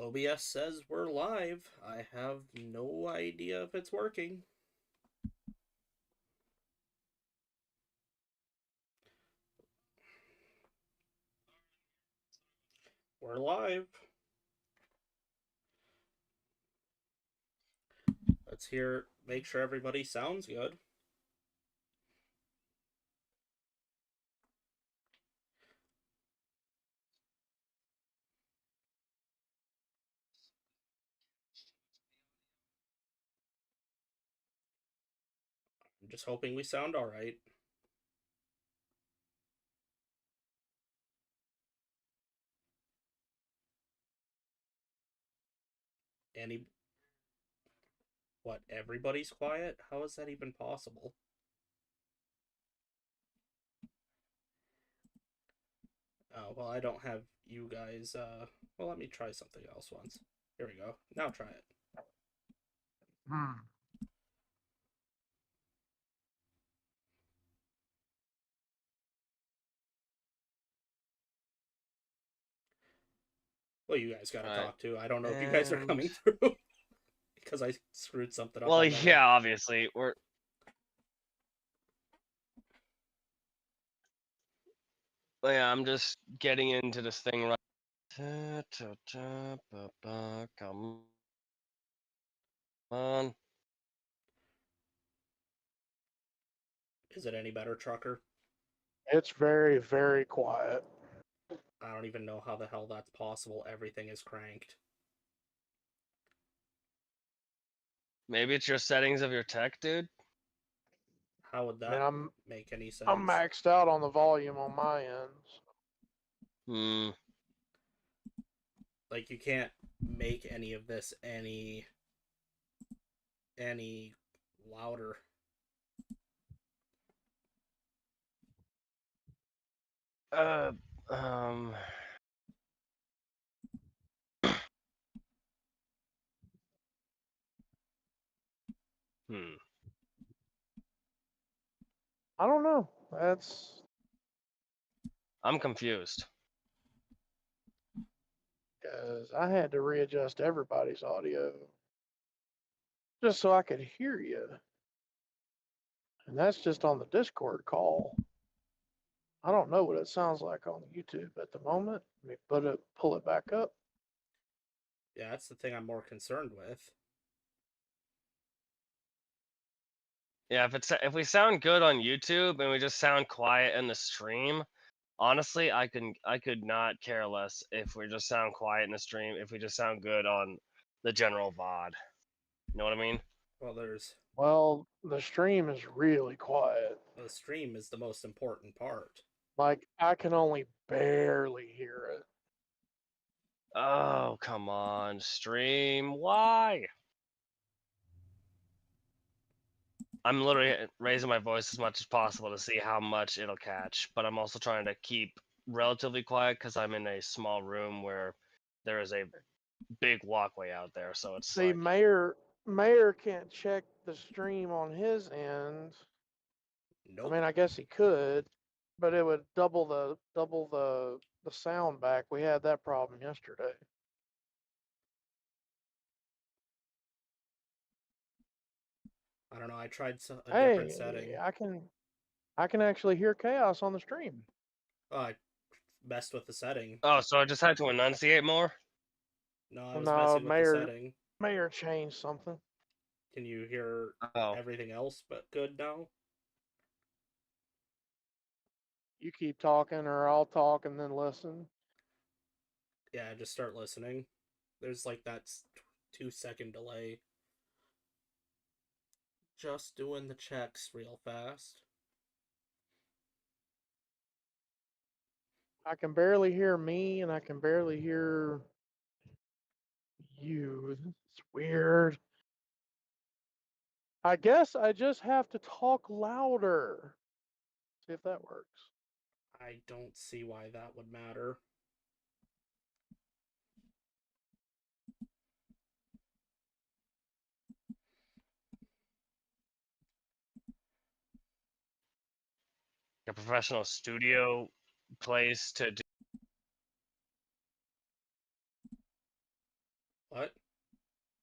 OBS says we're live. I have no idea if it's working. We're live. Let's make sure everybody sounds good. I'm just hoping we sound all right. What, everybody's quiet? How is that even possible? Oh, well, I don't have you guys, well, let me try something else once. Here we go. Now try it. Well, you guys gotta talk too. I don't know if you guys are coming through. Because I screwed something up. Well, yeah, obviously. Well, yeah, I'm just getting into this thing right. Come on. Is it any better, Trucker? It's very, very quiet. I don't even know how the hell that's possible. Everything is cranked. Maybe it's your settings of your tech, dude. How would that make any sense? I'm maxed out on the volume on my end. Like, you can't make any of this any louder. I don't know. I'm confused. Because I had to readjust everybody's audio just so I could hear you. And that's just on the Discord call. I don't know what it sounds like on YouTube at the moment. Let me pull it back up. Yeah, that's the thing I'm more concerned with. Yeah, if we sound good on YouTube and we just sound quiet in the stream, honestly, I could not care less if we just sound quiet in the stream, if we just sound good on the general VOD. You know what I mean? Well, the stream is really quiet. The stream is the most important part. Like, I can only barely hear it. Oh, come on, stream. Why? I'm literally raising my voice as much as possible to see how much it'll catch, but I'm also trying to keep relatively quiet because I'm in a small room where there is a big walkway out there, so it's See, like... Mayor can't check the stream on his end. Nope. I mean, I guess he could, but it would double the sound back. We had that problem yesterday. I don't know. I tried a different setting. I can actually hear chaos on the stream. Oh, I messed with the setting. Oh, so I just had to enunciate more? No, I was messing with the setting. Mayor changed something. Can you hear everything else but good now? You keep talking, or I'll talk and then listen. Yeah, just start listening. There's like that 2-second delay. Just doing the checks real fast. I can barely hear me, and I can barely hear you. It's weird. I guess I just have to talk louder. See if that works. I don't see why that would matter. A professional studio place to do What?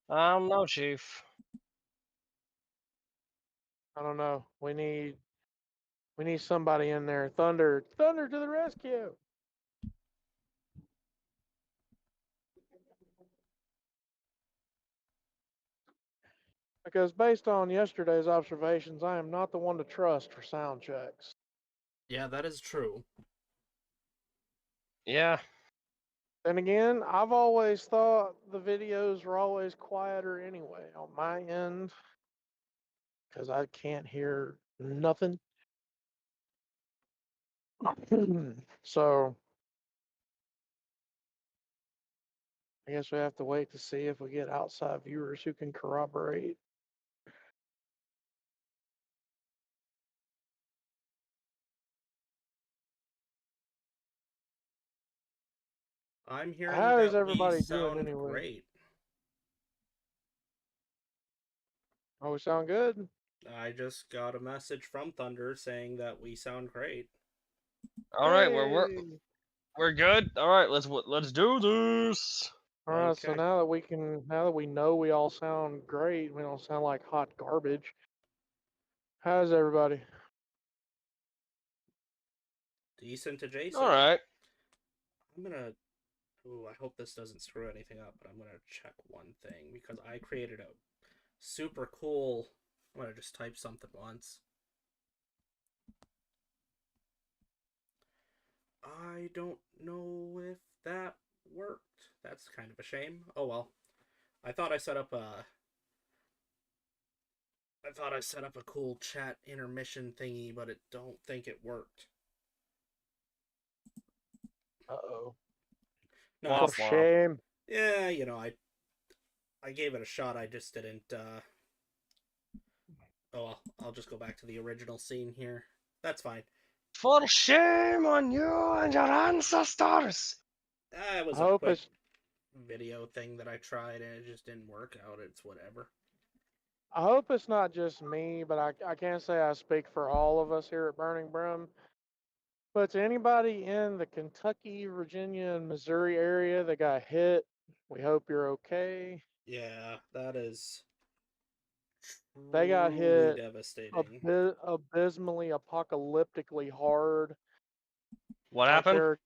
No, Chief. I don't know. We need somebody in there. Thunder to the rescue. Because based on yesterday's observations, I am not the one to trust for sound checks. Yeah, that is true. Yeah. Then again, I've always thought the videos were always quieter anyway on my end because I can't hear nothing. So I guess we have to wait to see if we get outside viewers who can corroborate. I'm hearing How is that we everybody doing sound anyway? great. Oh, we sound good? I just got a message from Thunder saying that we sound great. All right, Hey! we're good. All right, let's do this. All right, so Okay. now that we know we all sound great, we don't sound like hot garbage. How's everybody? Decent adjacent. All right. I'm gonna. Ooh, I hope this doesn't screw anything up, but I'm gonna check one thing because I created a super cool. I'm gonna just type something once. I don't know if that worked. That's kind of a shame. Oh well. I thought I set up a. I thought I set up a cool chat intermission thingy, but it don't think it worked. Uh-oh. No, Womp For it's, womp. shame. yeah, I gave it a shot. I just didn't. Oh well, I'll just go back to the original scene here. That's fine. For shame on you and your ancestors. It I was a hope quick it's video thing that I tried and it just didn't work out. It's whatever. not just me, but I can't say I speak for all of us here at Burning Brim. But to anybody in the Kentucky, Virginia, and Missouri area that got hit, we hope you're okay. Yeah, that is They got truly hit devastating. abysmally, apocalyptically hard. What Like happened?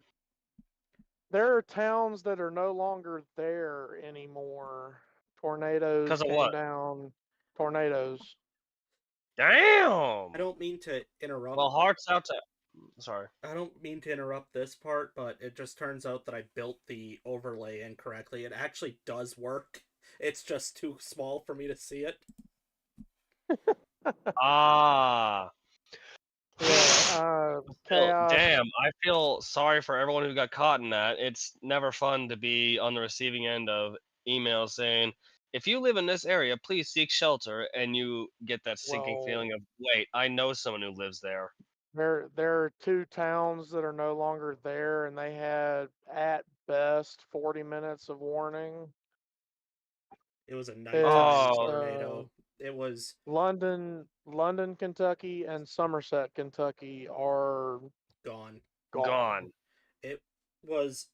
there are towns that are no longer there anymore. Tornadoes Because of came what? down. Tornadoes. I Damn. don't mean to interrupt. Well, hearts out to. Sorry. I don't mean to interrupt this part, but it just turns out that I built the overlay incorrectly. It actually does work. It's just too small for me to see it. Ah. Yeah, Well, chaos. damn, I feel sorry for everyone who got caught in that. It's never fun to be on the receiving end of emails saying, if you live in this area, please seek shelter, and you get that sinking Well, feeling of, wait, I know someone who lives there. there are two towns that are no longer there, and they had at best 40 minutes of warning. It was a nighttime It's Oh, tornado. It was London, Kentucky, and Somerset, Kentucky are gone. gone. gone. It was,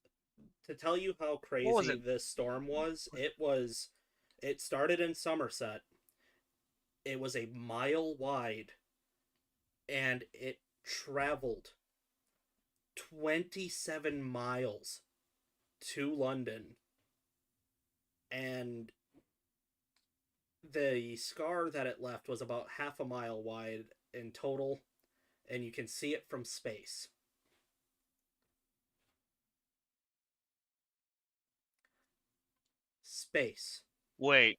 to tell you how What was crazy it? this storm was, it started in Somerset. It was a mile wide and it traveled 27 miles to London, and the scar that it left was about half a mile wide in total, and you can see it from space. Space. Wait,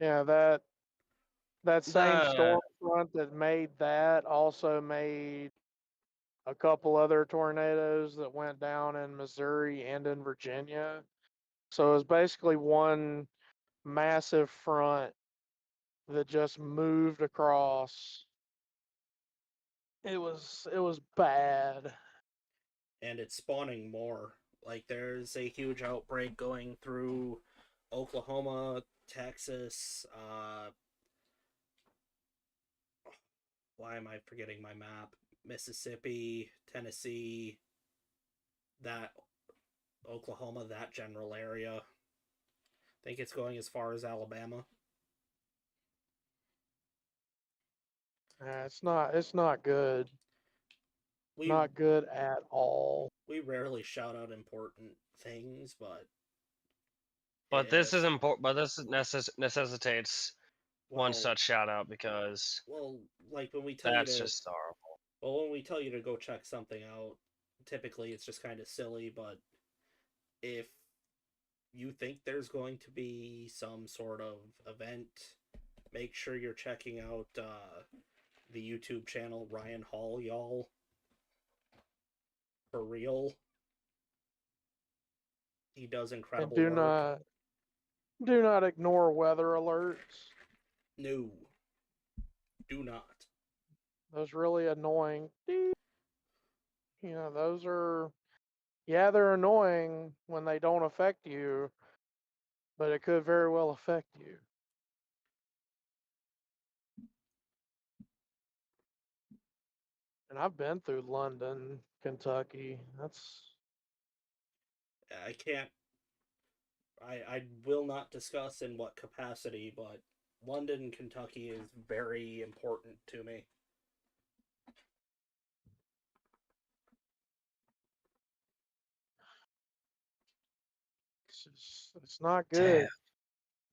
Yeah, that same the storm front that made that also made a couple other tornadoes that went down in Missouri and in Virginia. So it was basically one massive front that just moved across. It was bad. And it's spawning more. Like, there's a huge outbreak going through Oklahoma, Texas, why am I forgetting my map? Mississippi, Tennessee, that Oklahoma, that general area. Think it's going as far as Alabama? It's not. It's not good. We Not good at all. we rarely shout out important things, but But this is if important. But this necessitates one well, such shout out because well, like when we tell you that's to, just horrible. well, when we tell you to go check something out, typically it's just kind of silly. But if you think there's going to be some sort of event, make sure you're checking out the YouTube channel Ryan Hall, y'all. For real. He does And incredible do work. not ignore weather alerts. No. Do not. Those really annoying. Beep. You know, those are, yeah, they're annoying when they don't affect you, but it could very well affect you. And I've been through London, Kentucky. That's I can't. I will not discuss in what capacity, but London, Kentucky is very important to me. it's not Damn. good.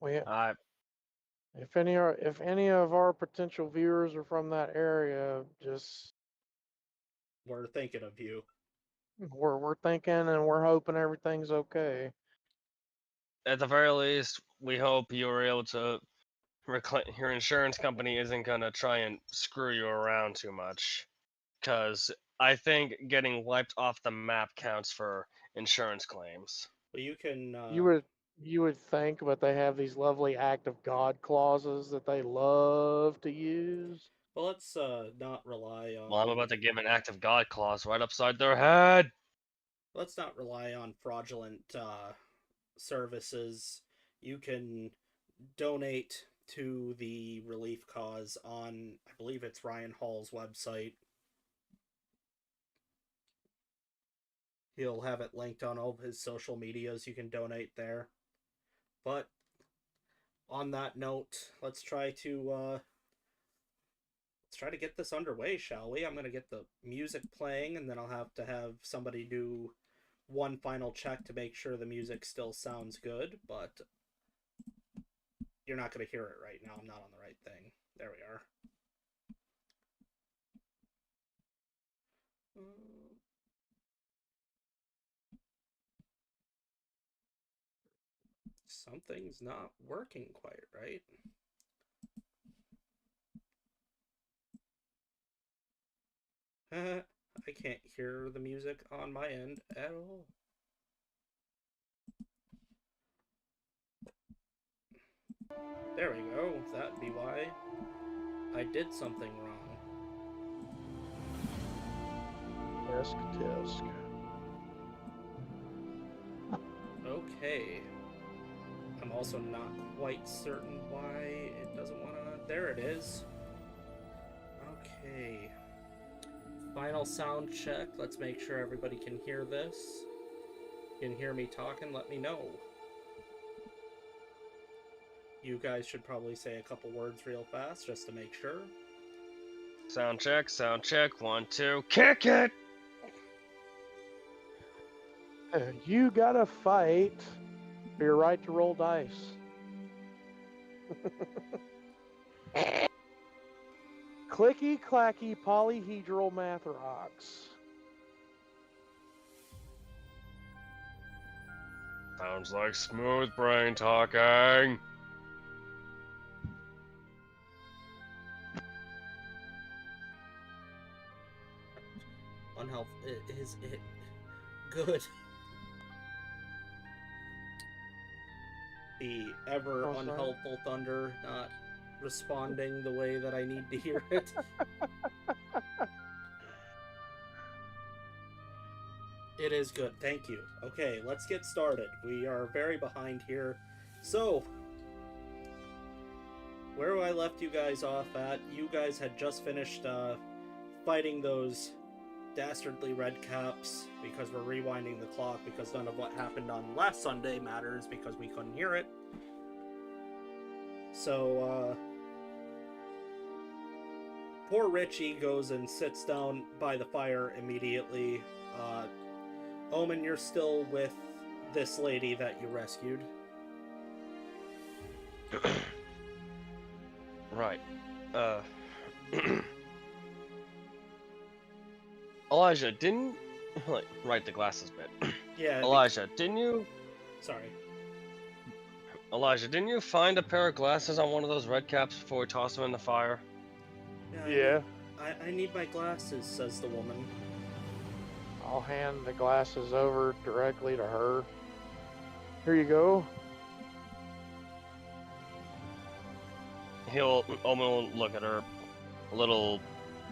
We, I if any of our potential viewers are from that area, just We're thinking of you. we're thinking and we're hoping everything's okay. at the very least, we hope you were able to your insurance company isn't gonna try and screw you around too much. Because I think getting wiped off the map counts for insurance claims. Well, you can. You would you would think, but they have these lovely act of God clauses that they love to use. Well, let's not rely Well, I'm on. about to give an act of God clause right upside their head. Let's not rely on fraudulent services. You can donate to the relief cause on, I believe it's Ryan Hall's website. He'll have it linked on all of his social medias. You can donate there. But on that note, let's try to get this underway, shall we? I'm gonna get the music playing, and then I'll have to have somebody do one final check to make sure the music still sounds good. But you're not gonna hear it right now. I'm not on the right thing. There we are. Something's not working quite right. I can't hear the music on my end at all. There we go. That'd be why I did something wrong. Tisk tisk. Okay. I'm also not quite certain why it doesn't want to... There it is. Okay. Final sound check. Let's make sure everybody can hear this. You can hear me talking, let me know. You guys should probably say a couple words real fast just to make sure. Sound check, 1, 2, kick it! You gotta fight for your right to roll dice. Clicky clacky polyhedral math rocks. Sounds like smooth brain talking. Unhealth is it good? The ever How's that? unhelpful thunder not responding the way that I need to hear it. It is good, thank you. Okay, let's get started. We are very behind here. So, where I left you guys off at, you guys had just finished fighting those dastardly red caps because we're rewinding the clock because none of what happened on last Sunday matters because we couldn't hear it. So, poor Richie goes and sits down by the fire immediately. Omen, you're still with this lady that you rescued. Right. Elijah, didn't like right the glasses bit. Yeah. Elijah, didn't you? Sorry. Elijah, didn't you find a pair of glasses on one of those red caps before we tossed them in the fire? Yeah. I need my glasses, says the woman. I'll hand the glasses over directly to her. Here you go. Omen will look at her a little,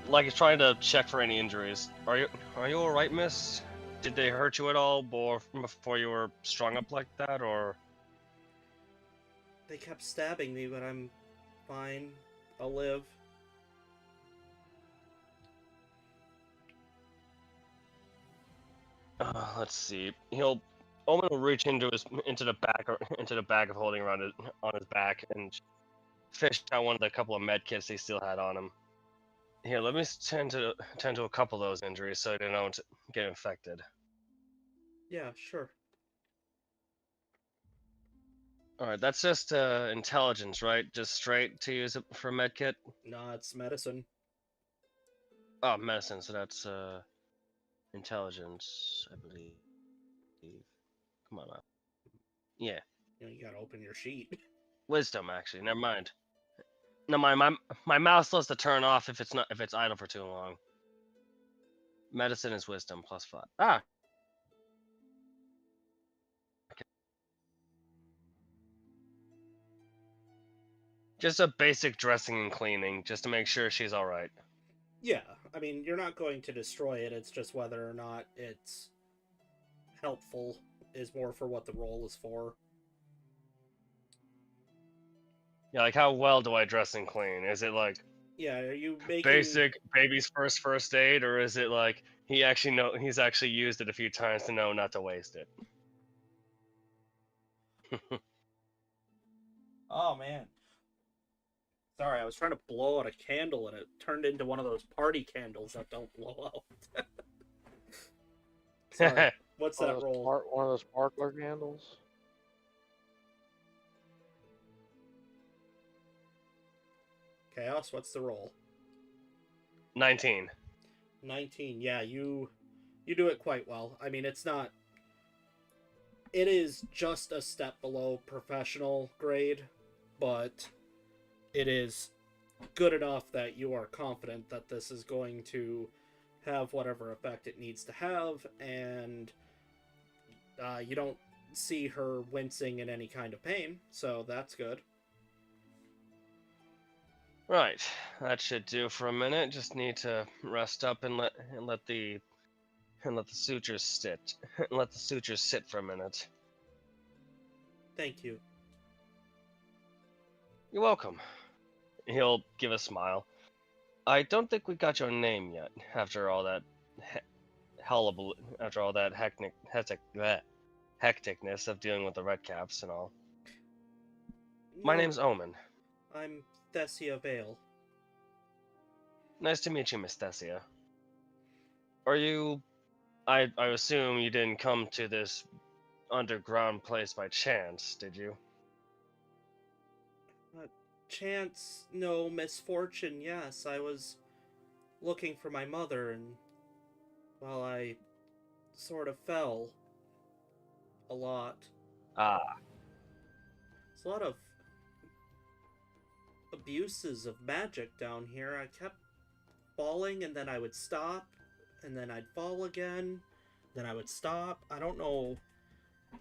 like he's trying to check for any injuries. Are you all right, miss? Did they hurt you at all before you were strung up like that, or? They kept stabbing me, but I'm fine. I'll live. Let's see. Omen will reach into the bag of holding around on his back and fish out one of the couple of med kits he still had on him. Here, let me tend to a couple of those injuries so they don't get infected. Yeah, sure. All right, that's just intelligence, right? Just straight to use it for a med kit. No, it's medicine. Oh, medicine. So that's intelligence, I believe. Come on, now. Yeah, You gotta open your sheet. wisdom. Actually, never mind. No, my mouse loves to turn off if it's idle for too long. Medicine is wisdom +5. Ah. Okay. Just a basic dressing and cleaning, just to make sure she's all right. Yeah, I mean, you're not going to destroy it, it's just whether or not it's helpful is more for what the role is for. Yeah, like how well do I dress and clean? Is it like Yeah, are you making... basic baby's first aid, or is it like he's actually used it a few times to know not to waste it? Oh, man. Sorry, I was trying to blow out a candle and it turned into one of those party candles that don't blow out. Sorry. What's that roll? One of those sparkler candles. Chaos, what's the roll? 19. 19. Yeah, you do it quite well. I mean, it's not... It is just a step below professional grade, but it is good enough that you are confident that this is going to have whatever effect it needs to have, and you don't see her wincing in any kind of pain, so that's good. Right, that should do for a minute. Just need to rest up and let the sutures sit. Let the sutures sit for a minute. Thank you. You're welcome. He'll give a smile. I don't think we got your name yet. After all that after all that hecticness of dealing with the red caps and all. My name's Omen. I'm Thessia Vale. Nice to meet you, Miss Thessia. Are you... I assume you didn't come to this underground place by chance, did you? Chance, no. Misfortune, yes. I was looking for my mother, and, well, I sort of fell a lot. Ah. There's a lot of abuses of magic down here. I kept falling, and then I would stop, and then I'd fall again, then I would stop. I don't know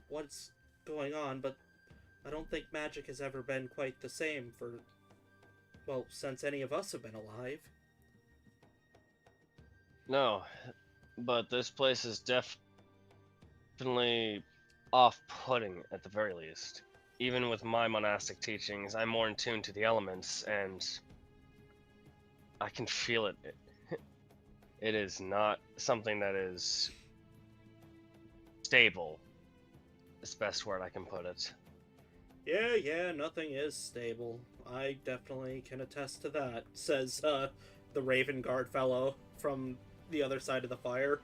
what's going on, but I don't think magic has ever been quite the same for, well, since any of us have been alive. No, but this place is definitely off-putting at the very least. Even with my monastic teachings, I'm more in tune to the elements, and I can feel it. it is not something that is stable. Is the best word I can put it. Yeah, nothing is stable. I definitely can attest to that, says the Raven Guard fellow from the other side of the fire.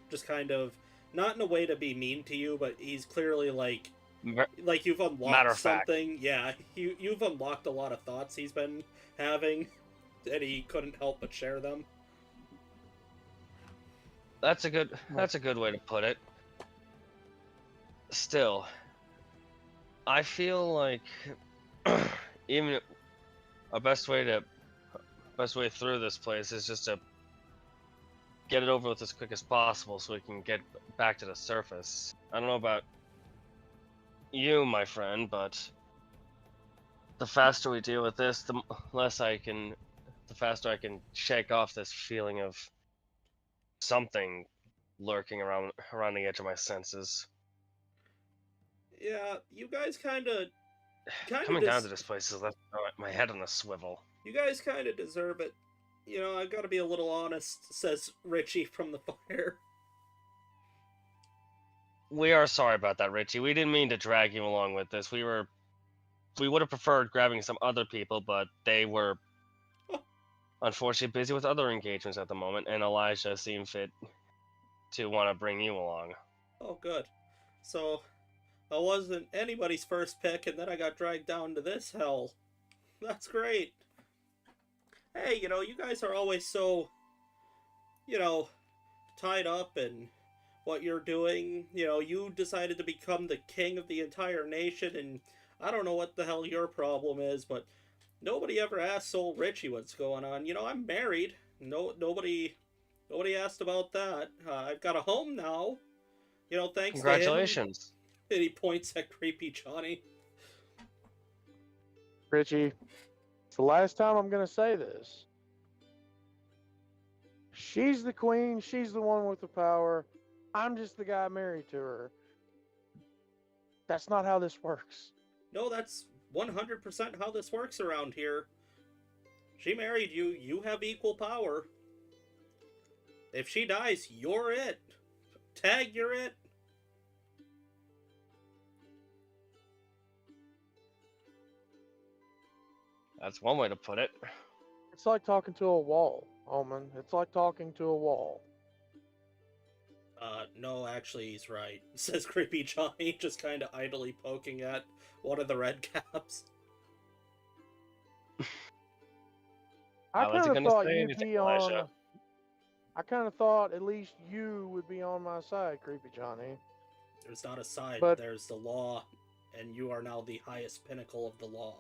Just kind of, not in a way to be mean to you, but he's clearly like you've Matter unlocked of fact. something. Yeah, you've unlocked a lot of thoughts he's been having, and he couldn't help but share them. That's a good way to put it. Still, I feel like even a best way through this place is just to get it over with as quick as possible so we can get back to the surface. I don't know about you, my friend, but the faster we deal with this, the faster I can shake off this feeling of something lurking around the edge of my senses. Yeah, you guys kind of Coming down to this place has left my head on a swivel. You guys kind of deserve it. You know, I've got to be a little honest, says Richie from the fire. We are sorry about that, Richie. We didn't mean to drag you along with this. We would have preferred grabbing some other people, but they were unfortunately busy with other engagements at the moment, and Elijah seemed fit to want to bring you along. Oh, good. So, I wasn't anybody's first pick, and then I got dragged down to this hell. That's great. Hey, you know, you guys are always so, you know, tied up in what you're doing. You know, you decided to become the king of the entire nation, and I don't know what the hell your problem is, but nobody ever asked old Richie what's going on. You know, I'm married. Nobody asked about that. I've got a home now. You know, thanks to him. Congratulations. And he points at creepy Johnny. Richie, it's the last time I'm going to say this. She's the queen. She's the one with the power. I'm just the guy married to her. That's not how this works. No, that's 100% how this works around here. She married you. You have equal power. If she dies, you're it. Tag, you're it. That's one way to put it. It's like talking to a wall, Omen. It's like talking to a wall. No, actually, he's right, says creepy Johnny, just kind of idly poking at one of the red caps. I was kind of gonna thought say you'd anything, be Elijah. on. I kind of thought at least you would be on my side, creepy Johnny. There's not a side, But there's the law, and you are now the highest pinnacle of the law.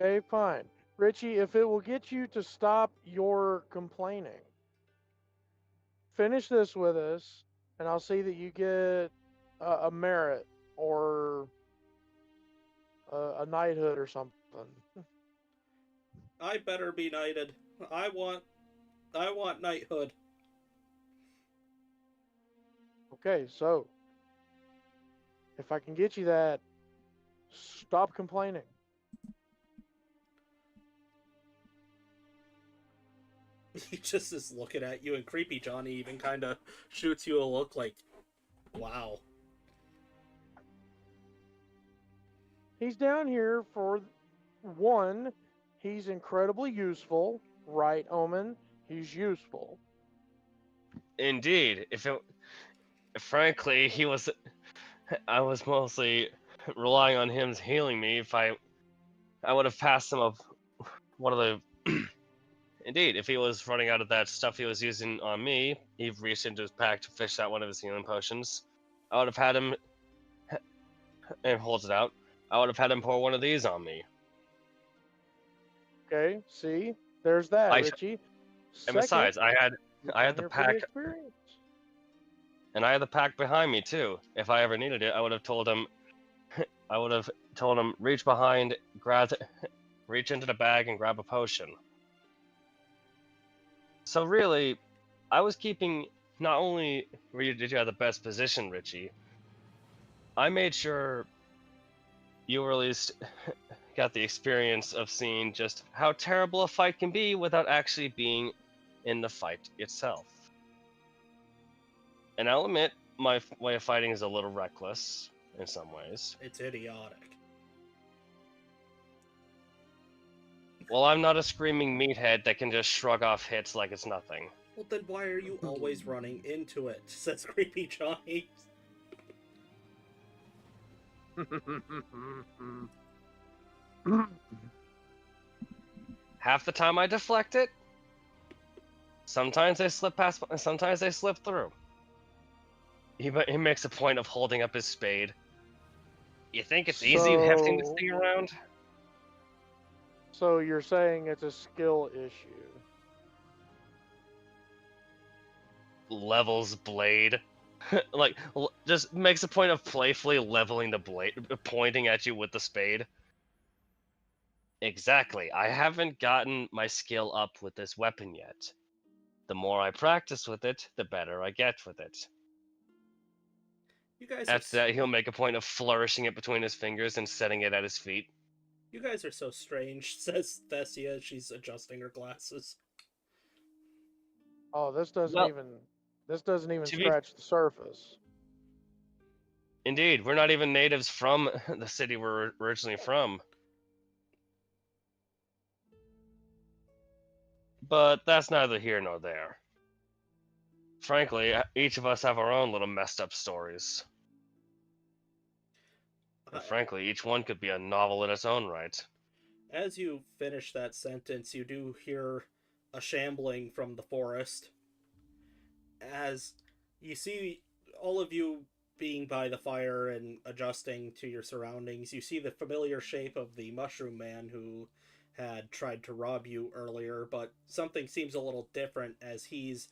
okay, fine. Richie, if it will get you to stop your complaining, finish this with us, and I'll see that you get a merit or a knighthood or something. I better be knighted. I want knighthood. Okay, so if I can get you that, stop complaining. He just is looking at you, and creepy Johnny even kind of shoots you a look like, wow. He's down here for one, he's incredibly useful, right, Omen? He's useful. Indeed. Frankly, I was mostly relying on him healing me. If I would have passed him of one of the. Indeed, if he was running out of that stuff he was using on me, he reached into his pack to fish out one of his healing potions. I would have had him, and holds it out. I would have had him pour one of these on me. Okay, see, there's that, Richie. And besides, I had the pack, and I had the pack behind me too. If I ever needed it, I would have told him. Reach behind, reach into the bag and grab a potion. So really, I was keeping. Not only did you have the best position, Richie, I made sure you were at least got the experience of seeing just how terrible a fight can be without actually being in the fight itself. And I'll admit, my way of fighting is a little reckless in some ways. It's idiotic. Well, I'm not a screaming meathead that can just shrug off hits like it's nothing. Well, then why are you always running into it? Says Creepy Johnny. Half the time I deflect it. Sometimes they slip past, sometimes they slip through. He makes a point of holding up his spade. You think it's easy hefting this thing around? So you're saying it's a skill issue? Levels blade. Like, just makes a point of playfully leveling the blade, pointing at you with the spade. Exactly. I haven't gotten my skill up with this weapon yet. The more I practice with it, the better I get with it. You guys After that, he'll make a point of flourishing it between his fingers and setting it at his feet. You guys are so strange, says Thessia as she's adjusting her glasses. Oh, this doesn't Well, even to be- scratch the surface. Indeed, we're not even natives from the city we're originally from. But that's neither here nor there. Frankly, each of us have our own little messed up stories. And frankly, each one could be a novel in its own right. As you finish that sentence, you do hear a shambling from the forest. As you see all of you being by the fire and adjusting to your surroundings, you see the familiar shape of the mushroom man who had tried to rob you earlier, but something seems a little different as he's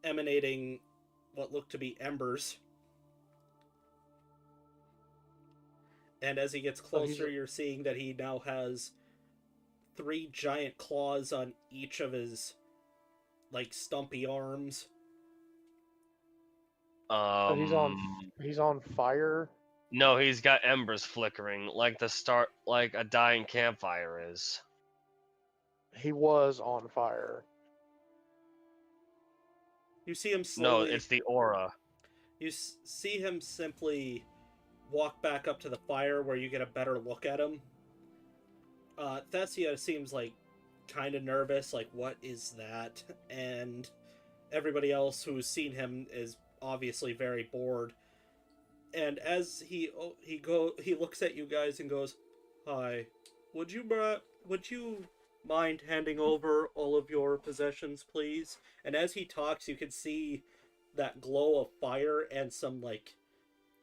emanating what look to be embers. And as he gets closer, you're seeing that he now has 3 giant claws on each of his, like, stumpy arms. So he's on fire. No, he's got embers flickering, like like a dying campfire is. He was on fire. You see him No, slowly. it's the aura. You see him simply walk back up to the fire where you get a better look at him. Thessia seems like kind of nervous, like, what is that? And everybody else who's seen him is obviously very bored. And as he looks at you guys and goes, "Hi, would you mind handing over all of your possessions, please?" And as he talks, you can see that glow of fire and some, like,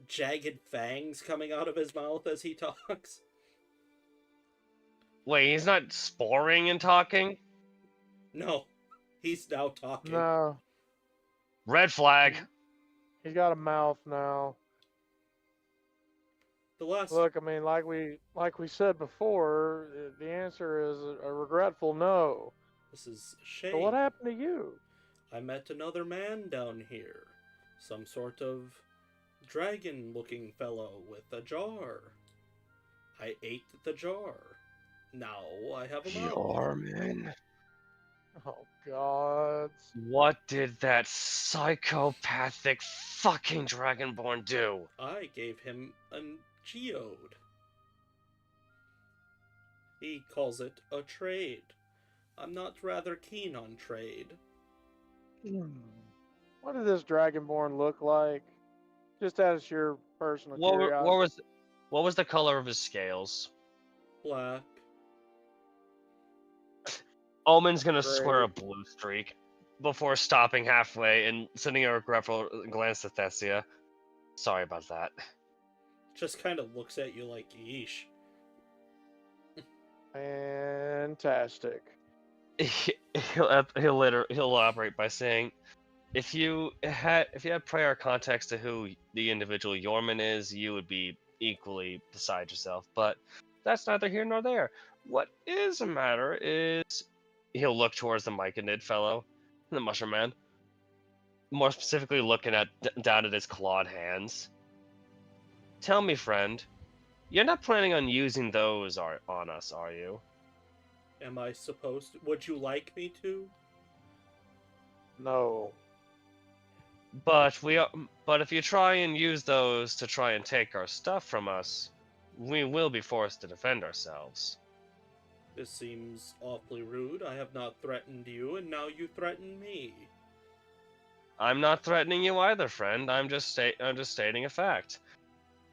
jagged fangs coming out of his mouth as he talks. Wait, he's not sporing and talking? No, he's now talking. No. Red flag. He's got a mouth now. Look, I mean, like we said before, the answer is a regretful no. This is a shame. So what happened to you? I met another man down here. Some sort of dragon-looking fellow with a jar. I ate the jar. Now I have a mouth. Jorman. Oh, God. What did that psychopathic fucking Dragonborn do? I gave him a geode. He calls it a trade. I'm not rather keen on trade. What did this Dragonborn look like? Just as your personal curiosity. What was the color of his scales? Black. Omen's gonna swear a blue streak before stopping halfway and sending a regretful glance to Thessia. Sorry about that. Just kind of looks at you like, yeesh. Fantastic. He'll elaborate by saying, if you had prior context to who the individual Jorman is, you would be equally beside yourself. But that's neither here nor there. What is a matter is, he'll look towards the Myconid fellow, the mushroom man. More specifically, looking down at his clawed hands. Tell me, friend, You're not planning on using those on us, are you? Am I supposed to? Would you like me to? No. But if you try and use those to try and take our stuff from us, we will be forced to defend ourselves. This seems awfully rude. I have not threatened you, and now you threaten me. I'm not threatening you either, friend. I'm just stating a fact.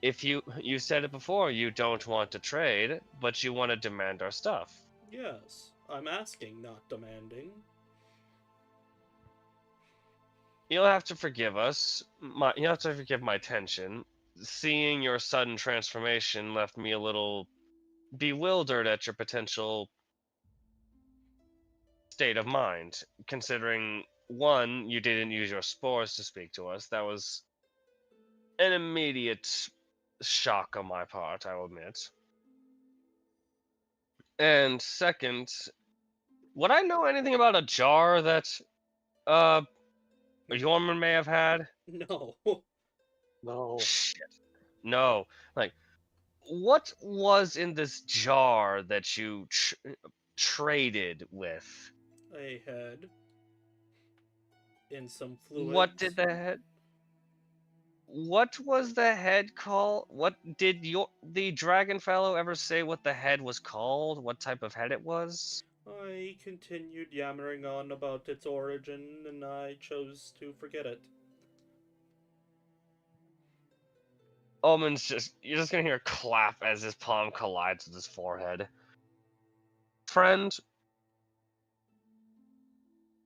If you said it before, you don't want to trade, but you want to demand our stuff. Yes, I'm asking, not demanding. You'll have to forgive us. You have to forgive my tension. Seeing your sudden transformation left me a little bewildered at your potential state of mind, considering one, you didn't use your spores to speak to us. That was an immediate shock on my part, I will admit. And second, would I know anything about a jar that Yorman may have had? No. No. Shit. No. Like, what was in this jar that you traded with? A head. In some What fluids. did what was the head called? What did the dragon fellow ever say what the head was called? What type of head it was? I continued yammering on about its origin, and I chose to forget it. You're just gonna hear a clap as his palm collides with his forehead. Friend,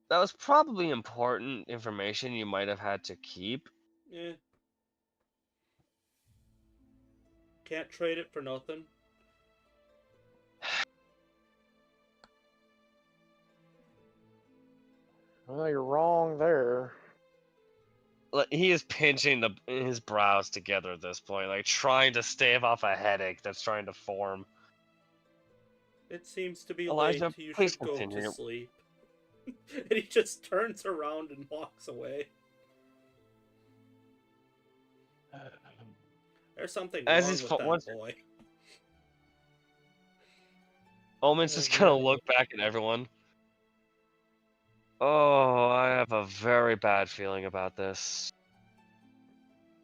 that was probably important information you might have had to keep. Eh. Can't trade it for nothing. Well, you're wrong there. Like, he is pinching his brows together at this point, like trying to stave off a headache that's trying to form. It seems to be Elijah, late. You please should go to continue. sleep. And he just turns around and walks away. There's something As wrong he's with that once boy. Omen's just gonna look back at everyone. Oh, I have a very bad feeling about this.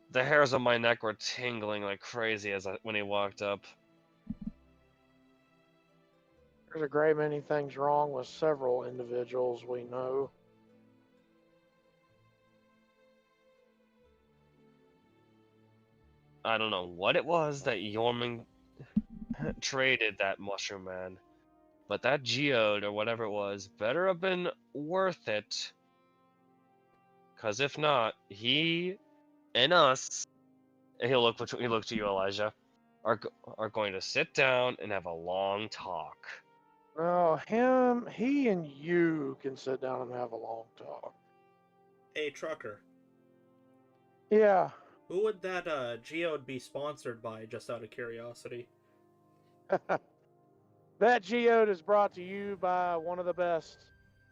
The hairs on my neck were tingling like crazy when he walked up. There's a great many things wrong with several individuals we know. I don't know what it was that Yorman traded that mushroom man, but that geode or whatever it was better have been worth it. Cause if not, he and us, and he look to you, Elijah, are going to sit down and have a long talk. Oh, he and you can sit down and have a long talk. Hey, trucker. Yeah. Who would that geode be sponsored by, just out of curiosity? That geode is brought to you by one of the best,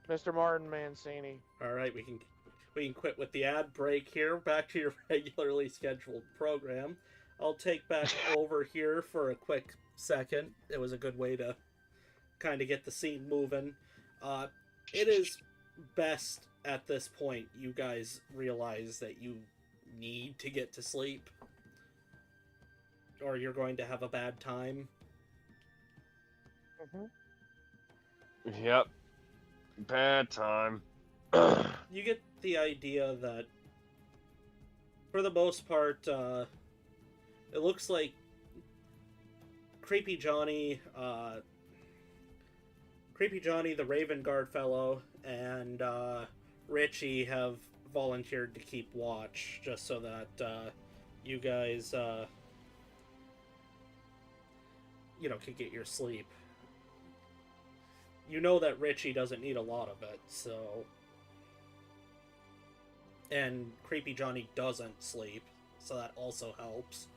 Mr. Martin Mancini. Alright, we can quit with the ad break here. Back to your regularly scheduled program. I'll take back over here for a quick second. It was a good way to kind of get the scene moving. It is best at this point you guys realize that you need to get to sleep, or you're going to have a bad time. Mm-hmm. Yep. Bad time. You get the idea that, for the most part, it looks like Creepy Johnny, the Raven Guard fellow, and Richie have volunteered to keep watch, just so that you guys, can get your sleep. You know that Richie doesn't need a lot of it, so... And Creepy Johnny doesn't sleep, so that also helps.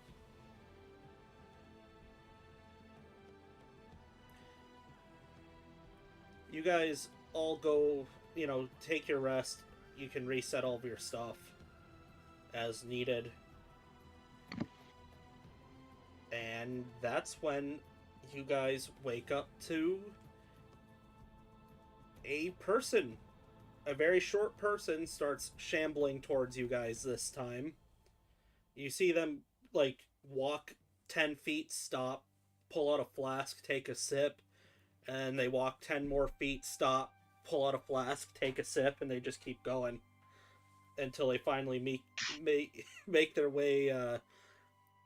You guys all go, take your rest. You can reset all of your stuff as needed. And that's when you guys wake up to a person. A very short person starts shambling towards you guys this time. You see them, like, walk 10 feet, stop, pull out a flask, take a sip, and they walk 10 more feet, stop, pull out a flask, take a sip, and they just keep going until they finally make their way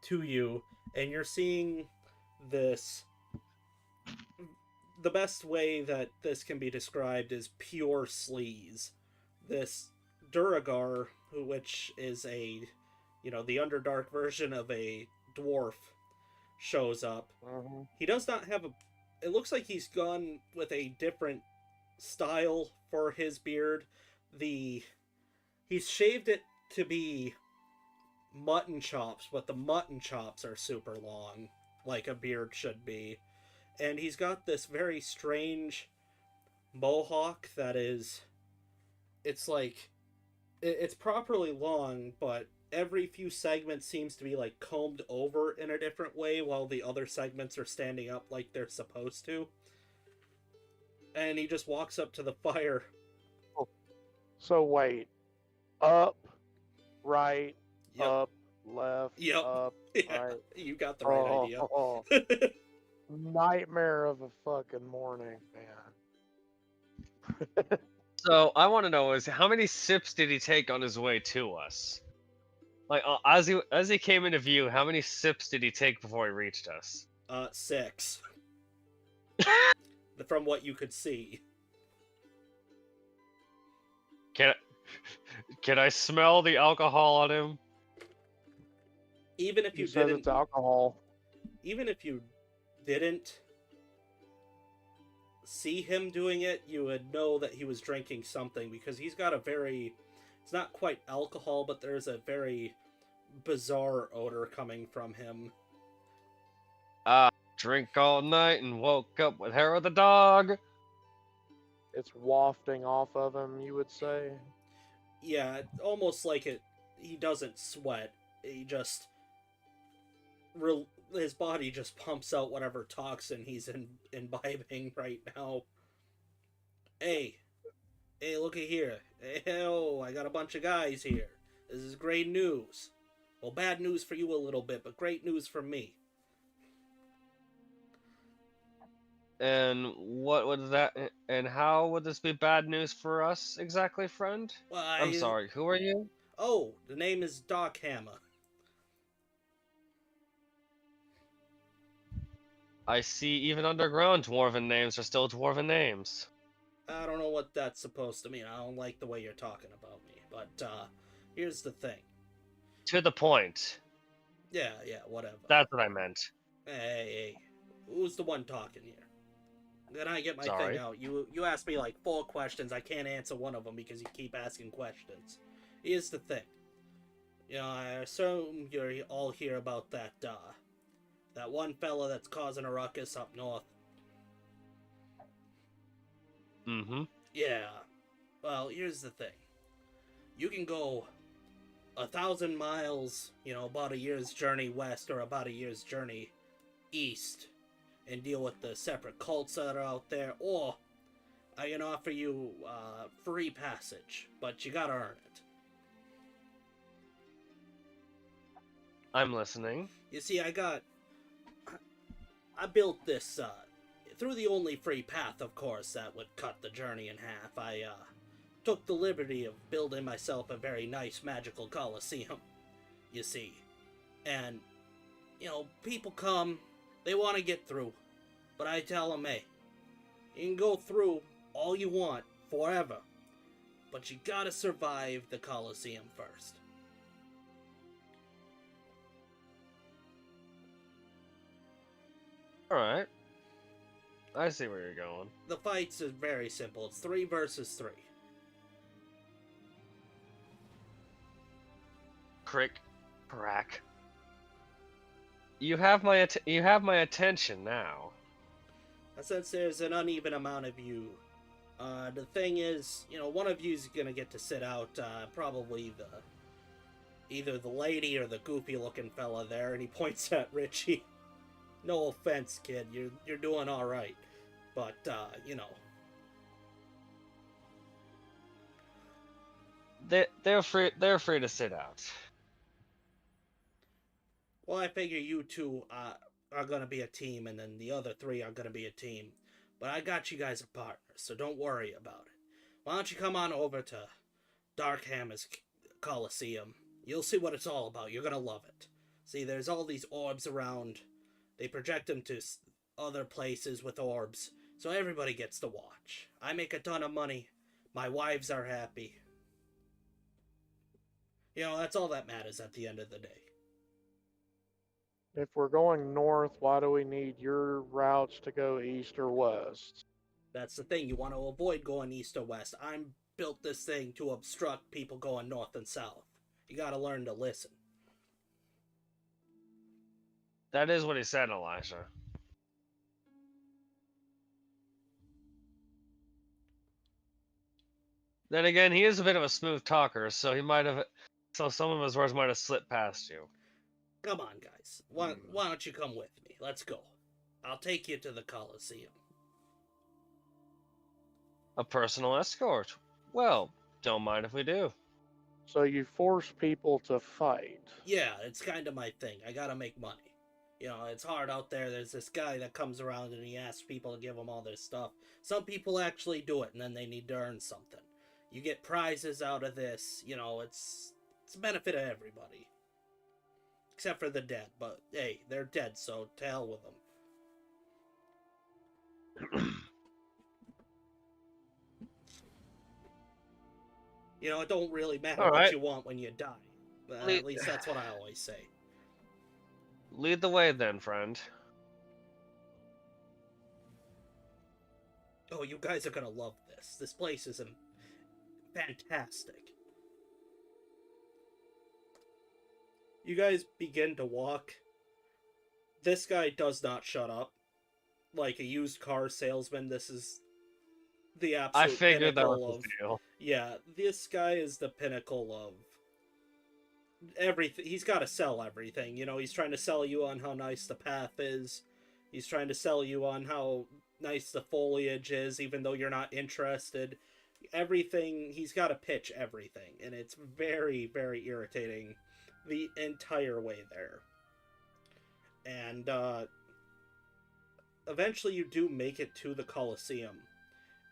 to you. And you're seeing this. The best way that this can be described is pure sleaze. This Duragar, which is a, the Underdark version of a dwarf, shows up. Mm-hmm. He does not have a. It looks like he's gone with a different style for his beard. He's shaved it to be mutton chops, but the mutton chops are super long, like a beard should be. And he's got this very strange mohawk that is. It's like. It's properly long, but every few segments seems to be like combed over in a different way while the other segments are standing up like they're supposed to. And he just walks up to the fire. So wait, up, right, Yep. up, left, Yep. up, Yeah, right. you got the right idea. Nightmare of a fucking morning, man. So I want to know is how many sips did he take on his way to us? Like as he came into view, how many sips did he take before he reached us? 6. From what you could see. Can I smell the alcohol on him? Even if He you says didn't, it's alcohol. even if you didn't see him doing it, you would know that he was drinking something because he's got a very. It's not quite alcohol, but there's a very bizarre odor coming from him. Drink all night and woke up with hair of the dog. It's wafting off of him, you would say. Yeah, almost like it. He doesn't sweat. He just. His body just pumps out whatever toxin he's imbibing right now. Hey, looky here. Oh, I got a bunch of guys here. This is great news. Well, bad news for you a little bit, but great news for me. And what would that? And how would this be bad news for us exactly, friend? Well, I'm sorry. Who are you? Oh, the name is Doc Hammer. I see. Even underground dwarven names are still dwarven names. I don't know what that's supposed to mean. I don't like the way you're talking about me. But here's the thing. To the point. Yeah, whatever. That's what I meant. Hey, who's the one talking here? Then I get my Sorry. thing out. You asked me like 4 questions. I can't answer one of them because you keep asking questions. Here's the thing. I assume you're all here about that one fella that's causing a ruckus up north. Mm-hmm. Yeah. Well, here's the thing. You can go 1,000 miles, about a year's journey west or about a year's journey east and deal with the separate cults that are out there, or I can offer you free passage, but you gotta earn it. I'm listening. You see, I built this, through the only free path, of course, that would cut the journey in half. I took the liberty of building myself a very nice magical coliseum, you see. And, people come, they want to get through, but I tell them, hey, you can go through all you want, forever, but you gotta survive the Coliseum first. Alright. I see where you're going. The fights is very simple. It's 3 versus 3. Crick. Crack. You have my attention now. Since there's an uneven amount of you, the thing is, one of you's gonna get to sit out, probably either the lady or the goofy looking fella there, and he points at Richie. No offense, kid. You're doing all right, but you know. They're free to sit out. Well, I figure you two are gonna be a team, and then the other three are gonna be a team. But I got you guys a partner, so don't worry about it. Why don't you come on over to Dark Hammer's Coliseum? You'll see what it's all about. You're gonna love it. See, there's all these orbs around. They project them to other places with orbs, so everybody gets to watch. I make a ton of money. My wives are happy. You know, that's all that matters at the end of the day. If we're going north, why do we need your routes to go east or west? That's the thing. You want to avoid going east or west. I'm built this thing to obstruct people going north and south. You gotta learn to listen. That is what he said, Elijah. Then again, he is a bit of a smooth talker, so some of his words might have slipped past you. Come on, guys. Why don't you come with me? Let's go. I'll take you to the Coliseum. A personal escort. Well, don't mind if we do. So you force people to fight. Yeah, it's kind of my thing. I gotta make money. You know, it's hard out there. There's this guy that comes around and he asks people to give him all their stuff. Some people actually do it, and then they need to earn something. You get prizes out of this. You know, it's a benefit of everybody. Except for the dead, but hey, they're dead, so to hell with them. You know, it don't really matter All what right. you want when you die. At least that's what I always say. Lead the way then, friend. Oh, you guys are gonna love this. This place is fantastic. You guys begin to walk. This guy does not shut up. Like a used car salesman, this is the absolute I figured that was pinnacle the of... deal. Yeah, this guy is the pinnacle of everything. He's got to sell everything. You know, he's trying to sell you on how nice the path is. He's trying to sell you on how nice the foliage is, even though you're not interested. Everything, he's got to pitch everything, and it's very, very irritating the entire way there. And eventually you do make it to the Coliseum.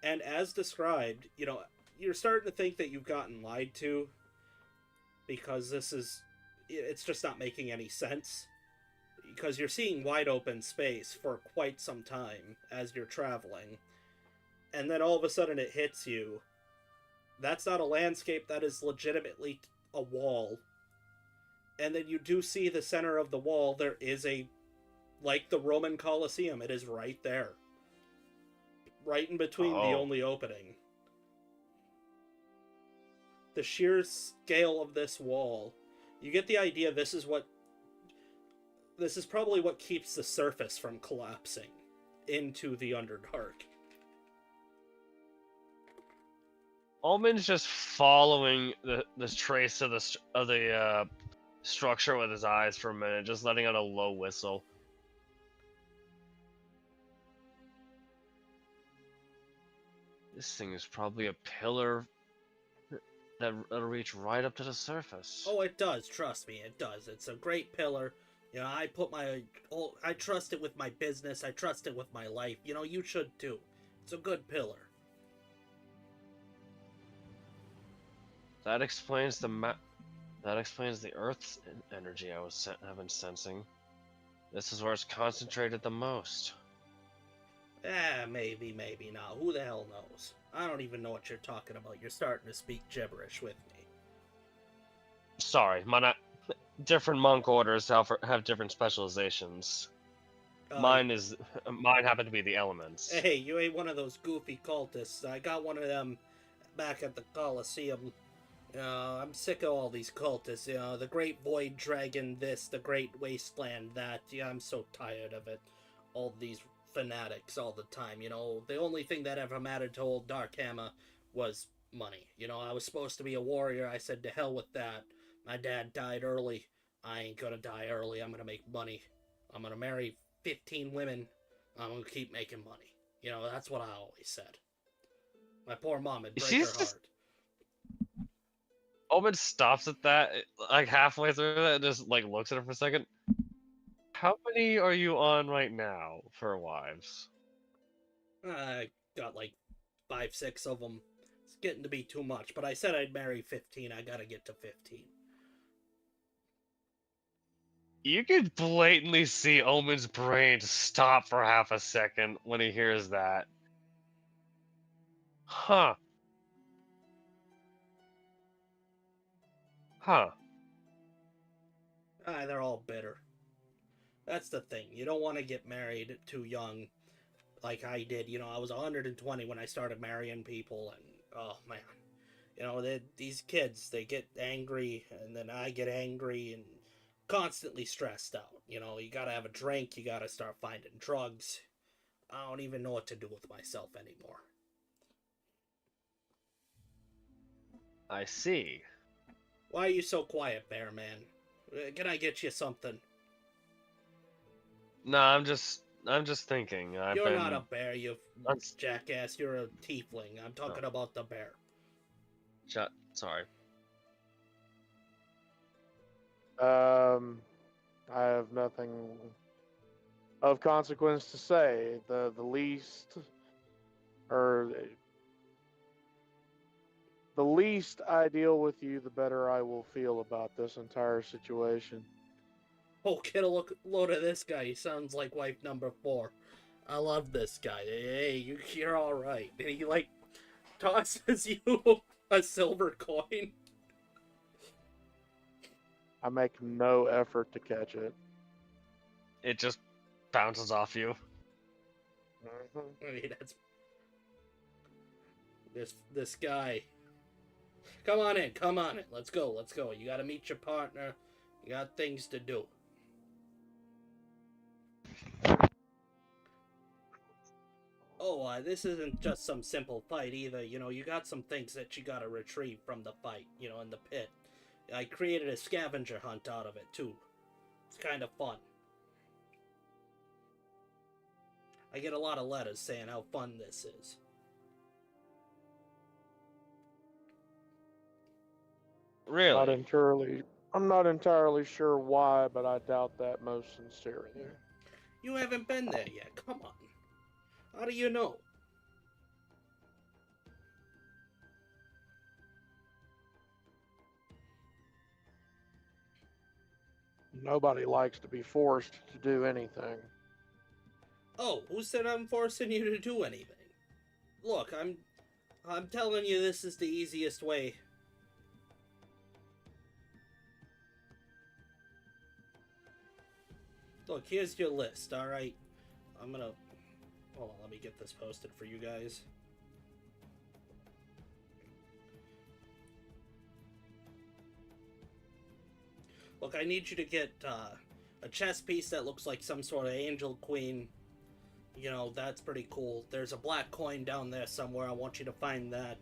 And as described, you know, you're starting to think that you've gotten lied to, because it's just not making any sense. Because you're seeing wide open space for quite some time as you're traveling. And then all of a sudden it hits you. That's not a landscape, that is legitimately a wall. And then you do see the center of the wall, there is like the Roman Colosseum, it is right there. Right in between the only opening. The sheer scale of this wall, you get the idea this is probably what keeps the surface from collapsing into the Underdark. Ullman's just following this trace of the structure with his eyes for a minute, just letting out a low whistle. This thing is probably a pillar that'll reach right up to the surface. Oh, it does. Trust me, it does. It's a great pillar. You know, I trust it with my business. I trust it with my life. You know, you should too. It's a good pillar. That explains That explains the Earth's energy I've been sensing. This is where it's concentrated the most. Maybe, maybe not. Who the hell knows? I don't even know what you're talking about. You're starting to speak gibberish with me. Sorry, different monk orders have different specializations. Mine happen to be the elements. Hey, you ain't one of those goofy cultists. I got one of them back at the Coliseum. I'm sick of all these cultists. You know, the Great Void Dragon this, the Great Wasteland that. Yeah, I'm so tired of it. All these fanatics all the time. You know, the only thing that ever mattered to old Darkhammer was money. You know, I was supposed to be a warrior. I said to hell with that. My dad died early. I ain't gonna die early. I'm gonna make money. I'm gonna marry 15 women, I'm gonna keep making money. You know, that's what I always said. My poor mom, it'd break She's her just heart. Omen stops at that, like halfway through that, and just like looks at her for a second. How many are you on right now for wives? I got like 5, 6 of them. It's getting to be too much, but I said I'd marry 15. I gotta get to 15. You could blatantly see Omen's brain stop for half a second when he hears that. Huh. Huh. They're all bitter. That's the thing. You don't want to get married too young, like I did. You know, I was 120 when I started marrying people, and oh man, you know, these kids, they get angry, and then I get angry and constantly stressed out. You know, you gotta have a drink, you gotta start finding drugs. I don't even know what to do with myself anymore. I see. Why are you so quiet, Bear Man? Can I get you something? No, I'm just thinking. You're not a bear, you I'm jackass. You're a tiefling. I'm talking about the bear. sorry. I have nothing of consequence to say. The least, or the least I deal with you, the better I will feel about this entire situation. Oh, get a load of this guy. He sounds like wife number 4. I love this guy. Hey, you're all right. And he like tosses you a silver coin. I make no effort to catch it. It just bounces off you. I mean, that's this guy. Come on in, come on in. Let's go, let's go. You gotta meet your partner. You got things to do. Oh, this isn't just some simple fight either. You know, you got some things that you gotta retrieve from the fight, you know, in the pit. I created a scavenger hunt out of it, too. It's kind of fun. I get a lot of letters saying how fun this is. Really? I'm not entirely sure why, but I doubt that most sincerely. You haven't been there yet. Come on. How do you know? Nobody likes to be forced to do anything. Oh, who said I'm forcing you to do anything? Look, I'm telling you this is the easiest way. Look, here's your list, alright? I'm gonna... Hold on, let me get this posted for you guys. Look, I need you to get a chess piece that looks like some sort of angel queen. You know, that's pretty cool. There's a black coin down there somewhere. I want you to find that.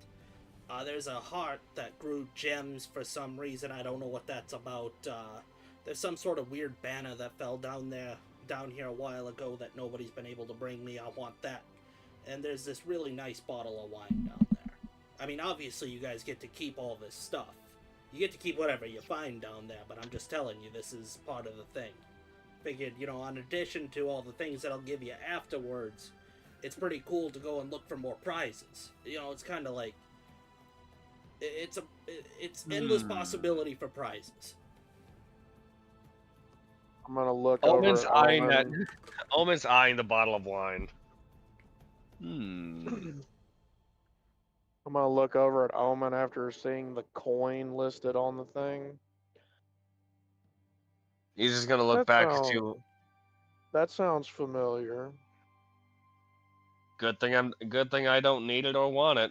There's a heart that grew gems for some reason. I don't know what that's about. There's some sort of weird banner that fell down here a while ago that nobody's been able to bring me. I want that. And there's this really nice bottle of wine down there. I mean, obviously you guys get to keep all this stuff. You get to keep whatever you find down there, but I'm just telling you, this is part of the thing. Figured, you know, in addition to all the things that I'll give you afterwards, it's pretty cool to go and look for more prizes. You know, it's kind of like, it's endless possibility for prizes. I'm gonna look Omen's over at eyeing that. Omen. Omen's eyeing the bottle of wine. Hmm. I'm gonna look over at Omen after seeing the coin listed on the thing. He's just gonna look back at you. That sounds familiar. Good thing I don't need it or want it.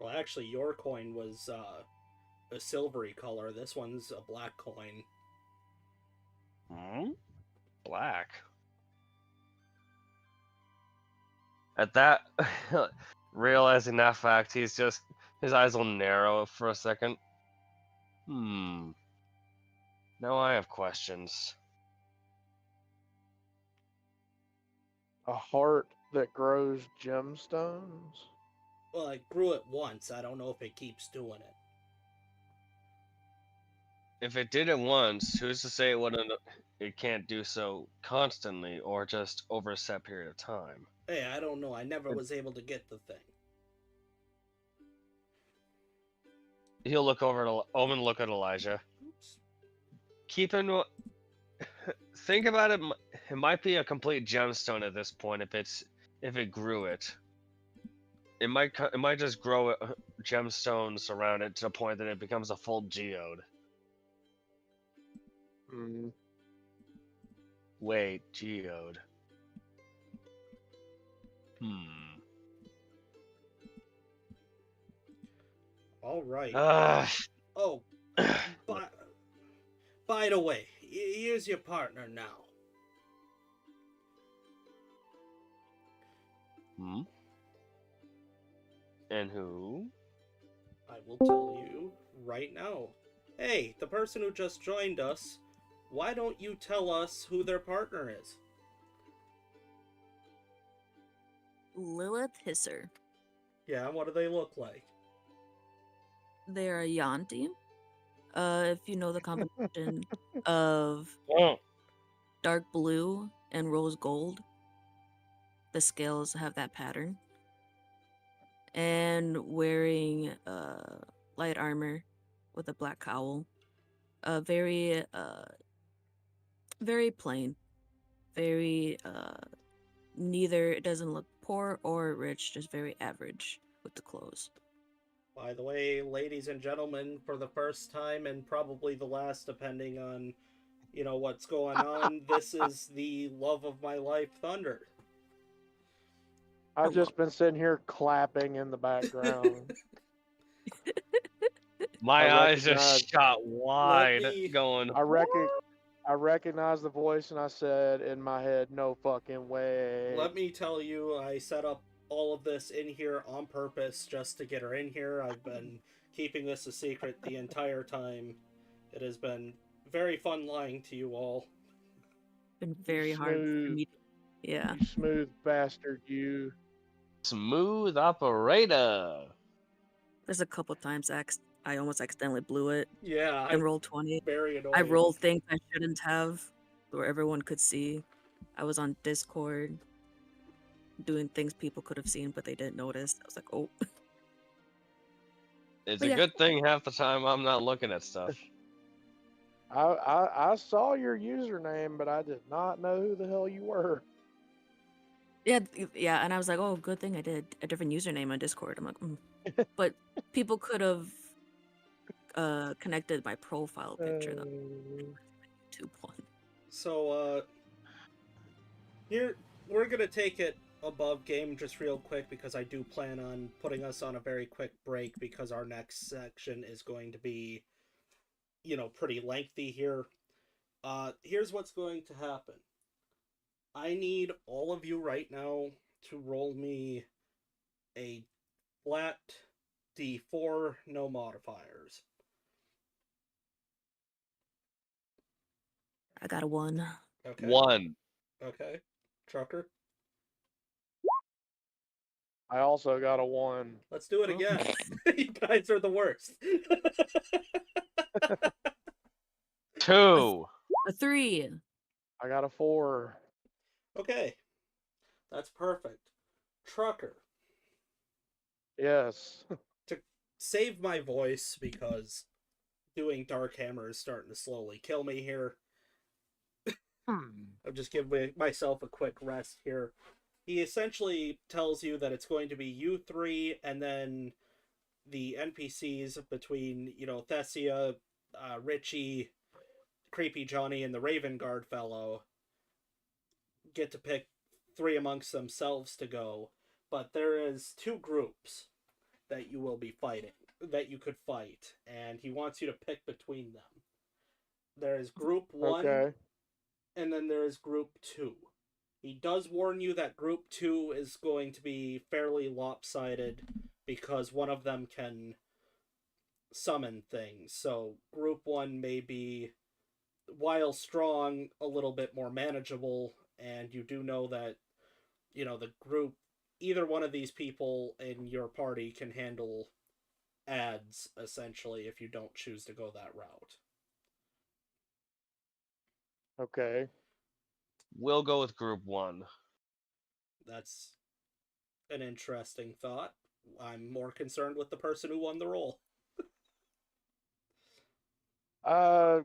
Well, actually, your coin was a silvery color. This one's a black coin. Hmm? Black. At that, realizing that fact, his eyes will narrow for a second. Hmm. Now I have questions. A heart that grows gemstones? Well, I grew it once. I don't know if it keeps doing it. If it did it once, who's to say it can't do so constantly or just over a set period of time? Hey, I don't know. I never was able to get the thing. He'll look over at Omen. Look at Elijah. Oops. Think about it. It might be a complete gemstone at this point if it grew it. It might just grow gemstones around it to the point that it becomes a full geode. Mm. Wait, geode. All right. Ah. Oh, by the way, here's your partner now. And who? I will tell you right now. Hey, the person who just joined us, why don't you tell us who their partner is? Lilith Hisser. Yeah, what do they look like? They're a Yanti. If you know the combination of dark blue and rose gold, the scales have that pattern. And wearing light armor with a black cowl. Very plain. Very neither it doesn't look poor or rich, just very average with the clothes. By the way, ladies and gentlemen, for the first time and probably the last, depending on, what's going on, this is the love of my life, Thunder. I've just been sitting here clapping in the background. My I eyes just shot wide, going. I recognize the voice, and I said in my head, "No fucking way." Let me tell you, I set up all of this in here on purpose just to get her in here. I've been keeping this a secret the entire time. It has been very fun lying to you all. Been very hard for me. Yeah. You smooth bastard, you. Smooth operator. There's a couple times I almost accidentally blew it. Yeah, and rolled 20. Very annoying. I rolled things I shouldn't have, where everyone could see. I was on Discord, doing things people could have seen, but they didn't notice. I was like, oh. It's a good thing half the time I'm not looking at stuff. I saw your username, but I did not know who the hell you were. Yeah, and I was like, oh, good thing I did a different username on Discord. I'm like, but people could have connected my profile picture though. YouTube one. So here we're gonna take it above game just real quick because I do plan on putting us on a very quick break because our next section is going to be, pretty lengthy here. Here's what's going to happen. I need all of you right now to roll me a flat D4, no modifiers. I got a 1. Okay. 1. Okay. Trucker? I also got a 1. Let's do it again. You guys are the worst. 2. A 3. I got a 4. Okay. That's perfect. Trucker. Yes. To save my voice, because doing Dark Hammer is starting to slowly kill me here. I'll just give myself a quick rest here. He essentially tells you that it's going to be you three and then the NPCs between, Thessia, Richie, Creepy Johnny, and the Raven Guard fellow get to pick 3 amongst themselves to go. But there is 2 groups that you will be fighting, that you could fight, and he wants you to pick between them. There is group 1, Okay. and then there is group 2. He does warn you that group 2 is going to be fairly lopsided because one of them can summon things. So group 1 may be, while strong, a little bit more manageable, and you do know that the group, either one of these people in your party can handle ads essentially if you don't choose to go that route. Okay. We'll go with group 1. That's an interesting thought. I'm more concerned with the person who won the role.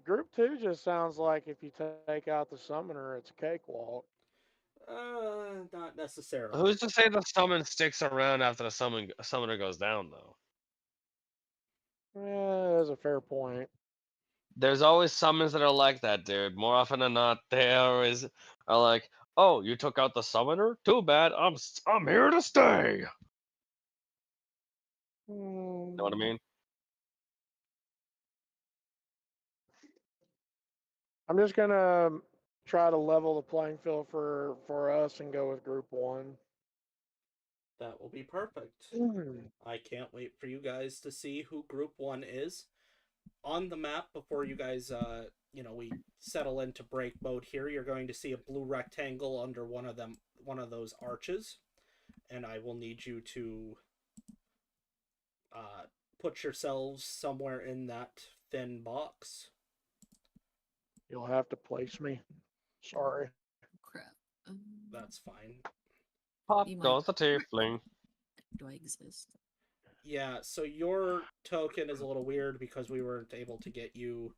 Group 2 just sounds like if you take out the summoner, it's a cakewalk. Not necessarily. Who's to say the summon sticks around after the summoner goes down, though? Yeah, that's a fair point. There's always summons that are like that, dude. More often than not, they always are like, "Oh, you took out the summoner? Too bad. I'm here to stay." Know what I Hmm. mean? I'm just gonna try to level the playing field for us and go with group 1. That will be perfect. Hmm. I can't wait for you guys to see who Group 1 is. On the map, before you guys, we settle into break mode here, you're going to see a blue rectangle under one of those arches. And I will need you to put yourselves somewhere in that thin box. You'll have to place me. Sorry. Crap. That's fine. Pop You might- goes the tiefling. Do I exist? Yeah, so your token is a little weird because we weren't able to get you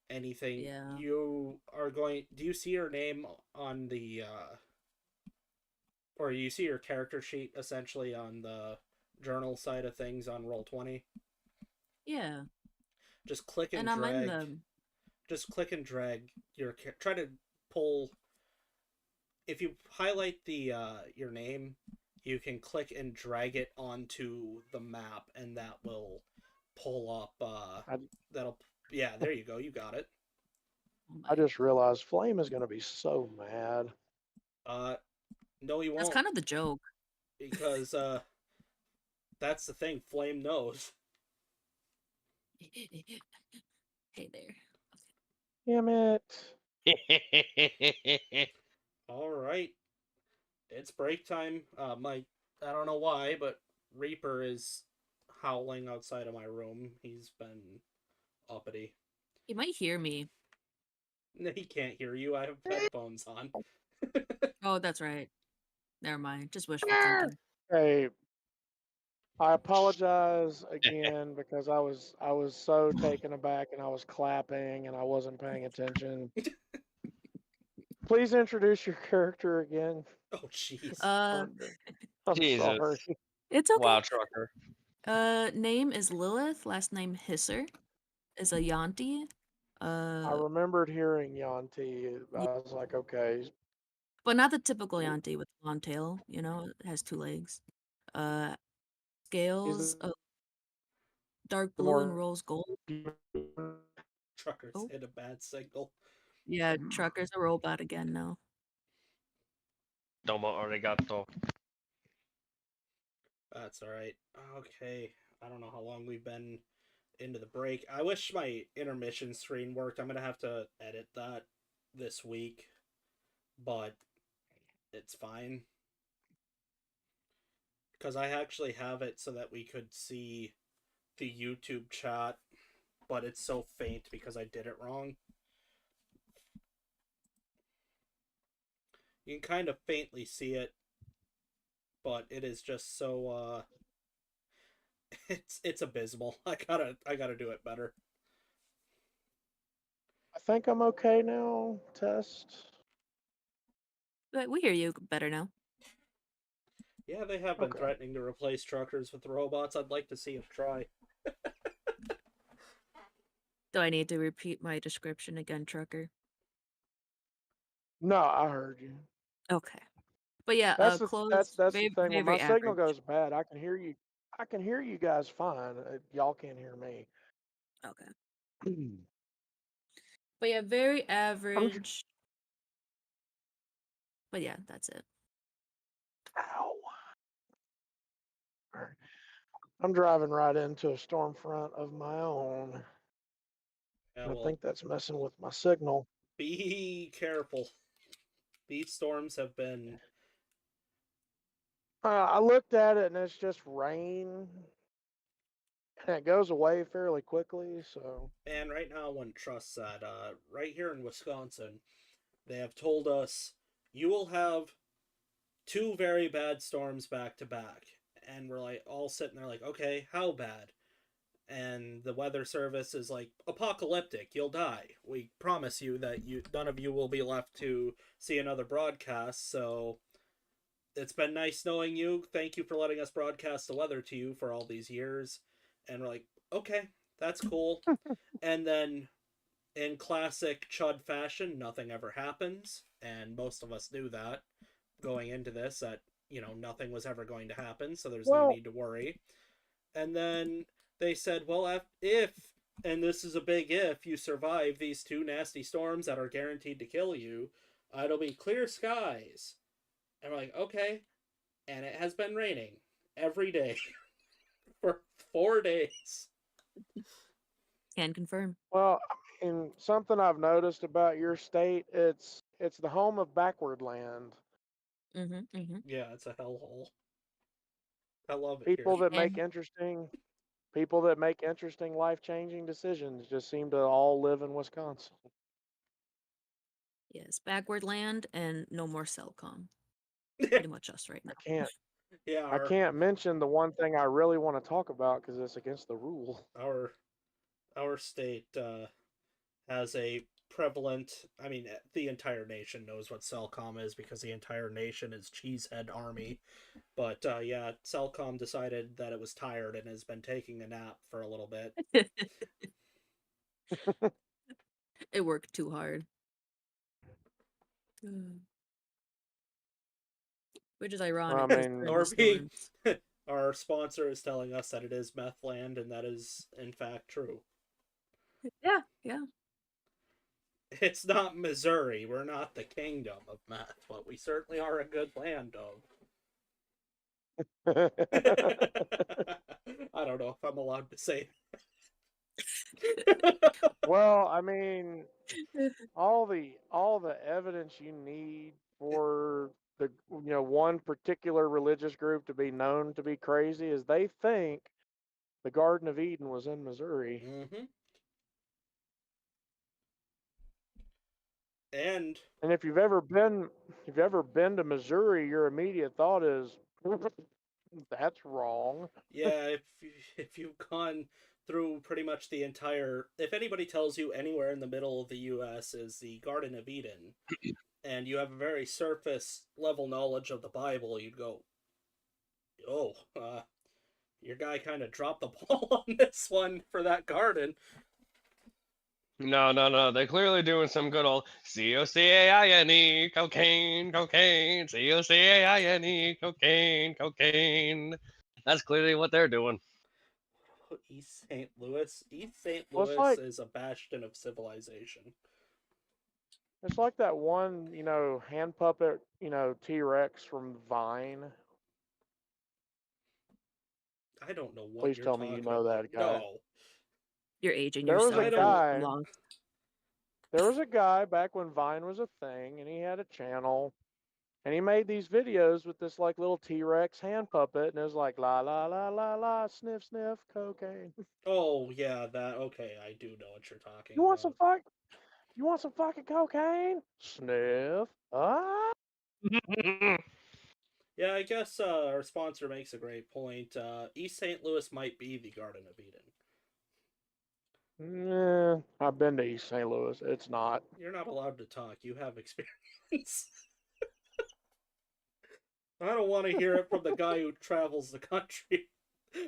anything. Yeah. You are going. Do you see your name on the or you see your character sheet essentially on the journal side of things on Roll20? Yeah. Just click and And I'm in drag. the. Just click and drag your. Try to pull. If you highlight the your name, you can click and drag it onto the map, and that will pull up. That'll. Yeah, there you go. You got it. Oh I my. just realized Flame is gonna be so mad. No, he That's won't, kind of the joke. because that's the thing. Flame knows. Hey there. Damn it. All right, it's break time. I don't know why, but Reaper is howling outside of my room. He's been uppity. You might hear me. He can't hear you. I have headphones on. Oh, that's right. Never mind. Just wishful thinking. Hey, I apologize again because I was so taken aback and I was clapping and I wasn't paying attention. Please introduce your character again. Oh, jeez. I'm Jesus. sorry. It's okay. Wow, trucker. Name is Lilith. Last name Hisser. Is a Yanti. I remembered hearing Yanti. I was like, okay. But not the typical Yanti with a long tail. You know, it has 2 legs. Scales He's of dark the blue and more rose gold. Truckers Oh. hit a bad signal. Yeah, Trucker's a robot again now. Domo arigato. That's all right. Okay, I don't know how long we've been into the break. I wish my intermission screen worked. I'm gonna have to edit that this week, but it's fine because I actually have it so that we could see the YouTube chat, but it's so faint because I did it wrong. You can kind of faintly see it, but it is just so it's abysmal. I gotta do it better. I think I'm okay now. Test. But we hear you better now. Yeah, they have been Okay. threatening to replace truckers with robots. I'd like to see them try. Do I need to repeat my description again, Trucker? No, I heard you. Okay. But yeah, That's close. that's the Very, thing. When my very signal average. goes bad, I can hear you. I can hear you guys fine. Y'all can't hear me. Okay. But yeah, very average. But yeah, that's it. Ow. Alright. I'm driving right into a storm front of my own. Yeah, I well, think that's messing with my signal. be careful. These storms have been I looked at it and it's just rain, and it goes away fairly quickly. So And right now, I wouldn't trust that. Right here in Wisconsin, they have told us you will have two very bad storms back to back. And we're like all sitting there like, okay, how bad? And the weather service is like, apocalyptic, you'll die. We promise you that none of you will be left to see another broadcast. So it's been nice knowing you. Thank you for letting us broadcast the weather to you for all these years. And we're like, okay, that's cool. And then in classic Chud fashion, nothing ever happens. And most of us knew that going into this, that, nothing was ever going to happen. So there's no well, need to worry. And then they said, well, if, and this is a big if, you survive these two nasty storms that are guaranteed to kill you, it'll be clear skies. And we're like, okay. And it has been raining every day for 4 days. Can confirm. well, I mean, something I've noticed about your state, it's the home of backward land. Yeah, it's a hellhole. I love it People here. that make And people that make interesting, life-changing decisions just seem to all live in Wisconsin. yes, backward land and no more Cellcom. Pretty much us right now. Yeah, I can't mention the one thing I really want to talk about because it's against the rule. our state has a prevalent. I mean, the entire nation knows what Cellcom is because the entire nation is Cheesehead Army. But yeah, Cellcom decided that it was tired and has been taking a nap for a little bit. It worked too hard. Which is ironic I because mean, during Or the being, storms. our sponsor is telling us that it is meth land, and that is in fact true. Yeah, yeah. It's not Missouri. We're not the kingdom of meth, but we certainly are a good land of. I don't know if I'm allowed to say. well, I mean, all the evidence you need for the one particular religious group to be known to be crazy is they think the Garden of Eden was in Missouri. Mm-hmm. And And if you've ever been to Missouri, your immediate thought is that's wrong. yeah, if you've gone through pretty much the entire, if anybody tells you anywhere in the middle of the U.S. is the Garden of Eden, and you have a very surface level knowledge of the Bible, you'd go, "Oh, your guy kind of dropped the ball on this one for that garden." No. They're clearly doing some good old COCAINE, cocaine, cocaine, COCAINE, cocaine, cocaine. That's clearly what they're doing. East St. Louis. East St. Well, it's Louis like is a bastion of civilization. it's like that one, hand puppet, T-Rex from Vine. I don't know what Please you're tell me you talking know about. that guy. No, You're aging There was yourself. a I don't. guy. I'm lost. There was a guy back when Vine was a thing, and he had a channel, and he made these videos with this like little T-Rex hand puppet, and it was like la la la la la, sniff sniff, cocaine. Oh yeah, that okay. I do know what you're talking You want some about. fuck? You want some fucking cocaine? Sniff. Ah. Yeah, I guess our sponsor makes a great point. East St. Louis might be the Garden of Eden. I've been to East St. Louis. It's not. You're not allowed to talk. You have experience. I don't want to hear it from the guy who travels the country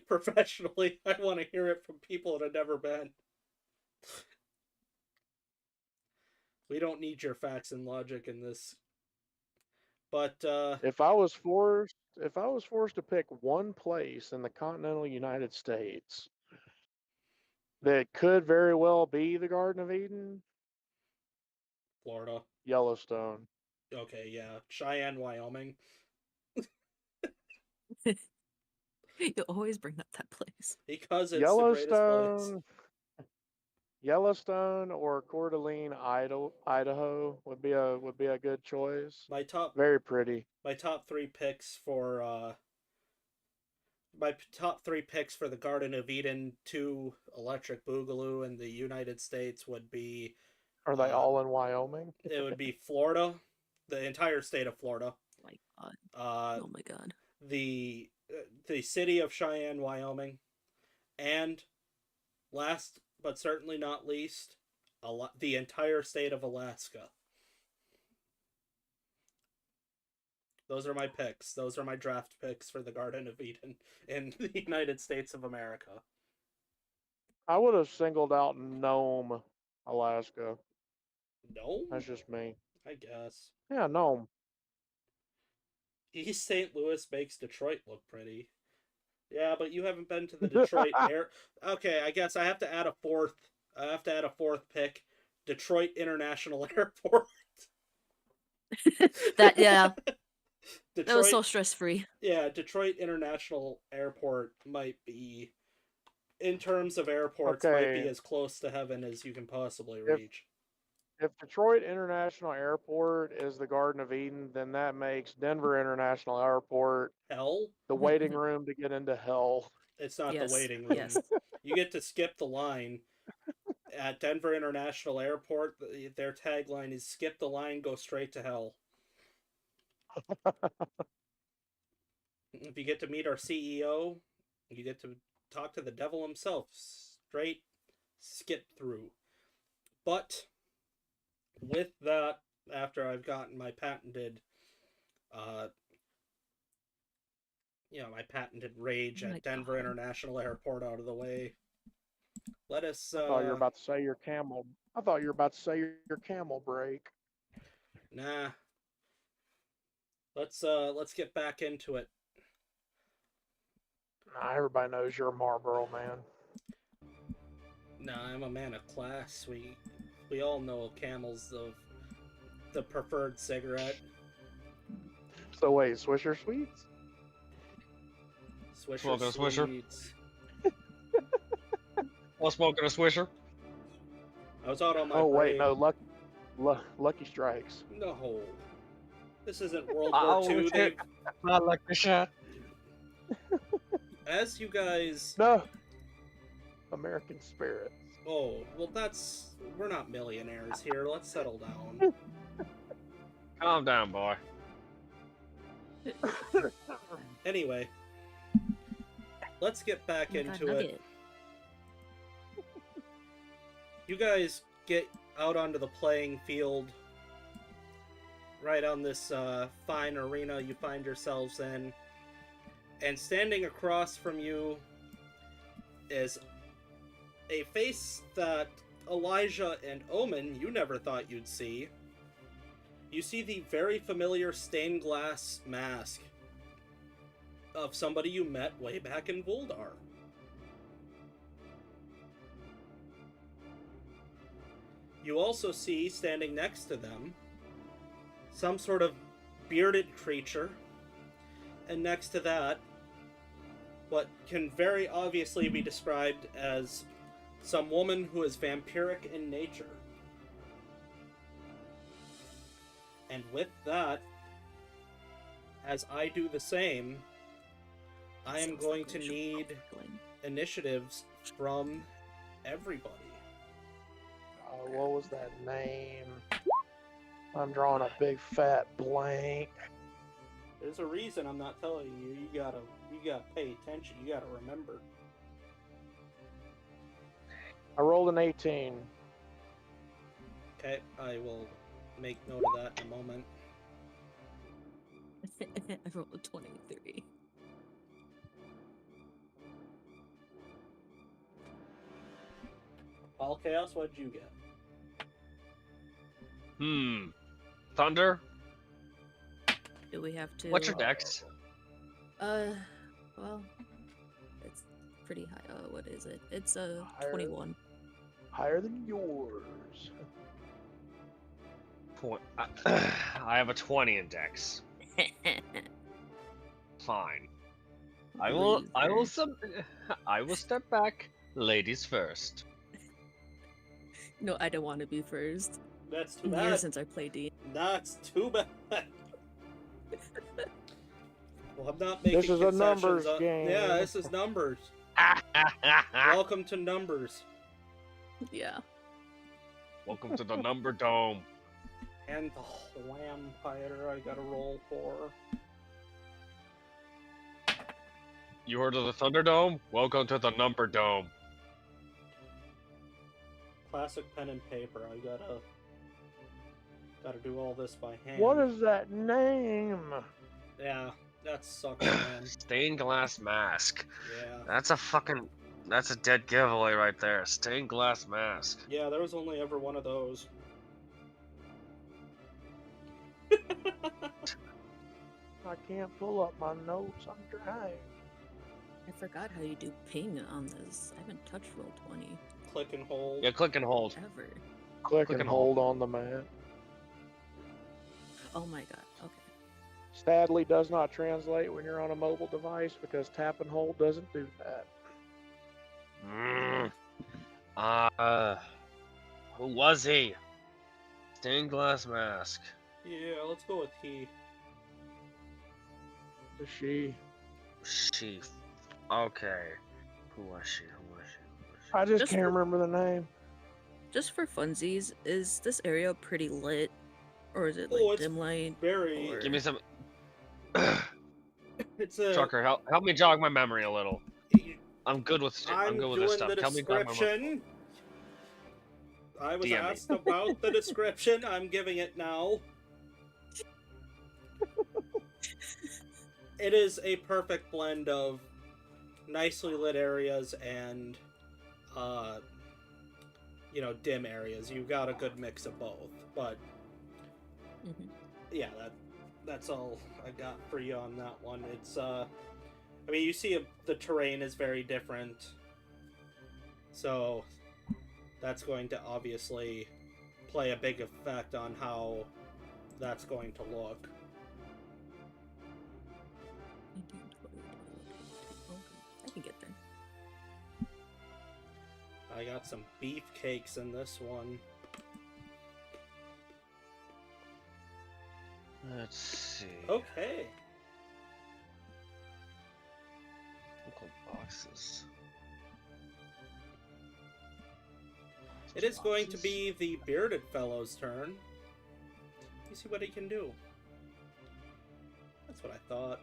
professionally. I want to hear it from people that have never been. We don't need your facts and logic in this. But If I was forced to pick one place in the continental United States that could very well be the Garden of Eden, Florida. Yellowstone. Okay, yeah. Cheyenne, Wyoming. You always bring up that place. Because it's the greatest place. Yellowstone Yellowstone or Coeur d'Alene, Idaho would be a good choice. My top Very pretty. my top three picks for the Garden of Eden 2 Electric Boogaloo in the United States would be Are they all in Wyoming? it would be Florida, the entire state of Florida. My God. Uh, Oh my God. the city of Cheyenne, Wyoming, and last but certainly not least, the entire state of Alaska. Those are my picks. Those are my draft picks for the Garden of Eden in the United States of America. I would have singled out Nome, Alaska. No, That's just me. I guess. Yeah, Nome. East St. Louis makes Detroit look pretty. Yeah, but you haven't been to the Detroit air. Okay, I guess I have to add a fourth. I have to add a fourth pick. Detroit International Airport. That yeah, Detroit, that was so stress free. yeah, Detroit International Airport might be, in terms of airports, might be Okay. as close to heaven as you can possibly reach. If Detroit International Airport is the Garden of Eden, then that makes Denver International Airport Hell? the waiting room to get into hell. It's not the Yes, waiting room. yes. You get to skip the line. At Denver International Airport, their tagline is "Skip the line, go straight to hell." If you get to meet our CEO, you get to talk to the devil himself. Straight skip through. But with that, after I've gotten my patented my patented rage Oh my at Denver God. International Airport out of the way, let us I thought you were about to say your camel. I thought you were about to say your camel break. nah. Let's get back into it. Nah, everybody knows you're a Marlboro man. Nah, I'm a man of class. We all know Camel's the preferred cigarette. So wait, Swisher Sweets? Swisher Smoking a Swisher? Sweets. While smoking a Swisher. I was out on my Oh wait, break. no, Lucky Strikes. No. This isn't World Oh, War II. shit. I like the shot. As you guys... No. American Spirit. Oh, well we're not millionaires here. Let's settle down. Calm down, boy. Anyway. Let's get back Oh my God, into it. Nugget. You guys get out onto the playing field right on this fine arena you find yourselves in, and standing across from you is a face that Elijah and Omen you never thought you'd see. You see the very familiar stained glass mask of somebody you met way back in Voldar. You also see, standing next to them, some sort of bearded creature, and next to that, what can very obviously be described as some woman who is vampiric in nature. And with that, as I do the same, I am Sounds going like to we should need probably- initiatives from everybody. What was that name? I'm drawing a big fat blank. There's a reason I'm not telling you. You gotta pay attention. You gotta remember. I rolled an 18. Okay, I will make note of that in a moment. I rolled a 23. All Chaos, what'd you get? Thunder? Do we have to? What's your dex? Well, it's pretty high. What is it? It's a Higher. 21. Higher than yours. I have a 20 in dex. Fine. I will Loser. I will step back. Ladies first. No, I don't want to be first. That's too Years bad. since I played D. That's too bad. Well, I'm not making This is a concessions. numbers game. Yeah, this is numbers. Welcome to numbers. Yeah. Welcome to the Number Dome. And the Wham fighter I gotta roll for. You heard of the Thunderdome? Welcome to the Number Dome. Classic pen and paper. I gotta do all this by hand. What is that name? Yeah, that sucks, man. Stained glass mask. Yeah. That's a dead giveaway right there. Stained glass mask. Yeah, there was only ever one of those. I can't pull up my notes. I'm trying. I forgot how you do ping on this. I haven't touched Roll20 Click and hold. Yeah, click and hold. ever. Click and hold on the map. Oh my god. Okay. Sadly, does not translate when you're on a mobile device because tap and hold doesn't do that. Who was he? Stained glass mask. Yeah, let's go with he. The she. She. Okay. Who was she? I just Just can't for- remember the name. Just for funsies, is this area pretty lit? Or is it Oh, like it's dim light? Very. Or- Give me some. It's a. Trucker, help me jog my memory a little. I'm good with I'm good with doing this stuff. the Tell me jog my memory. description. I was DM me. asked about the description. I'm giving it now. It is a perfect blend of nicely lit areas and, dim areas. You've got a good mix of both. But Mhm. yeah, that's all I got for you on that one. It's you see the terrain is very different, so that's going to obviously play a big effect on how that's going to look. 19, 20, 21, 22. Okay, I can get there. I got some beefcakes in this one. Let's see. Okay. Look like boxes. It is going to Boxes? be the bearded fellow's turn. You see what he can do. That's what I thought.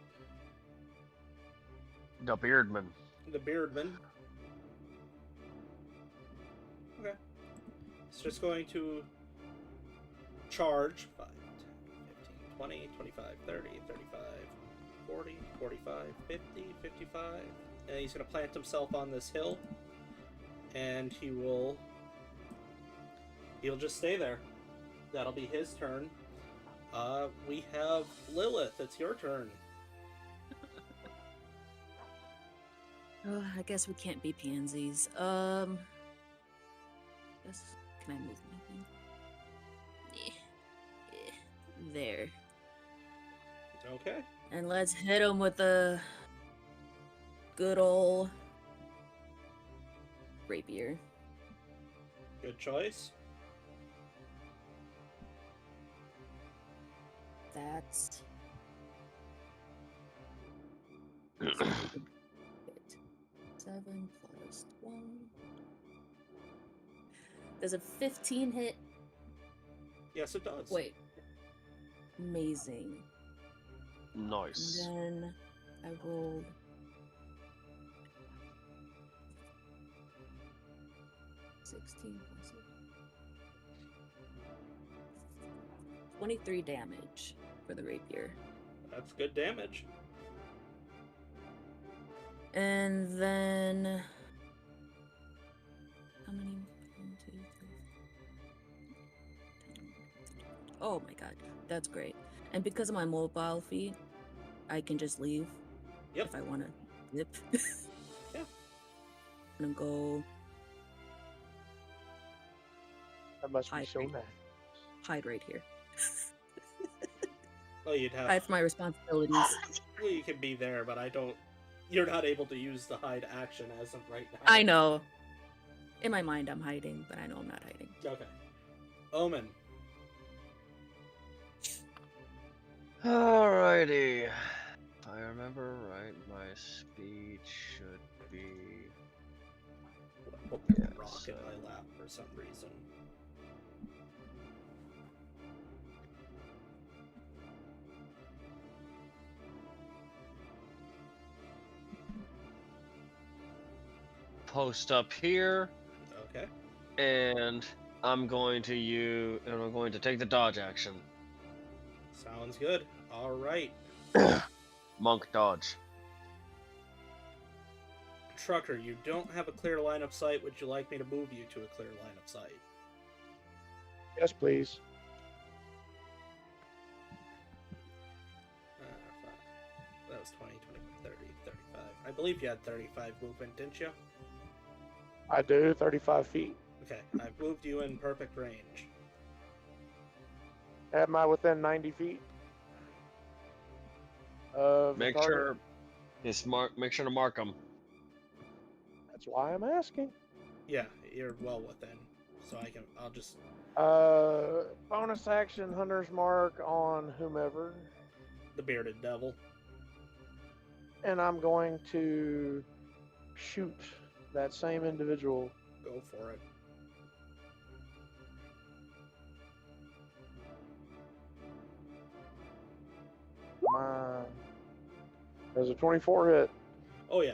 The Beardman. The beardman. Okay. It's just going to charge 5, 10, 15, 20, 25, 30, 35, 40, 45, 50, 55. And he's going to plant himself on this hill. And he'll just stay there. That'll be his turn. We have Lilith. It's your turn. Oh, I guess we can't be pansies. Guess, can I move anything? There. Okay. And let's hit him with a good ol' rapier. Good choice. That's 7 plus 1. Does a 15 hit? Yes, it does. Wait. Amazing. Nice. And then I rolled 16 plus 23 damage for the rapier. That's good damage. And then how many? 1, 2, 3, 10. Oh my god, that's great. And because of my mobile feat, I can just leave Yep. if I want to zip. Yeah. I'm gonna go That must be Hide so right- nice. hide right here. Well, you'd have. Hide from my responsibilities. Well, you can be there, but I don't. You're not able to use the hide action as of right now. I know. In my mind, I'm hiding, but I know I'm not hiding. Okay. Omen. Alrighty. If I remember right, my speech should be. Put a Yeah, rock so- in my lap for some reason. Post up here, Okay. and I'm going to take the dodge action. Sounds good. All right. Monk dodge. Trucker, you don't have a clear line of sight. Would you like me to move you to a clear line of sight? Yes, please. That was 20, 20, 30, 35. I believe you had 35 movement, didn't you? I do, 35 feet. Okay, I've moved you in perfect range. Am I within 90 feet? Of Make the target? sure. Make sure to mark them. That's why I'm asking. Yeah, you're well within. So I'll just... Bonus action, Hunter's Mark on whomever. The bearded devil. And I'm going to shoot that same individual. Go for it. My... There's a 24 hit. Oh, yeah.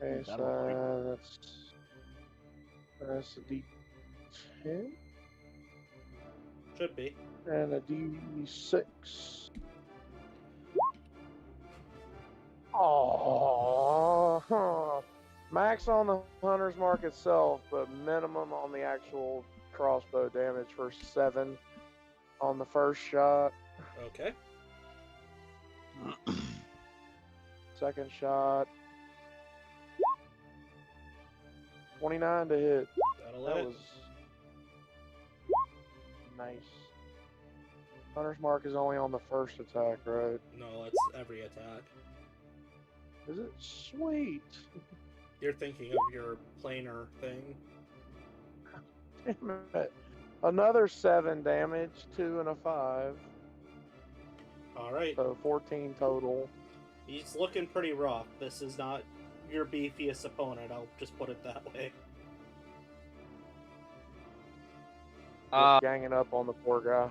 Okay, That'll bite. so that's a D10 Should be. and a D6. Oh, max on the Hunter's Mark itself, but minimum on the actual crossbow damage for 7 on the first shot. Okay. Second shot. 29 to hit. That'll That hit. was nice. Hunter's Mark is only on the first attack, right? No, it's every attack. Is it? Sweet. You're thinking of your planar thing. Damn it. Another 7 damage, 2 and a 5. Alright. So 14 total. He's looking pretty rough. This is not your beefiest opponent, I'll just put it that way. Just ganging up on the poor guy.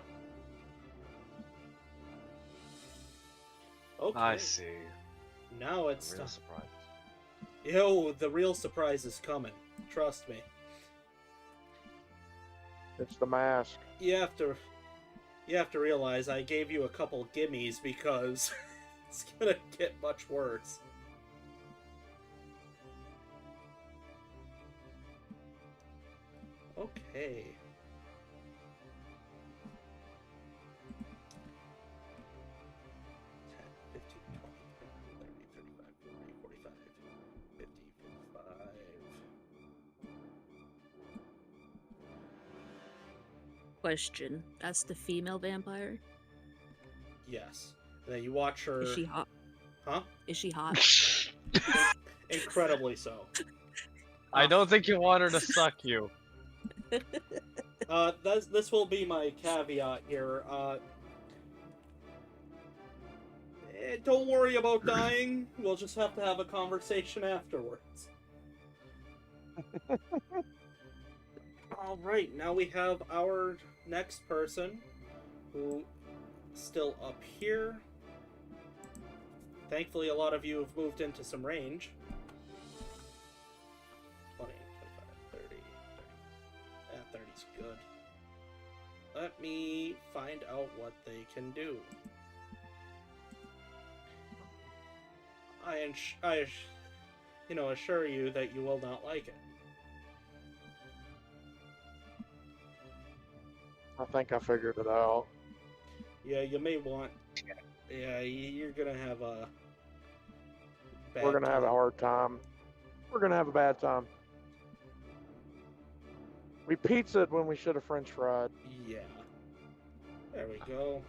Okay. I see. Now it's Real surprise. Yo, the real surprise is coming. Trust me. It's the mask. You have to realize I gave you a couple gimmies because it's gonna get much worse. Okay. Question. That's the female vampire? Yes. And then you watch her. Is she hot? Huh? Is she hot? Incredibly so. I don't think you want her to suck you. This will be my caveat here. Don't worry about dying. We'll just have to have a conversation afterwards. Alright, now we have our next person who is still up here. Thankfully, a lot of you have moved into some range. 20, 25, 30. Yeah, 30's good. Let me find out what they can do. I assure you that you will not like it. I think I figured it out. Yeah, you may want... Yeah, you're gonna have a... bad We're gonna have a time. hard time. We're gonna have a bad time. We pizzaed when we should have French fried. Yeah. There we go.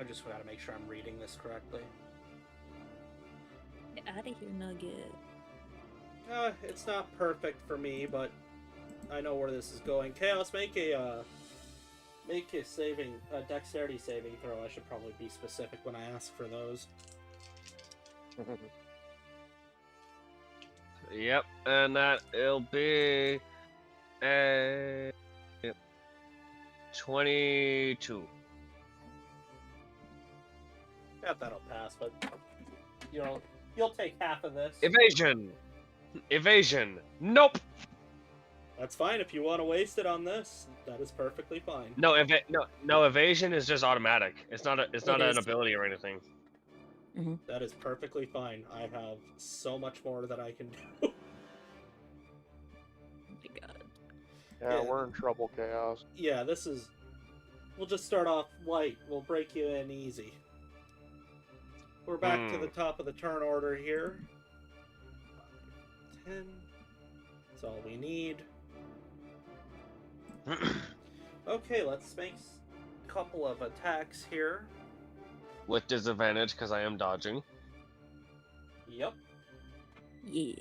I just gotta make sure I'm reading this correctly. Get out of here, Nugget. It's not perfect for me, but I know where this is going. Chaos, make a dexterity saving throw. I should probably be specific when I ask for those. Yep, and that it'll be a 22. Yeah, that'll pass, but you'll take half of this. Evasion. Nope. That's fine if you want to waste it on this. That is perfectly fine. No, evasion is just automatic. It's not an is. ability or anything. That is perfectly fine. I have so much more that I can do. Oh my god. Yeah, we're in trouble, Chaos. Yeah, we'll just start off light. We'll break you in easy. We're back to the top of the turn order here. 10. That's all we need. Okay, let's make a couple of attacks here. With disadvantage because I am dodging. Yep. Yeah.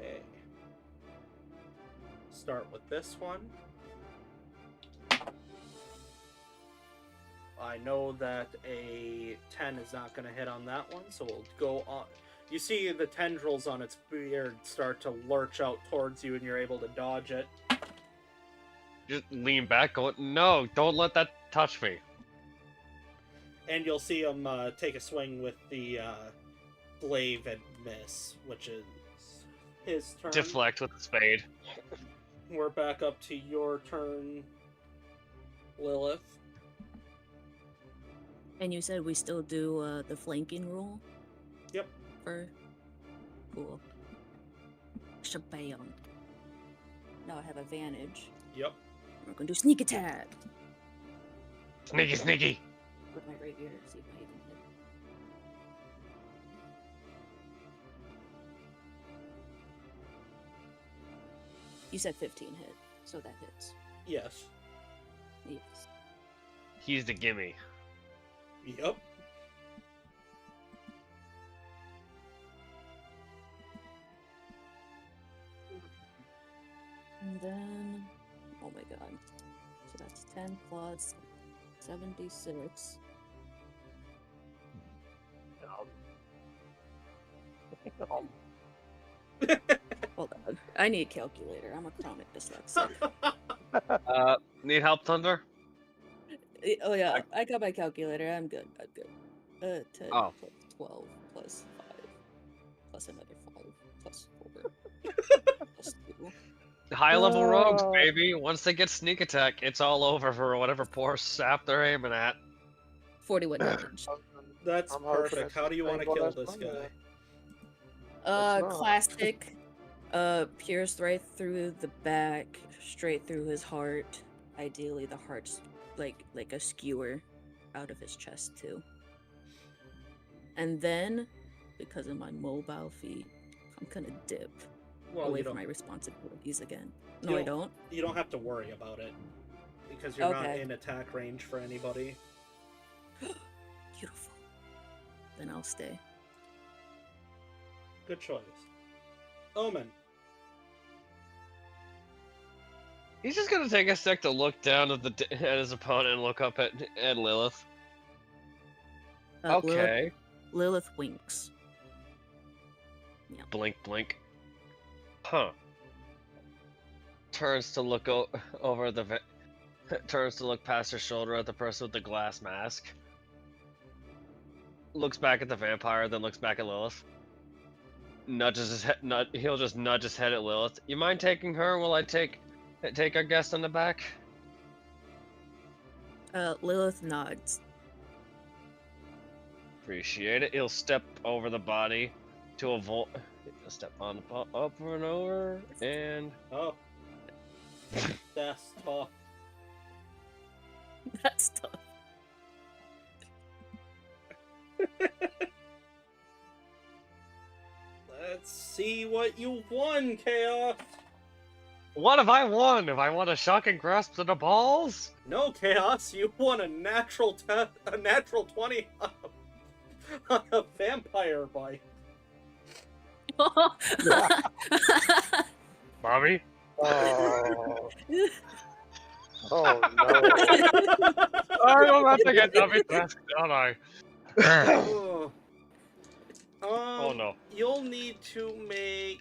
Okay. Start with this one. I know that a 10 is not going to hit on that one, so we'll go on. You see the tendrils on its beard start to lurch out towards you, and you're able to dodge it. Just lean back, go, no, don't let that touch me. And you'll see him take a swing with the glaive and miss, which is his turn. Deflect with the spade. We're back up to your turn, Lilith. And you said we still do the flanking rule? Yep. Cool. Shabam. Now I have advantage. Yep. We're gonna do sneak attack. Sneaky. With my rapier, see if I even hit. You said 15 hit, so that hits. Yes. Yes. He's the gimme. Yep. And then, oh my god. So that's 10 plus 76. Hold on. I need a calculator. I'm a chronic dyslexic. Need help, Thunder? Oh yeah, I got my calculator. I'm good. 10 Oh. plus 12 plus 5 plus another 5 plus 4 plus 2. High level rogues, baby. Once they get sneak attack, it's all over for whatever poor sap they're aiming at. 41 damage. That's I'm hoping perfect. it's How do you want to sustainable kill this this Monday. guy? It's not. Classic. Pierce right through the back, straight through his heart. Ideally, the heart's like a skewer out of his chest too. And then, because of my mobile feat, I'm gonna dip Well, away you from don't. my responsibilities again. You No, I don't- don't. You don't have to worry about it because you're not Okay. in attack range for anybody. Beautiful. Then I'll stay. Good choice. Omen. He's just gonna take a sec to look down at his opponent and look up at Lilith. Okay. Lilith winks. Blink. Huh. Turns to look over the turns to look past her shoulder at the person with the glass mask. Looks back at the vampire, then looks back at Lilith. Nudges his head. He'll just nudge his head at Lilith. You mind taking her? Will I take our guest on the back? Lilith nods. Appreciate it. He'll step over the body to avoid. Step on the up and over and. Oh. That's tough. That's tough. Let's see what you won, Chaos. What have I won? Have I won a shocking grasp to the balls? No, Chaos, you won a natural 20 on a vampire bite. Mommy? Oh, oh no. I don't have to get dummy task, don't I? Oh. Oh no. You'll need to make.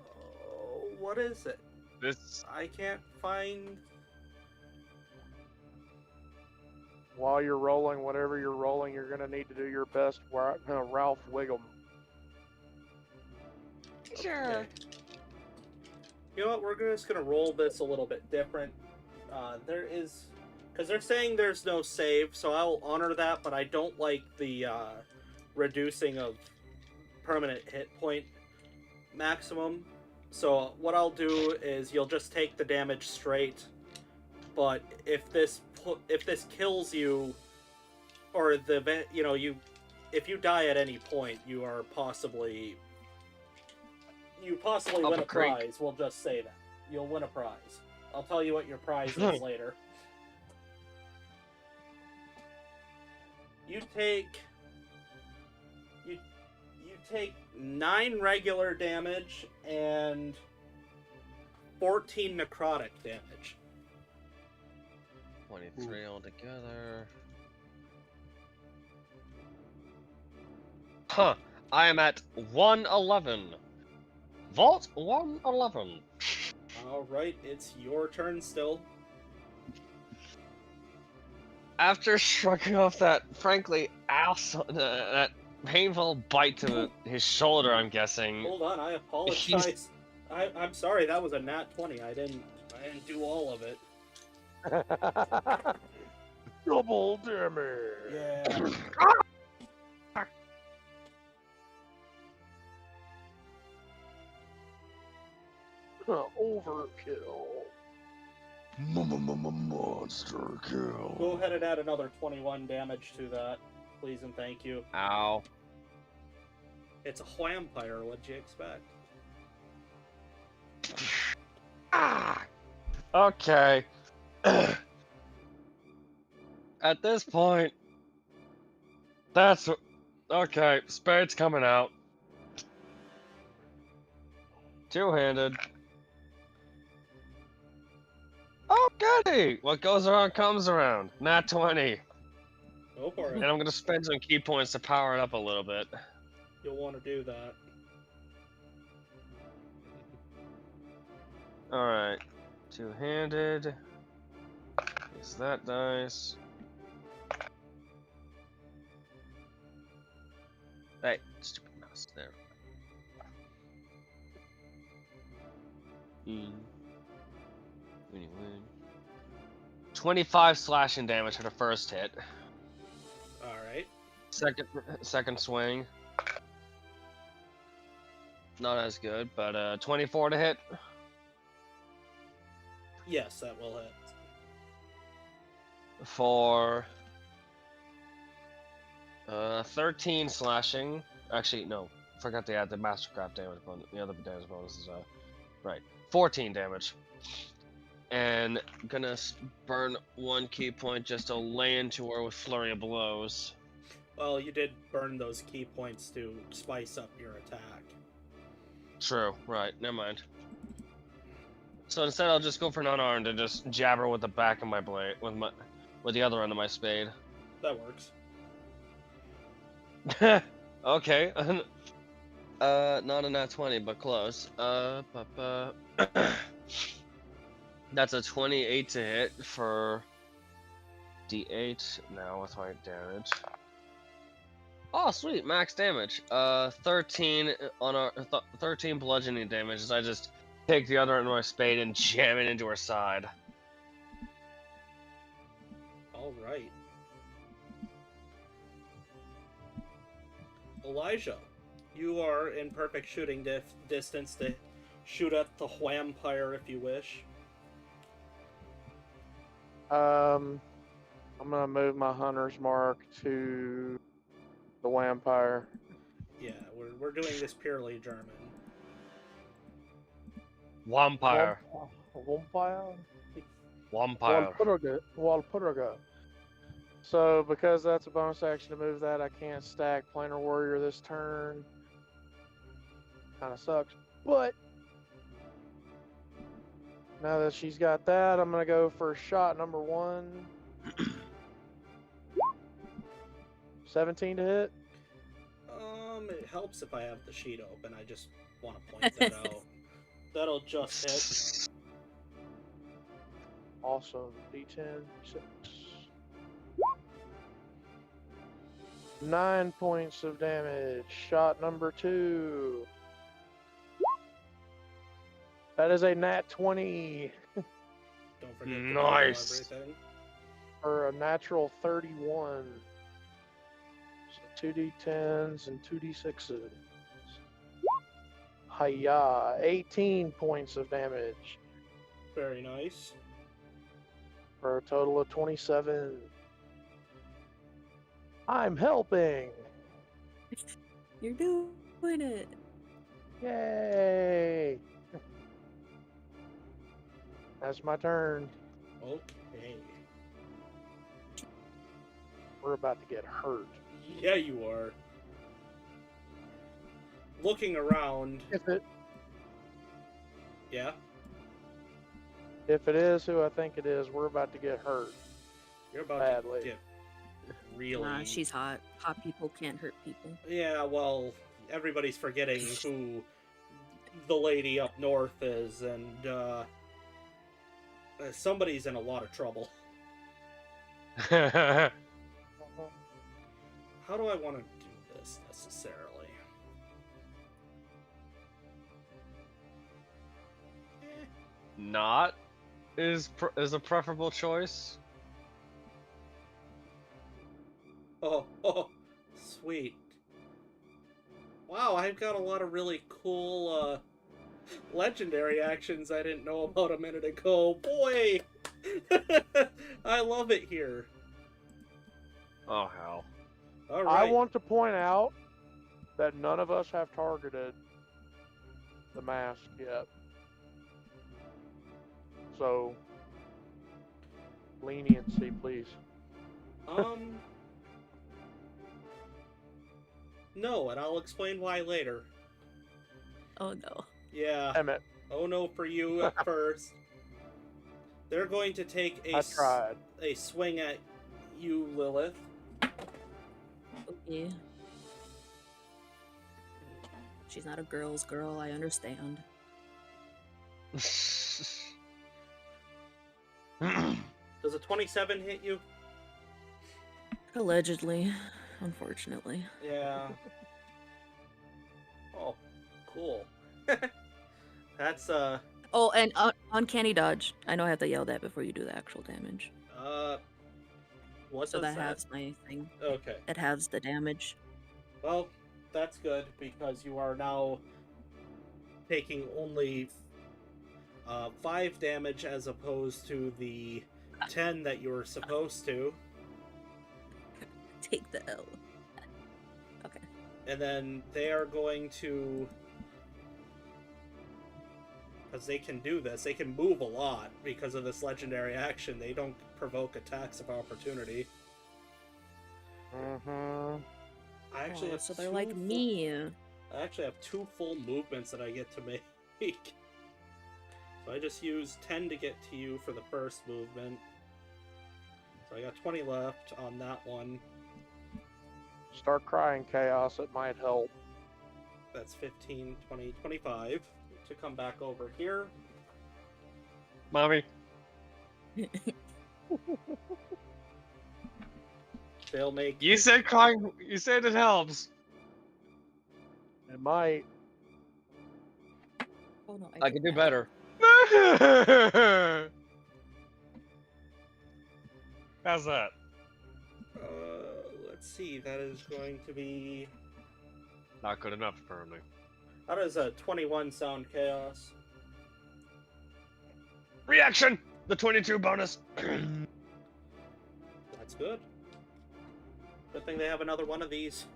Oh, what is it? This. I can't find. While you're rolling, whatever you're rolling, you're gonna need to do your best. Ralph Wiggum. Sure. Okay. You know what? We're just gonna roll this a little bit different. There is, because they're saying there's no save, so I'll honor that. But I don't like the reducing of permanent hit point maximum. So what I'll do is you'll just take the damage straight. But if this kills you, or if you die at any point, you possibly Up win a a creek. prize. We'll just say that you'll win a prize. I'll tell you what your prize is later. You take 9 regular damage and 14 necrotic damage. 23 altogether. Huh. I am at 111. Vault 111. Alright, it's your turn still. After shrugging off that, frankly, that painful bite to his shoulder, I'm guessing. Hold on, I apologize. I'm sorry, that was a nat 20. I didn't do all of it. Double damage. Yeah. Overkill. Monster kill. Go ahead and add another 21 damage to that, please and thank you. Ow. It's a vampire, what'd you expect? Ah! Okay. At this point, that's okay. Spade's coming out. Two-handed. Oh, goody! What goes around comes around. Nat 20. Go for And it. I'm gonna spend some key points to power it up a little bit. You'll want to do that. Alright. Two-handed. Use that dice. Hey, stupid mouse. There. Win. 25 slashing damage for the first hit. Alright. Second swing. Not as good, but 24 to hit. Yes, that will hit. For 13 slashing. Actually, no. Forgot to add the Mastercraft damage bonus. The other damage bonus is right. 14 damage. And gonna burn 1 key point just to lay into her with Flurry of Blows. Well, you did burn those key points to spice up your attack. True, right, never mind. So instead I'll just go for unarmed and just jab her with the back of my blade, with the other end of my spade. That works. Okay. Not a nat 20, but close. That's a 28 to hit for D8 now with my damage. Oh, sweet, max damage. 13 on our 13 bludgeoning damage as I just take the other end of my spade and jam it into her side. Alright. Elijah, you are in perfect shooting distance to shoot at the vampire if you wish. I'm gonna move my hunter's mark to the vampire. Yeah, we're doing this purely German. Vampire. Vampire. Vampire. Walpurga. So because that's a bonus action to move that, I can't stack Planar Warrior this turn. Kind of sucks. But now that she's got that, I'm gonna go for shot number 1. 17 to hit. It helps if I have the sheet open. I just want to point that out. That'll just hit. Awesome. D10, 6. 9 points of damage. Shot number 2. That is a nat 20 Don't forget to Nice. double everything. or a natural 31. So 2d10s and 2d6s. Hiya. 18 points of damage Very nice. for a total of 27. I'm helping. You're doing it. Yay. That's my turn. Okay. We're about to get hurt. Yeah, you are. Looking around. If it Yeah. is who I think it is, we're about to get hurt. You're about Badly. to get really. Nah, she's hot. Hot people can't hurt people. Yeah, well, everybody's forgetting who the lady up north is, and somebody's in a lot of trouble. How do I want to do this necessarily? Not is a preferable choice. Oh, sweet. Wow, I've got a lot of really cool legendary actions I didn't know about a minute ago. Boy! I love it here. Oh hell. All I right. want to point out that none of us have targeted the mask yet. So, leniency, please. No, and I'll explain why later. Oh no. Yeah. Damn it. Oh no for you at first. They're going to take I tried. a swing at you, Lilith. Okay. She's not a girl's girl, I understand. Does a 27 hit you? Allegedly, unfortunately. Yeah. Oh, cool. That's Oh, and uncanny dodge. I know I have to yell that before you do the actual damage. what So does that halves my thing. Okay. It halves the damage. Well, that's good because you are now taking only 5 damage as opposed to the 10 that you were supposed to. Take the L. Okay. And then they are going to, because they can do this, they can move a lot because of this legendary action. They don't provoke attacks of opportunity. Mm-hmm. I actually have So they're two like full- me. I actually have 2 full movements that I get to make. So I just used 10 to get to you for the first movement. So I got 20 left on that one. Start crying, Chaos. It might help. That's 15, 20, 25 to come back over here. Mommy. They'll make You said crying. You said it helps. It might. Oh no, I did can do that. better. How's that? let's see, that is going to be... Not good enough, apparently. How does a 21 sound, Chaos? Reaction! The 22 bonus. That's good. Good thing they have another one of these.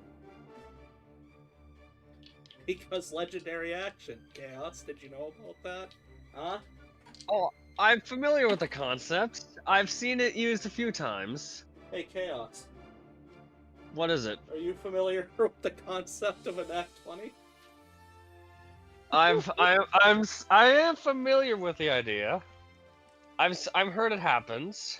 Because legendary action, Chaos, did you know about that? Huh? Oh, I'm familiar with the concept. I've seen it used a few times. Hey, Chaos. What is it? Are you familiar with the concept of a nat 20? I am familiar with the idea. I've heard it happens.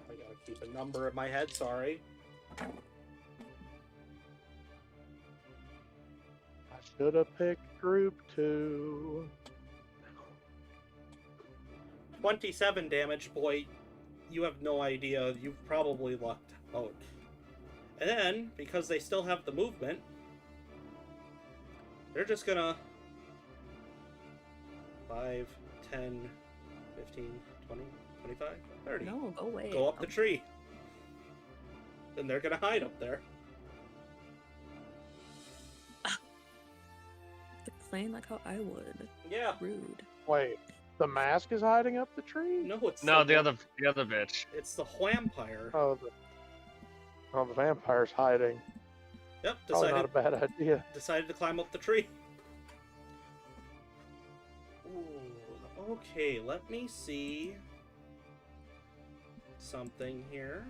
I gotta keep a number in my head, sorry. I should have picked group 2. 27 damage, boy. You have no idea. You've probably lucked out. And then, because they still have the movement, they're just gonna 5, 10, 15, 20, 25, 30. No, go away. Go up the tree. Then they're gonna hide up there. Playing like how I would. Yeah. Rude. Wait, the mask is hiding up the tree? No, it's No, the other bitch. It's the Whampire. Oh, the vampire's hiding. Yep, Probably not a bad idea. decided to climb up the tree. Ooh, okay, let me see something here.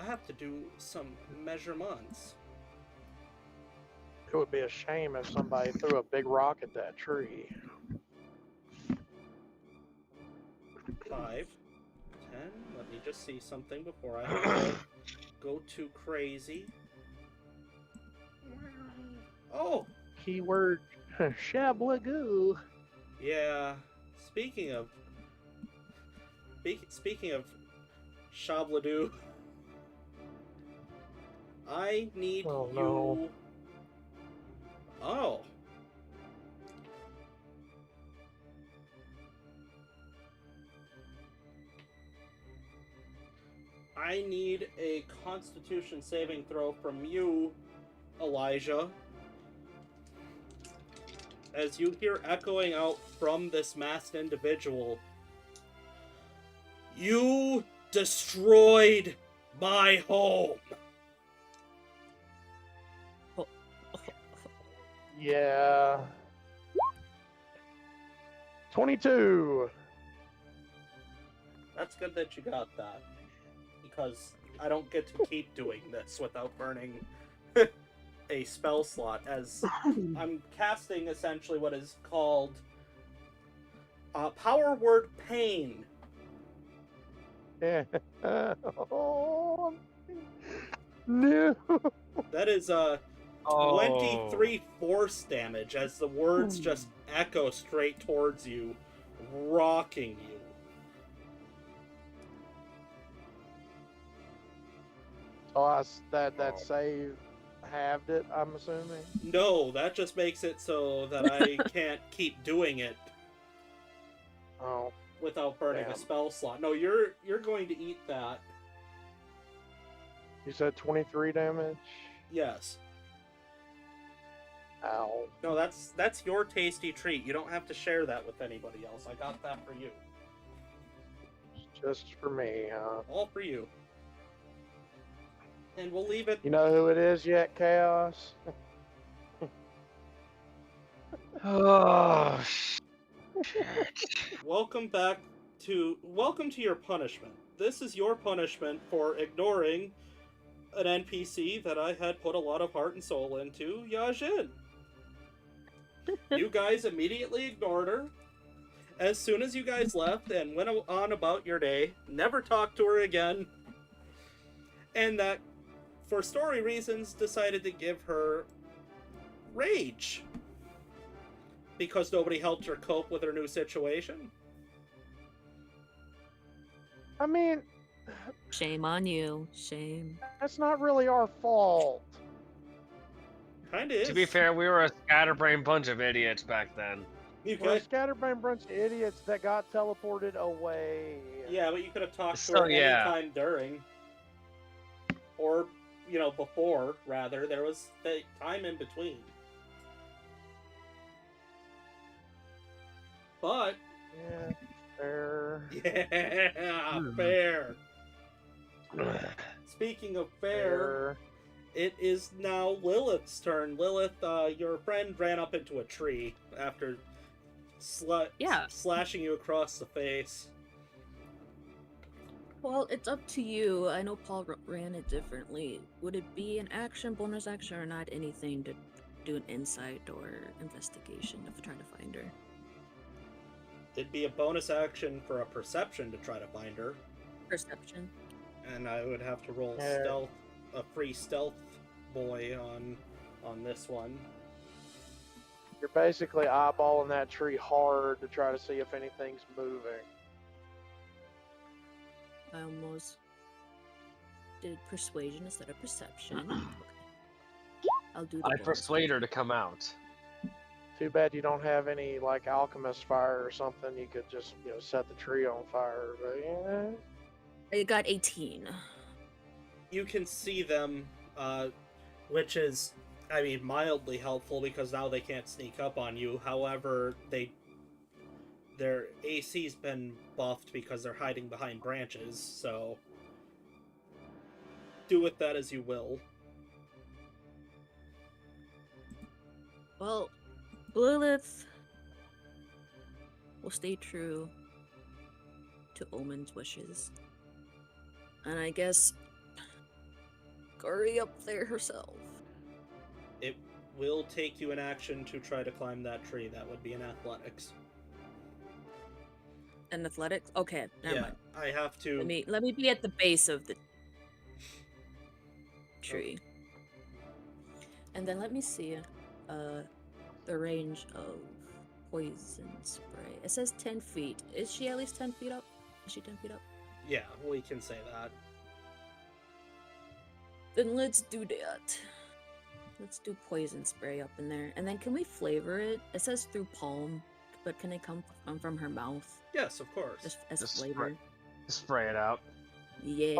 I have to do some measurements. It would be a shame if somebody threw a big rock at that tree. 5, 10. Let me just see something before I have to go too crazy. Oh! Keyword shablagoo. Yeah. Speaking of Shabladoo, I need Oh, you. no. Oh. I need a Constitution saving throw from you, Elijah. As you hear echoing out from this masked individual, you destroyed my home. Yeah. 22. That's good that you got that, because I don't get to keep doing this without burning a spell slot, as I'm casting essentially what is called Power Word Pain. Yeah. Oh, no. That is 23 force damage as the words just echo straight towards you, rocking you. Oh, that save halved it, I'm assuming. No, that just makes it so that I can't keep doing it Oh, without burning a damn. spell slot. No, you're going to eat that. You said 23 damage? Yes. Ow. No, that's your tasty treat. You don't have to share that with anybody else. I got that for you. Just for me, huh? All for you. And we'll leave it. You know who it is yet, Chaos? Oh, Welcome to your punishment. This is your punishment for ignoring an NPC that I had put a lot of heart and soul into, Yajin. You guys immediately ignored her as soon as you guys left and went on about your day, never talked to her again, and that, for story reasons, decided to give her rage because nobody helped her cope with her new situation. I mean, Shame on you. Shame. that's not really our fault. Kinda is. to be fair, we were a scatterbrained bunch of idiots back then. You We're a could, scatterbrained bunch of idiots that got teleported away. yeah, but you could have talked to So, her yeah. anytime during, or before. Rather, there was the time in between. But Yeah, Fair. Yeah, Hmm. fair. Speaking of fair, it is now Lilith's turn. Lilith, your friend ran up into a tree after Yeah. slashing you across the face. Well, it's up to you. I know Paul ran it differently. Would it be an action, bonus action, or not anything to do an insight or investigation of trying to find her? It'd be a bonus action for a perception to try to find her, Perception. and I would have to roll Yeah. stealth, a free stealth boy on this one. You're basically eyeballing that tree hard to try to see if anything's moving. I almost did persuasion instead of perception. Okay. I'll do the I bonus persuade her to come out. Too bad you don't have any like alchemist fire or something. You could just set the tree on fire. But yeah. I got 18. You can see them, which is, I mean, mildly helpful because now they can't sneak up on you. However, their AC's been buffed because they're hiding behind branches, so do with that as you will. Well, Lilith will stay true to Omen's wishes. And I guess Guri up there herself. It will take you an action to try to climb that tree. That would be an athletics. And athletics? Okay, never mind. I have to. Let me be at the base of the tree. And then let me see the range of poison spray. It says 10 feet. Is she at least 10 feet up? Is she 10 feet up? Yeah, we can say that. Then let's do that. Let's do poison spray up in there. And then can we flavor it? It says through palm, but can it come from her mouth? Yes, of course. Just as Just flavor? Spray it out. Yeah.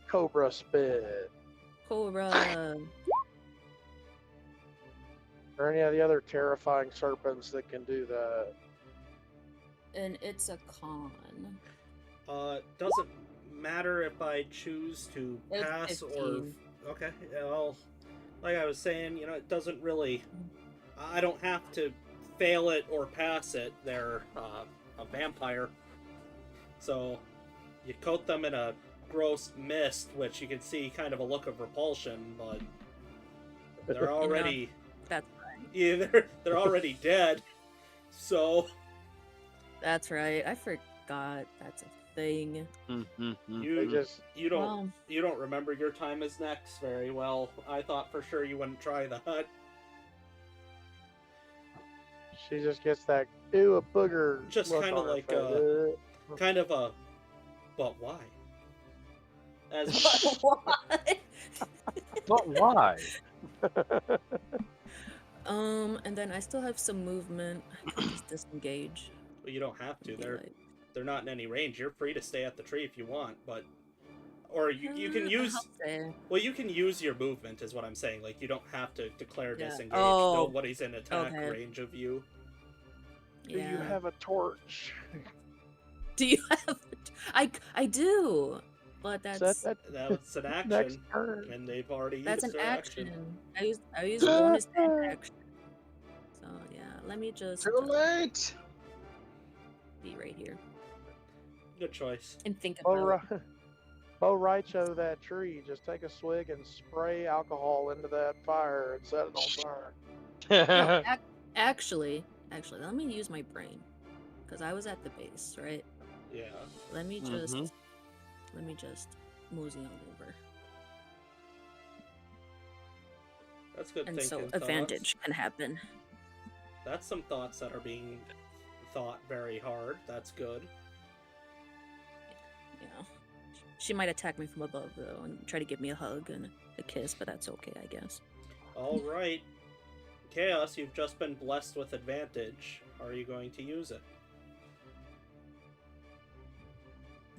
Cobra spit. Cobra. Or any of the other terrifying serpents that can do that. And it's a con. Doesn't matter if I choose to It's pass or 15. okay. Well, like I was saying, it doesn't really. I don't have to fail it or pass it. They're a vampire, so you coat them in a gross mist, which you can see kind of a look of repulsion, but they're already. That's Yeah, they're already dead. So That's right. I forgot that's a thing. They you just you don't remember your time as Nex very well. I thought for sure you wouldn't try that. she just gets that ew, a booger. Just look kinda on her like, face. Kind of a, but why? As What? But why? And then I still have some movement. I can just disengage. well, you don't have to. Be like, They're not in any range. You're free to stay at the tree if you want, but or you can I'll use say. well you can use your movement is what I'm saying. Like you don't have to declare Yeah. disengage. Oh, Nobody's in attack okay. range of you. Do you Yeah. have a torch? Do you have? I do, but that's That's an action, Next turn. and they've already that's used an their action. action. I use bonus and action. So yeah, let me just Too late. be right here Good choice. and think Bo, about. Bo Raicho that tree. Just take a swig and spray alcohol into that fire and set it on fire. No, actually, let me use my brain, because I was at the base, right? Yeah. Let me just Mhm. mosey on over, That's good and thinking. so thoughts. advantage can happen. That's some thoughts that are being thought very hard. That's good. You know, she might attack me from above though and try to give me a hug and a kiss, but that's okay, I guess. All right. Chaos, you've just been blessed with advantage. Are you going to use it?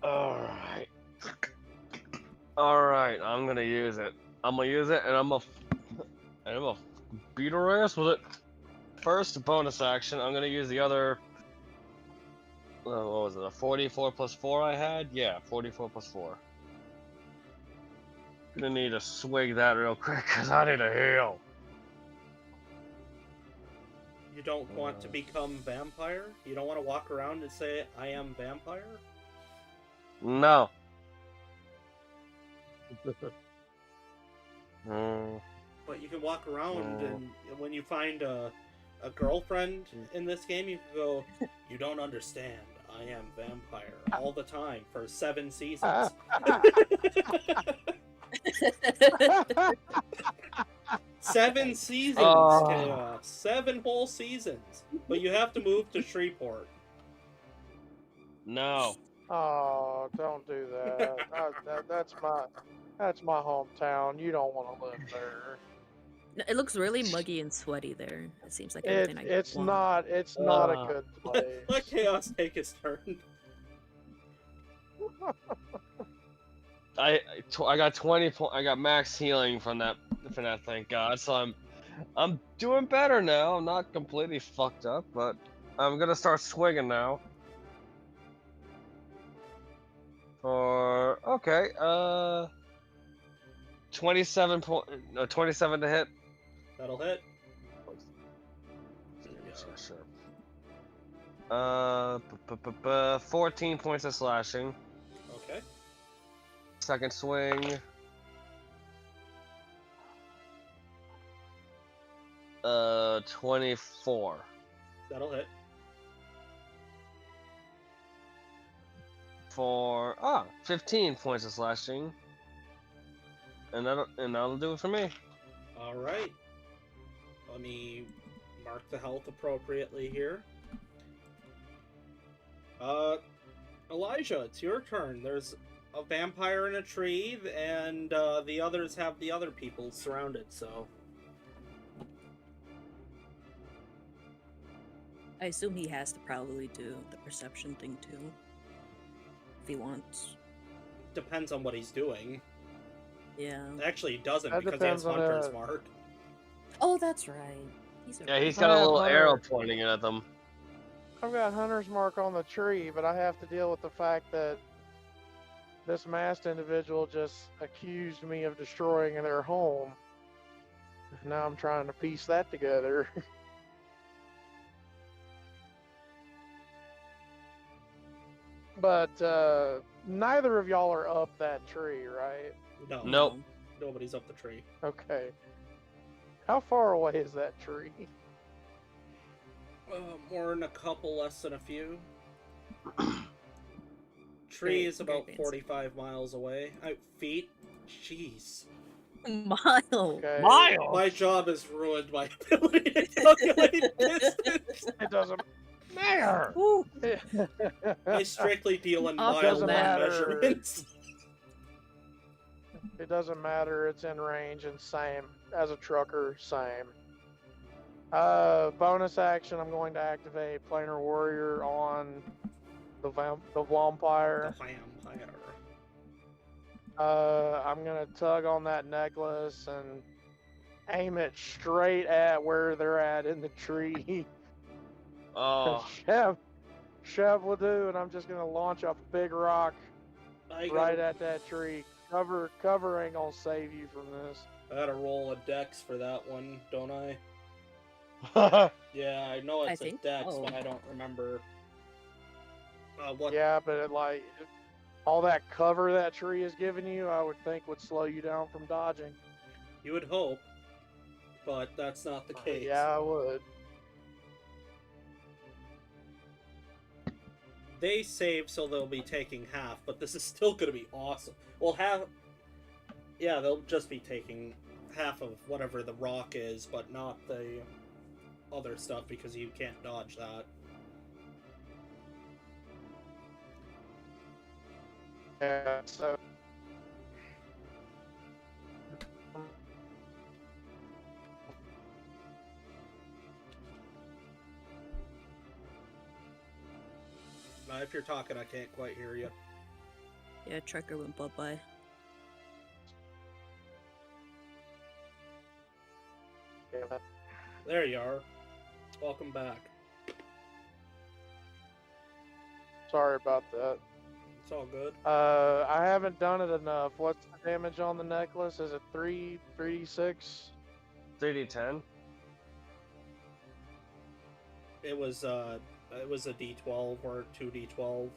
Alright. Alright, I'm gonna use it. I'm gonna use it and I'm gonna beat her ass with it. First bonus action, I'm gonna use the other what was it? A 44 plus 4 I had? Yeah, 44 plus 4. Gonna need to swig that real quick because I need a heal. You don't want to become vampire? You don't want to walk around and say, I am vampire? No. Mm, But you can walk around Mm. and when you find a girlfriend in this game, you can go, you don't understand. I am vampire all the time for 7 seasons. 7 seasons, Oh. Chaos. 7 whole seasons. But you have to move to Shreveport. no. Oh, don't do that. That's my hometown. You don't want to live there. No, it looks really muggy and sweaty there. It seems like It, everything I it's want. not it's not a Ah. good Let place. Chaos take his turn. I got 20 I got max healing from that, thank God. So I'm doing better now. I'm not completely fucked up, but I'm gonna start swinging now. For okay, 27 27 to hit. That'll hit. Yeah, sure. 14 points of slashing. Okay. Second swing. 24. That'll hit. For 15 points of slashing. And that'll do it for me. Alright. Let me mark the health appropriately here. Elijah, it's your turn. There's a vampire in a tree, and the others have the other people surrounded, so... I assume he has to probably do the perception thing too. If he wants. Depends on what he's doing. Yeah. Actually, he doesn't, That because he has depends on Hunter's the- Mark. Oh, that's right. Yeah, he's I got a have little arrow Hunter. pointing at them. I've got Hunter's Mark on the tree, but I have to deal with the fact that this masked individual just accused me of destroying their home. Now I'm trying to piece that together. But neither of y'all are up that tree, right? No. Nope. Nobody's up the tree. Okay. How far away is that tree? More than a couple, less than a few. Tree Very- is about very fancy. 45 miles away. Feet? Jeez. Mile. Okay. My job has ruined my ability to calculate distance. It doesn't matter. Woo. I strictly deal in Off mile doesn't long matter. measurements. It doesn't matter. It's in range and same as a trucker. Same. Bonus action. I'm going to activate Planar Warrior on the vampire. The vampire. I'm gonna tug on that necklace and aim it straight at where they're at in the tree. Oh, Chev will do, and I'm just gonna launch a big rock right at that tree. Cover ain't gonna save you from this. I gotta roll a dex for that one, don't I? Yeah, I know I it's a think dex, so. but I don't remember what. Yeah, but all that cover that tree is giving you, I would think would slow you down from dodging. You would hope, but that's not the case. Yeah, I would. They save, so they'll be taking half, but this is still gonna be awesome. Well, yeah, they'll just be taking half of whatever the rock is, but not the other stuff because you can't dodge that. Yeah, so If you're talking, I can't quite hear you. Yeah, trucker went bye-bye. yeah. There you are. Welcome back. Sorry about that. It's all good. I haven't done it enough. What's the damage on the necklace? Is it 3d6? 3d10. It was a D12 or 2D12.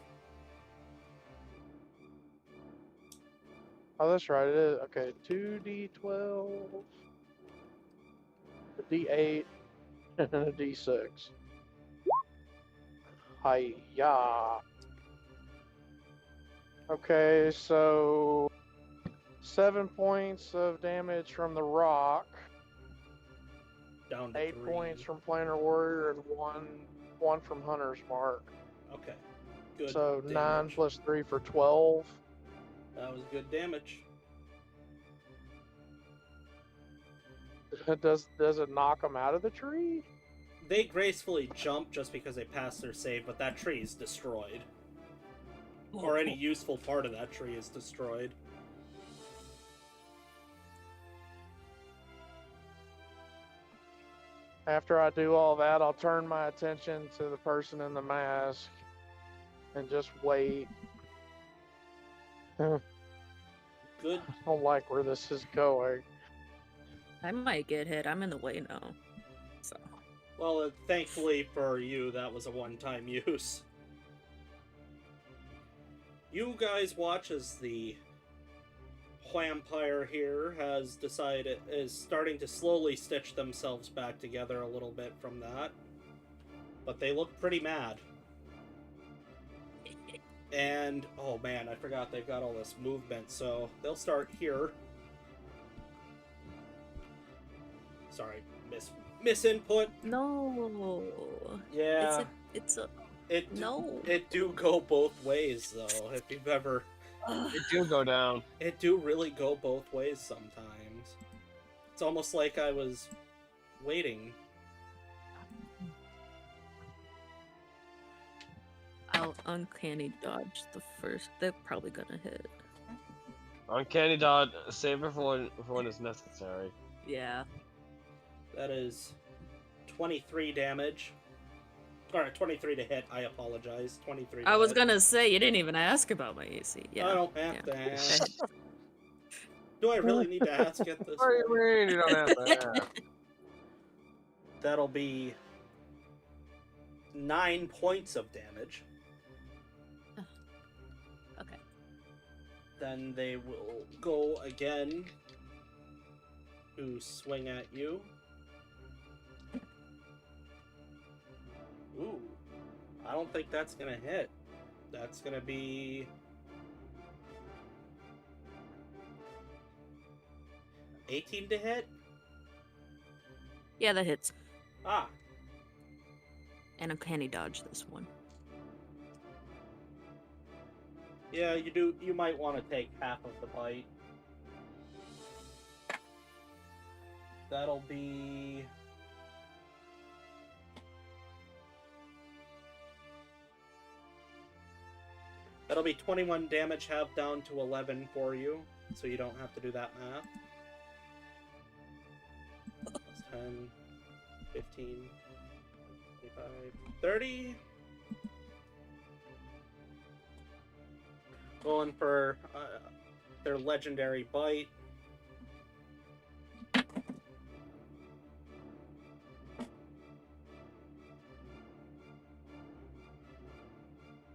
Oh, that's right. It is. Okay, 2d12, a d8, and a d6. Hiya. Okay, so 7 points of damage from the rock, Down to 8 3. points from Planar Warrior, and one from Hunter's Mark. Okay. Good. So damage. 9 plus 3 for 12. That was good damage. Does it knock them out of the tree? They gracefully jump just because they passed their save, but that tree is destroyed. Or any useful part of that tree is destroyed. After I do all that, I'll turn my attention to the person in the mask and just wait. Good. I don't like where this is going. I might get hit. I'm in the way now. So. Well, thankfully for you, that was a one-time use. You guys watch as the vampire here is starting to slowly stitch themselves back together a little bit from that. But they look pretty mad. And, oh man, I forgot they've got all this movement, so they'll start here. Sorry, misinput. No. Yeah. It do go both ways, though, if you've ever... It do go down. It do really go both ways sometimes. It's almost like I was waiting. I'll uncanny dodge the first. They're probably gonna hit. Uncanny dodge, save it for when it's necessary. Yeah. That is 23 damage. Alright, 23 to hit. I apologize. 23 to I was hit. gonna say, you didn't even ask about my AC. Yeah. I don't have yeah. to ask. Do I really need to ask at this What do you point? mean you don't have that? That'll be 9 points of damage. Okay. Then they will go again to swing at you. Ooh, I don't think that's gonna hit. That's gonna be 18 to hit. Yeah, that hits. Ah, And uncanny dodge this one. yeah, you do. You might want to take half of the bite. That'll be. That'll be 21 damage, half down to 11 for you, so you don't have to do that math. That's 10, 15, 25, 30. Going for their legendary bite.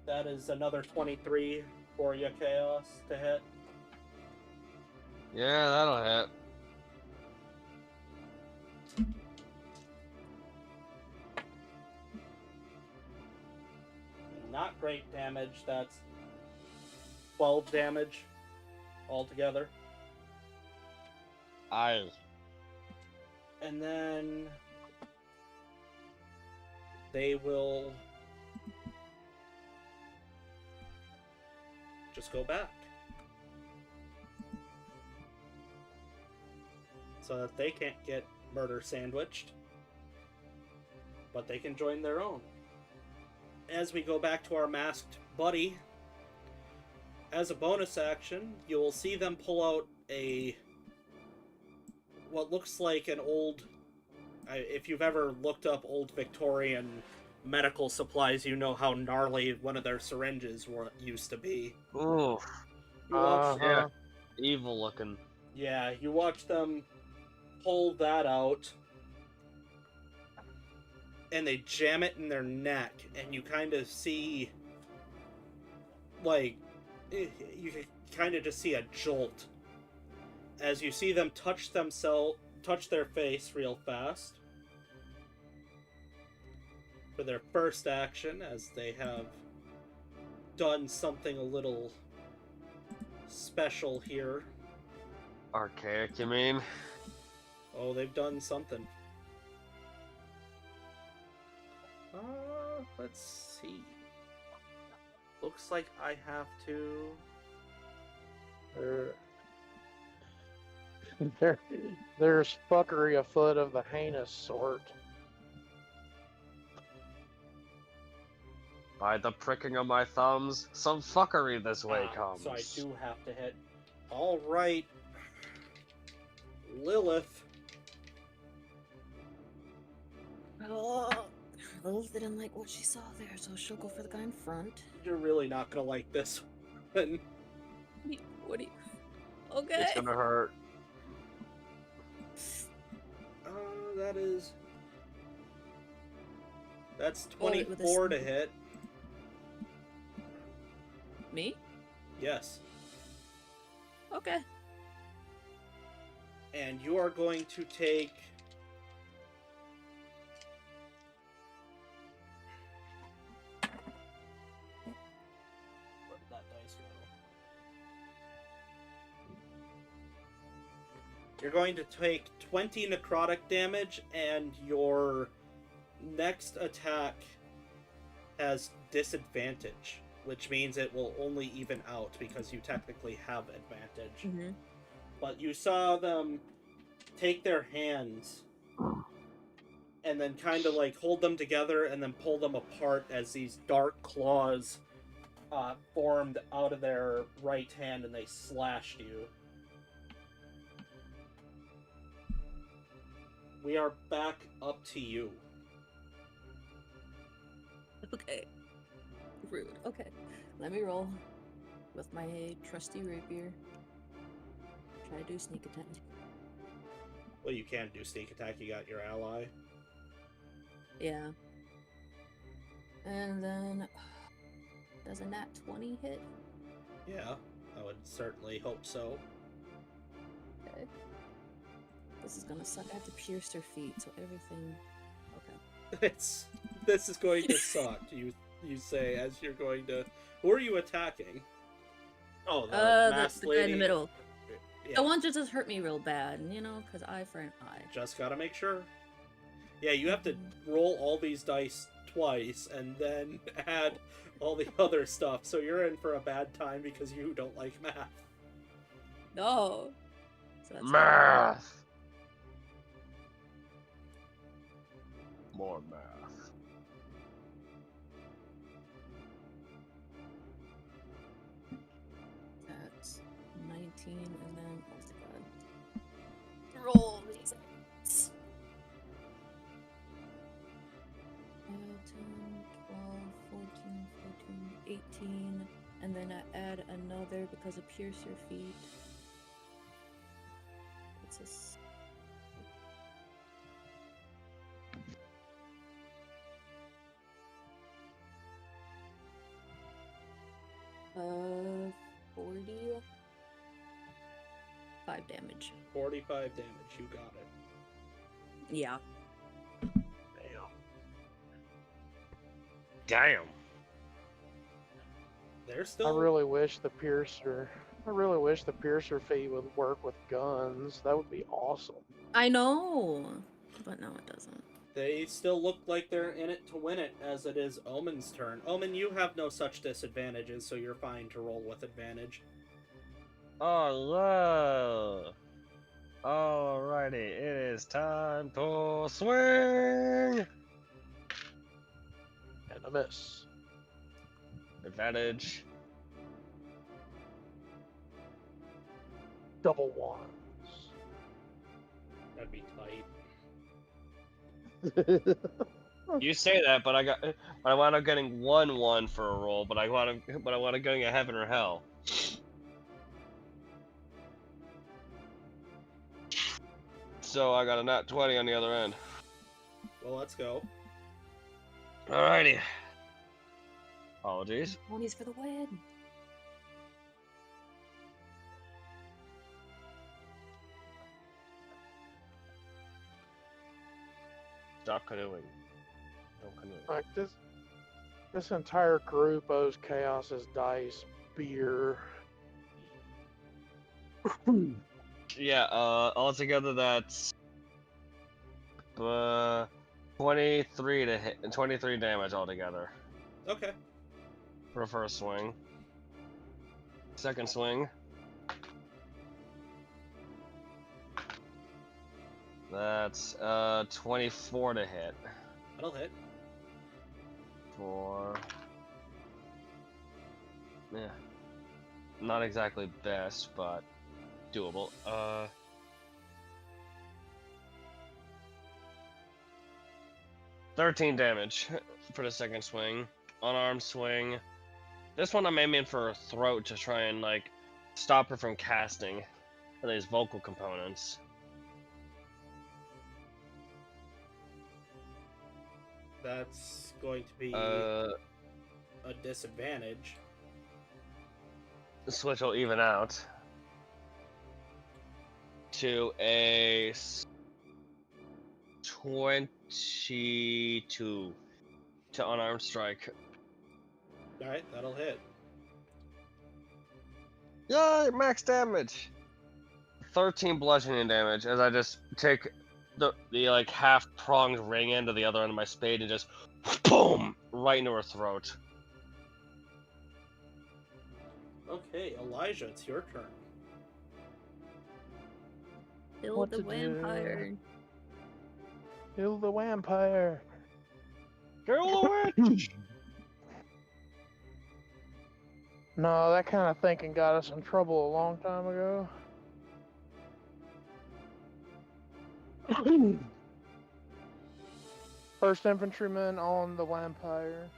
That is another 23 for you, Chaos, to hit. Yeah, that'll hit. Not great damage. That's 12 damage altogether. Eyes. And then they will just go back. So that they can't get murder sandwiched. But they can join their own. As we go back to our masked buddy, as a bonus action, you will see them pull out what looks like an old... if you've ever looked up old Victorian medical supplies, you know how gnarly one of their syringes used to be. Ooh, You watch, yeah, evil looking. yeah, you watch them pull that out, and they jam it in their neck, and you kind of see, like, you can kind of just see a jolt as you see them touch their face real fast for their first action, as they have done something a little special here. Archaic, you mean? Oh, they've done something. Let's see. Looks like I have to... There's fuckery afoot of the heinous sort. By the pricking of my thumbs, some fuckery this way comes. So I do have to hit. Alright. Lilith. Oh, Lilith didn't like what she saw there, so she'll go for the guy in front. You're really not gonna like this one. What do you... Okay. It's gonna hurt. That is... That's Hold it with a 24 to sneak. hit. Me? Yes. Okay. And you are going to take... Where did that dice go? You're going to take 20 necrotic damage, and your next attack has disadvantage, which means it will only even out because you technically have advantage. Mm-hmm. But you saw them take their hands and then kind of like hold them together and then pull them apart as these dark claws formed out of their right hand, and they slashed you. We are back up to you. Okay. Rude. Okay. Let me roll with my trusty rapier. Try to do sneak attack. Well, you can't do sneak attack, you got your ally. Yeah. And then... Does a nat 20 hit? Yeah, I would certainly hope so. Okay. This is gonna suck. I have to pierce their feet, so everything... Okay. This is going to suck, you say, as you're going to... Who are you attacking? Oh, the masked the guy lady. in the middle. Yeah. The one that just hurt me real bad, you know, because eye for an eye. Just gotta make sure. Yeah, you have to roll all these dice twice and then add all the other stuff, so you're in for a bad time because you don't like math. No. So that's Math! More math. That's 19, and then what's the god? Roll these dice. 10, 12, 14, 14, 18, and then I add another because of pierce your feet. It's a 45 damage. 45 damage, you got it. Yeah. Damn. They're still... I really wish the piercer feat would work with guns. That would be awesome. I know, but no, it doesn't. They still look like they're in it to win it, as it is Omen's turn. Omen, you have no such disadvantages, so you're fine to roll with advantage. Hello. Alrighty, it is time to swing. And a miss. Advantage. Double ones. That'd be tight. You say that, but I wound up getting 1-1 for a roll, but I wound up getting a heaven or hell. So I got a nat 20 on the other end. Well, let's go. Alrighty. Apologies. 20s for the win. Stop canoeing. Don't canoe. Like this entire group owes Chaos's dice beer. Yeah, altogether that's 23 to hit, 23 damage altogether Okay. for a first swing. Second swing. That's 24 to hit. That'll hit. For yeah, not exactly best, but doable. 13 damage for the second swing. Unarmed swing. This one I'm aiming for her throat to try and like stop her from casting these vocal components. That's going to be Uh, a disadvantage. the switch will even out to a 22 to unarmed strike. Alright, that'll hit. Yay, max damage! 13 bludgeoning damage as I just take the like half pronged ring end of the other end of my spade and just boom right into her throat. Okay, Elijah, it's your turn. Kill What the to do? vampire. Kill the vampire. Kill the witch! No, that kind of thinking got us in trouble a long time ago. First infantryman on the vampire.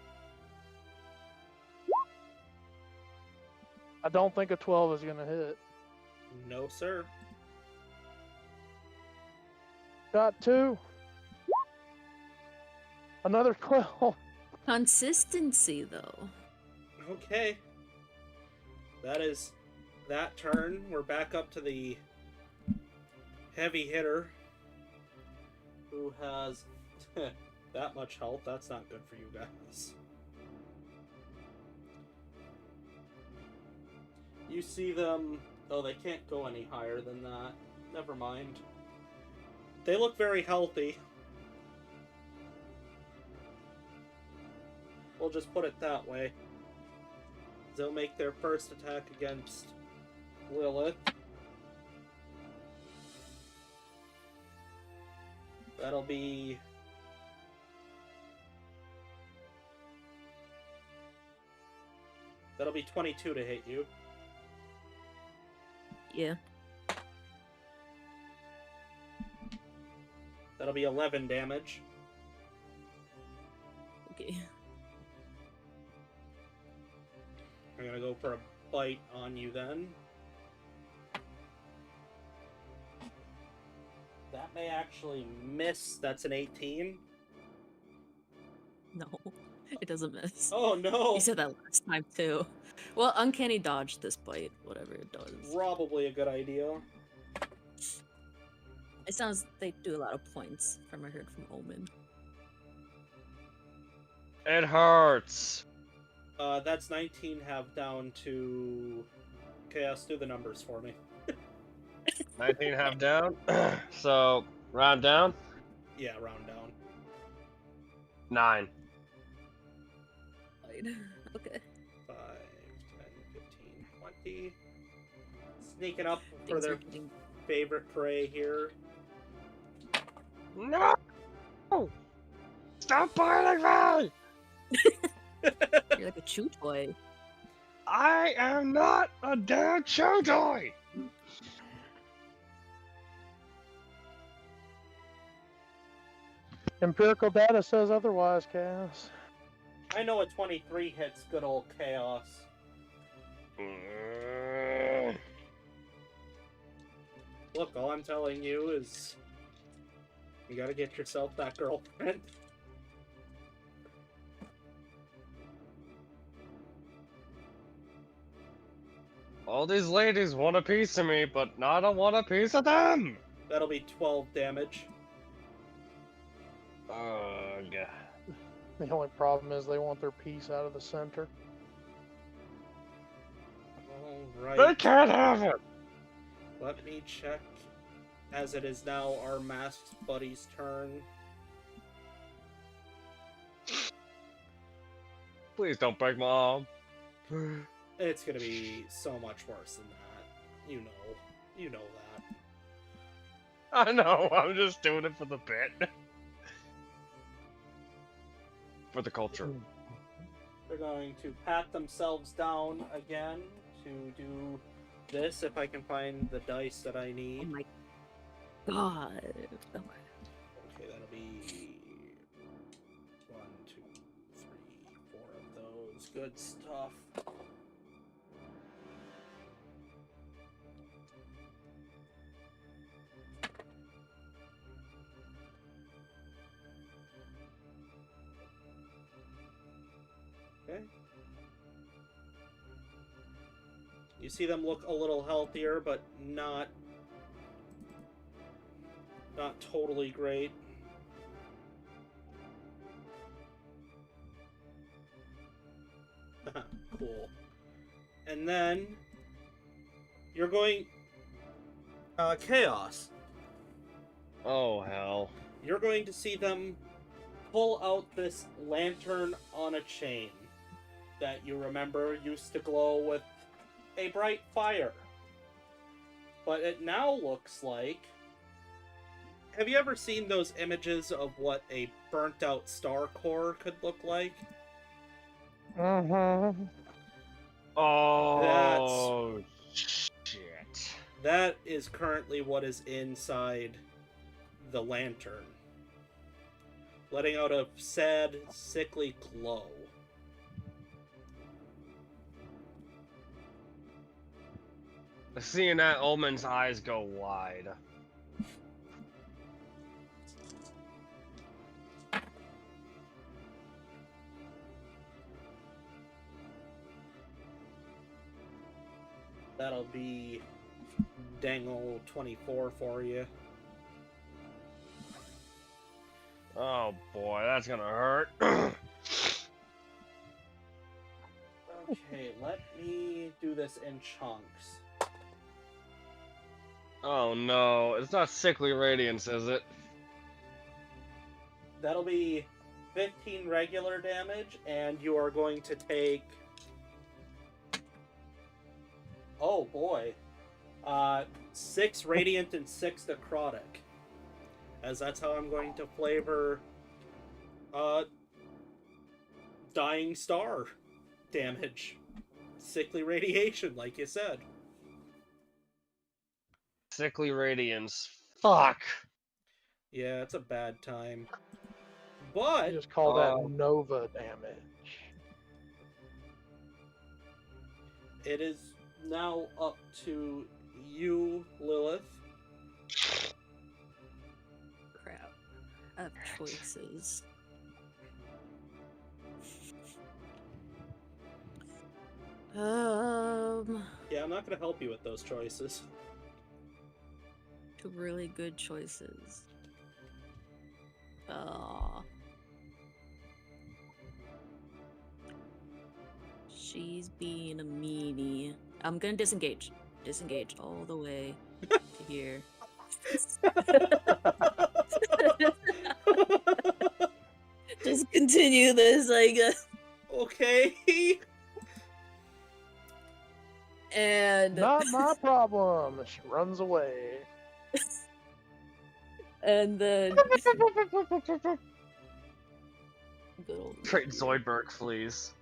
I don't think a 12 is gonna hit. No, sir. Got 2. Another 12. Consistency, though. Okay. That is that turn. We're back up to the heavy hitter who has that much health. That's not good for you guys. You see them... Oh, they can't go any higher than that. Never mind. They look very healthy. We'll just put it that way. They'll make their first attack against Lilith. That'll be... That'll be 22 to hit you. Yeah. That'll be 11 damage. Okay. I'm gonna go for a bite on you then. That may actually miss. That's an 18. No, it doesn't miss. Oh no! You said that last time too. Well, uncanny dodge this bite, whatever it does. Probably a good idea. It sounds they do a lot of points from what I heard from Omen. It hurts. That's 19 half down to... Chaos, do the numbers for me. 19 half down. So round down. Yeah, round down. 9. Okay. 5, 10, 15, 20. Sneaking up for Things their are getting... favorite prey here. No! Stop biting me! You're like a chew toy. I am not a damn chew toy! Empirical data says otherwise, Cass. I know a 23 hits good old chaos. Look, all I'm telling you is you gotta get yourself that girlfriend. All these ladies want a piece of me, but not I want a piece of them! That'll be 12 damage. Ugh. The only problem is they want their piece out of the center. Alright. They can't have it! Let me check. As it is now our masked buddy's turn. Please don't break my arm. It's gonna be so much worse than that. You know. You know that. I know, I'm just doing it for the bit. For the culture. They're going to pat themselves down again to do this if I can find the dice that I Oh need. my god. Oh my. Okay, that'll be 1, 2, 3, 4 of those. Good stuff. Okay. You see them look a little healthier, but not totally great. Cool. And then you're going chaos. Oh, hell. You're going to see them pull out this lantern on a chain that you remember used to glow with a bright fire. But it now looks like... Have you ever seen those images of what a burnt out star core could look like? Mm-hmm. Oh, shit. That is currently what is inside the lantern. Letting out a sad, sickly glow. Seeing that, Omen's eyes go wide. That'll be dangle 24 for you. Oh boy, that's gonna hurt. Okay, let me do this in chunks. Oh no, it's not sickly radiance, is it? That'll be 15 regular damage, and you are going to take... Oh boy. 6 radiant and 6 necrotic. As that's how I'm going to flavor dying star damage. Sickly radiation, like you said. Sickly radiance. Fuck. Yeah, it's a bad time. I But just call that Nova damage. it is now up to you, Lilith. Crap. I have choices. Yeah, I'm not going to help you with those choices. Two really good choices. Aw. She's being a meanie. I'm gonna disengage. Disengage all the way to here. Just continue this, I guess. Okay. And Not my problem. She runs away. and then good old Trade Zoidberg, please.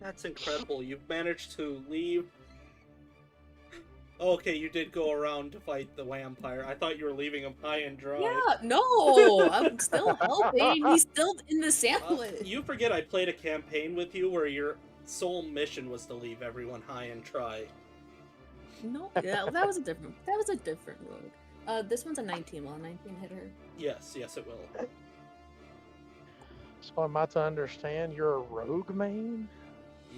That's incredible. You've managed to leave Okay, you did go around to fight the vampire. I thought you were leaving him high and dry. Yeah, no, I'm still helping. He's still in the sandwich. You forget I played a campaign with you where your sole mission was to leave everyone high and dry. No, yeah, that was a different rogue. This one's a 19. Will a 19 hit her? Yes, it will. So am I to understand you're a rogue main?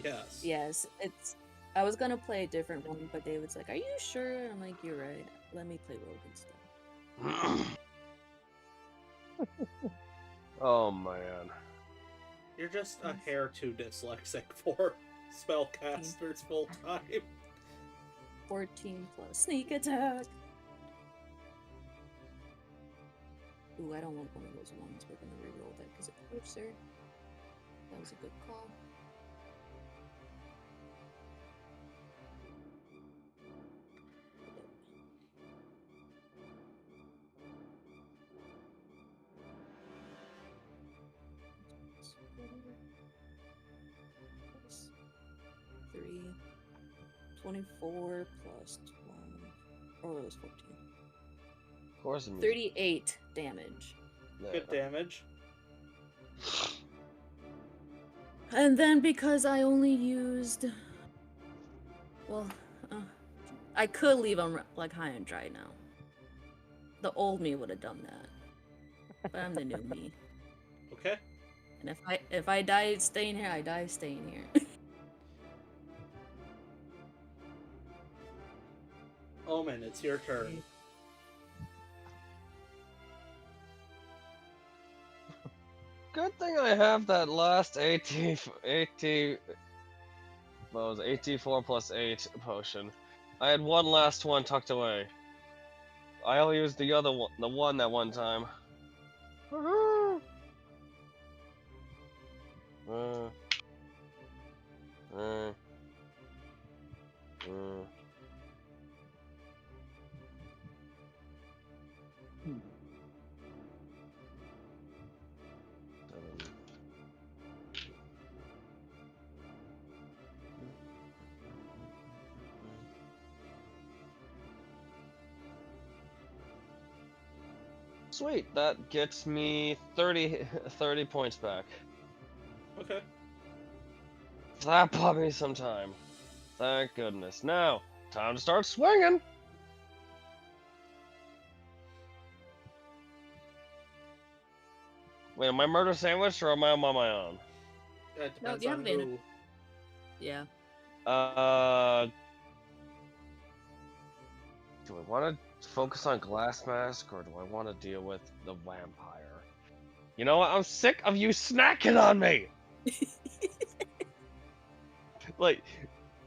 Yes. Yes, it's. I was gonna play a different one, but David's like, "Are you sure?" I'm like, "You're right. Let me play rogue instead." Oh man. You're just a hair too dyslexic for spellcasters full time. 14 plus sneak attack. Ooh, I don't want one of those ones. We're gonna reroll that because it's closer. That was a good call. Plus 3. 24 plus 12. Oh, it was 14. Of course. 38 damage. Good damage. And then because I only used, well, I could leave him like high and dry now. The old me would have done that, but I'm the new me. Okay. And if I die staying here, I die staying here. Omen, it's your turn. Good thing I have that last what was it, 84 plus 8 potion. I had one last one tucked away. I only used the other one, the one that one time. Sweet, that gets me 30 points back. Okay. That bought me some time. Thank goodness. Now, time to start swinging! Wait, am I murder sandwiched or am I on my own? It No, depends you on haven't been. who. Yeah. Do I want to focus on Glass Mask or do I want to deal with the vampire? You know what? I'm sick of you snacking on me! Like,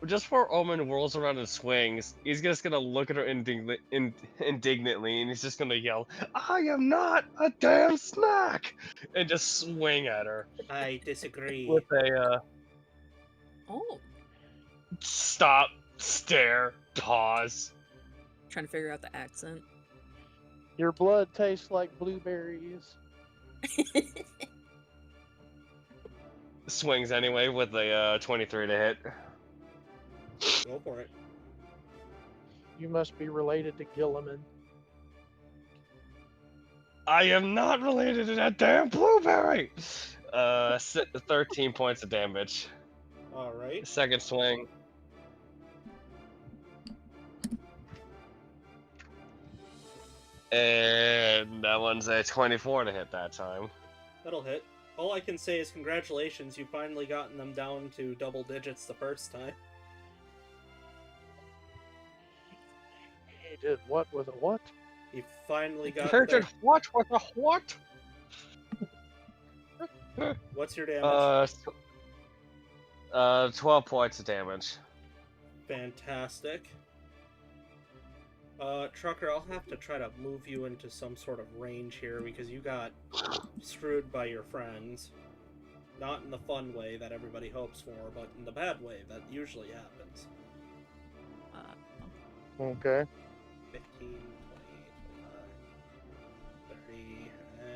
just before Omen whirls around and swings, he's just gonna look at her indignantly and he's just gonna yell, "I am not a damn snack!" And just swing at her. I disagree. With a, Oh, stop, stare, pause. trying to figure out the accent. Your blood tastes like blueberries. Swings anyway with a 23 to hit. Go for it. You must be related to Gilliman. I am not related to that damn blueberry! 13 points of damage. Alright. Second swing. And that one's a 24 to hit that time. That'll hit. All I can say is congratulations, you finally gotten them down to double digits the first time. He did what with a what? You finally got Heard there. it what with a what? What's your damage? 12 points of damage. Fantastic. Trucker, I'll have to try to move you into some sort of range here because you got screwed by your friends. Not in the fun way that everybody hopes for, but in the bad way that usually happens. Okay. 15, 20, 25, 30.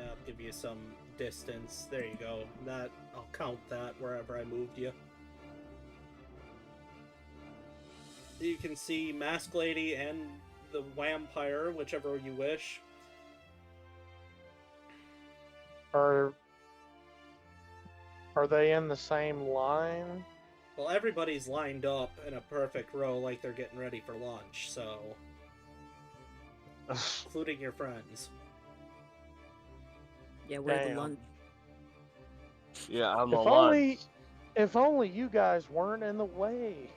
I'll give you some distance. There you go. That I'll count that wherever I moved you. You can see Mask Lady and the Vampire, whichever you wish. Are they in the same line? Well, everybody's lined up in a perfect row like they're getting ready for lunch, so... including your friends. Yeah, we're the Damn. lunch. Yeah, I'm the If only you guys weren't in the way.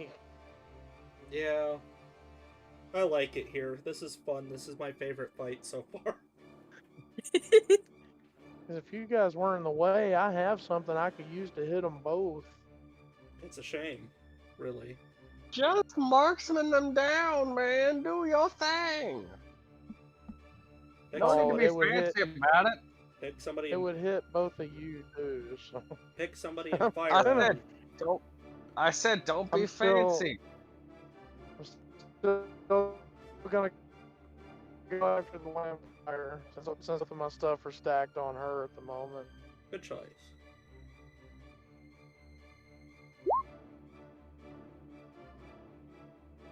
Yeah. I like it here. This is fun. This is my favorite fight so far. 'Cause if you guys weren't in the way, I have something I could use to hit them both. It's a shame, really. Just marksman them down, man. Do your thing. Pick, No, Don't somebody, need to it be would hit. fancy about it. pick somebody. It would hit both of you too. So Pick somebody and I fire at said, 'em. don't be I'm still- fancy. I'm still gonna go after the vampire since both of my stuff are stacked on her at the moment. Good choice.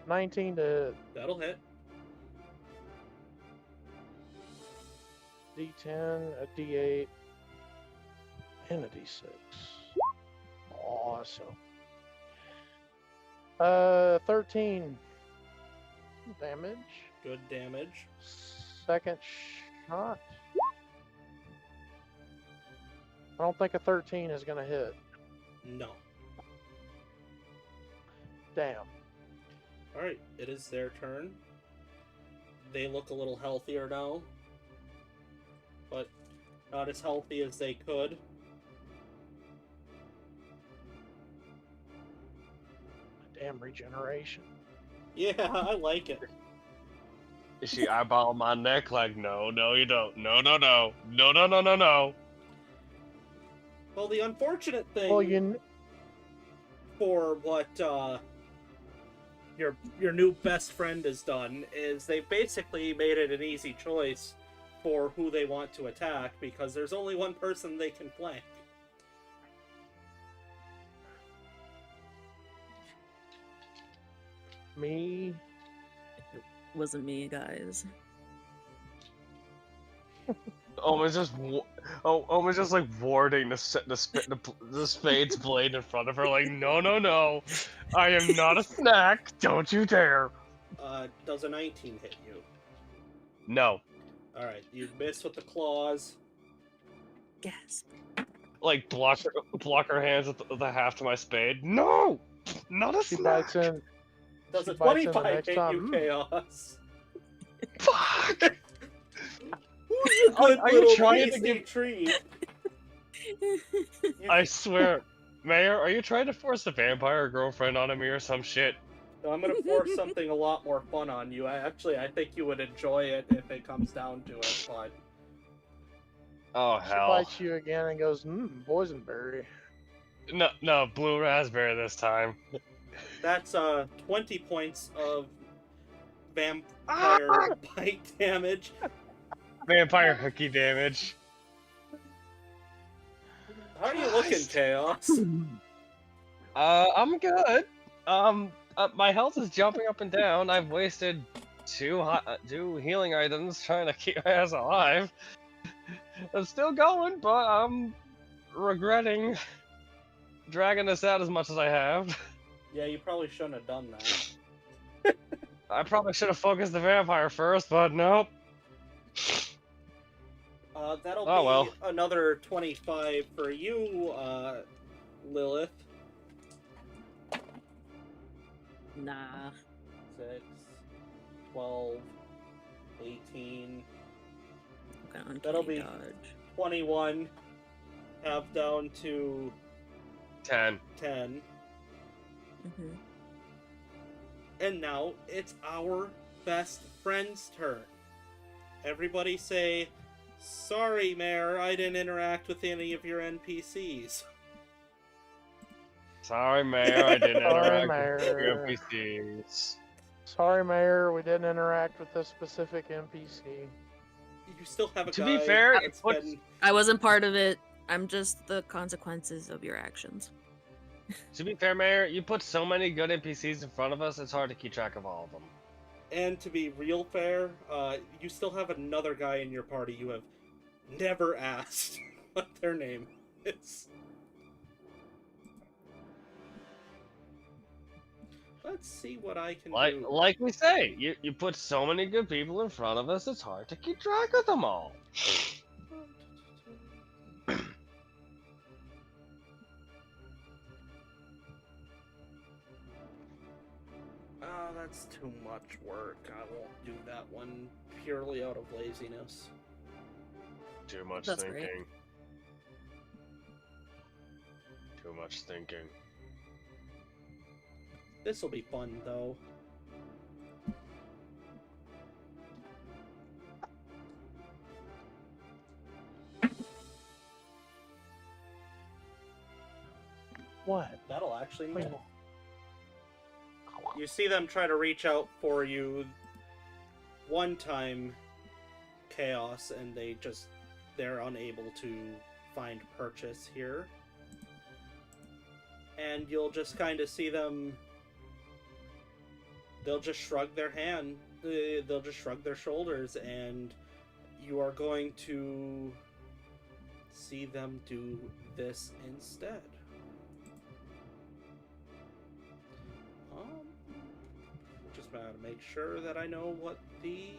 $19 to hit. That'll hit. D10, a D8, and a D6. Awesome. 13 damage. Good damage. Second shot. I don't think a 13 is gonna hit. No. Damn. Alright, it is their turn. They look a little healthier now. But not as healthy as they could. Damn regeneration. Yeah, I like it. Is she eyeballing my neck like, no, you don't. No. Well, the unfortunate thing Well, for what your new best friend has done is they basically made it an easy choice for who they want to attack because there's only one person they can flank. me. Wasn't me, guys. Omen's just like warding the spade's blade in front of her, like, no. I am not a snack. Don't you dare. Does a 19 hit you? No. Alright, you miss with the claws. Gasp. Like, block her hands with the haft of my spade. No! Not a She snack. bites in. Does She a bites in the 25 next hit time. you, Chaos? Fuck! Who's a good Are you little trying to tasty give- treat? I swear. Mayor, are you trying to force a vampire girlfriend onto me or some shit? No, I'm gonna force something a lot more fun on you. I think you would enjoy it if it comes down to it, but... Oh, She hell. bites you again and goes, boysenberry. No, blue raspberry this time. That's 20 points of vampire bite damage. Vampire hooky damage. How are you looking, Chaos? I'm good. My health is jumping up and down. I've wasted two healing items trying to keep my ass alive. I'm still going, but I'm regretting dragging this out as much as I have. Yeah, you probably shouldn't have done that. I probably should have focused the vampire first, but nope. That'll Oh, be well. another 25 for you, Lilith. Nah. 6, 12, 18, Okay, uncanny That'll be- dodge. 21, half down to 10. 10. Mm-hmm. And now it's our best friend's turn. Everybody say, sorry, Mayor, I didn't interact with any of your NPCs. Sorry, Mayor, I didn't Sorry, interact with your Mayor. NPCs. Sorry, Mayor, we didn't interact with this specific NPC. You still have a To guy be fair, that's it puts- been... I wasn't part of it. I'm just the consequences of your actions. To be fair, Mayor, you put so many good NPCs in front of us, it's hard to keep track of all of them. And to be real fair, you still have another guy in your party you have never asked what their name is. Let's see what I can do. Like we say, you put so many good people in front of us, it's hard to keep track of them all. Oh, that's too much work. I won't do that one purely out of laziness. Too much That's thinking. great. Too much thinking. This'll be fun, though. What? That'll actually Wait. matter. You see them try to reach out for you one time, Chaos, and they're unable to find purchase here. And you'll just kind of see them, they'll just shrug their shoulders, and you are going to see them do this instead. Just gotta make sure that I know what the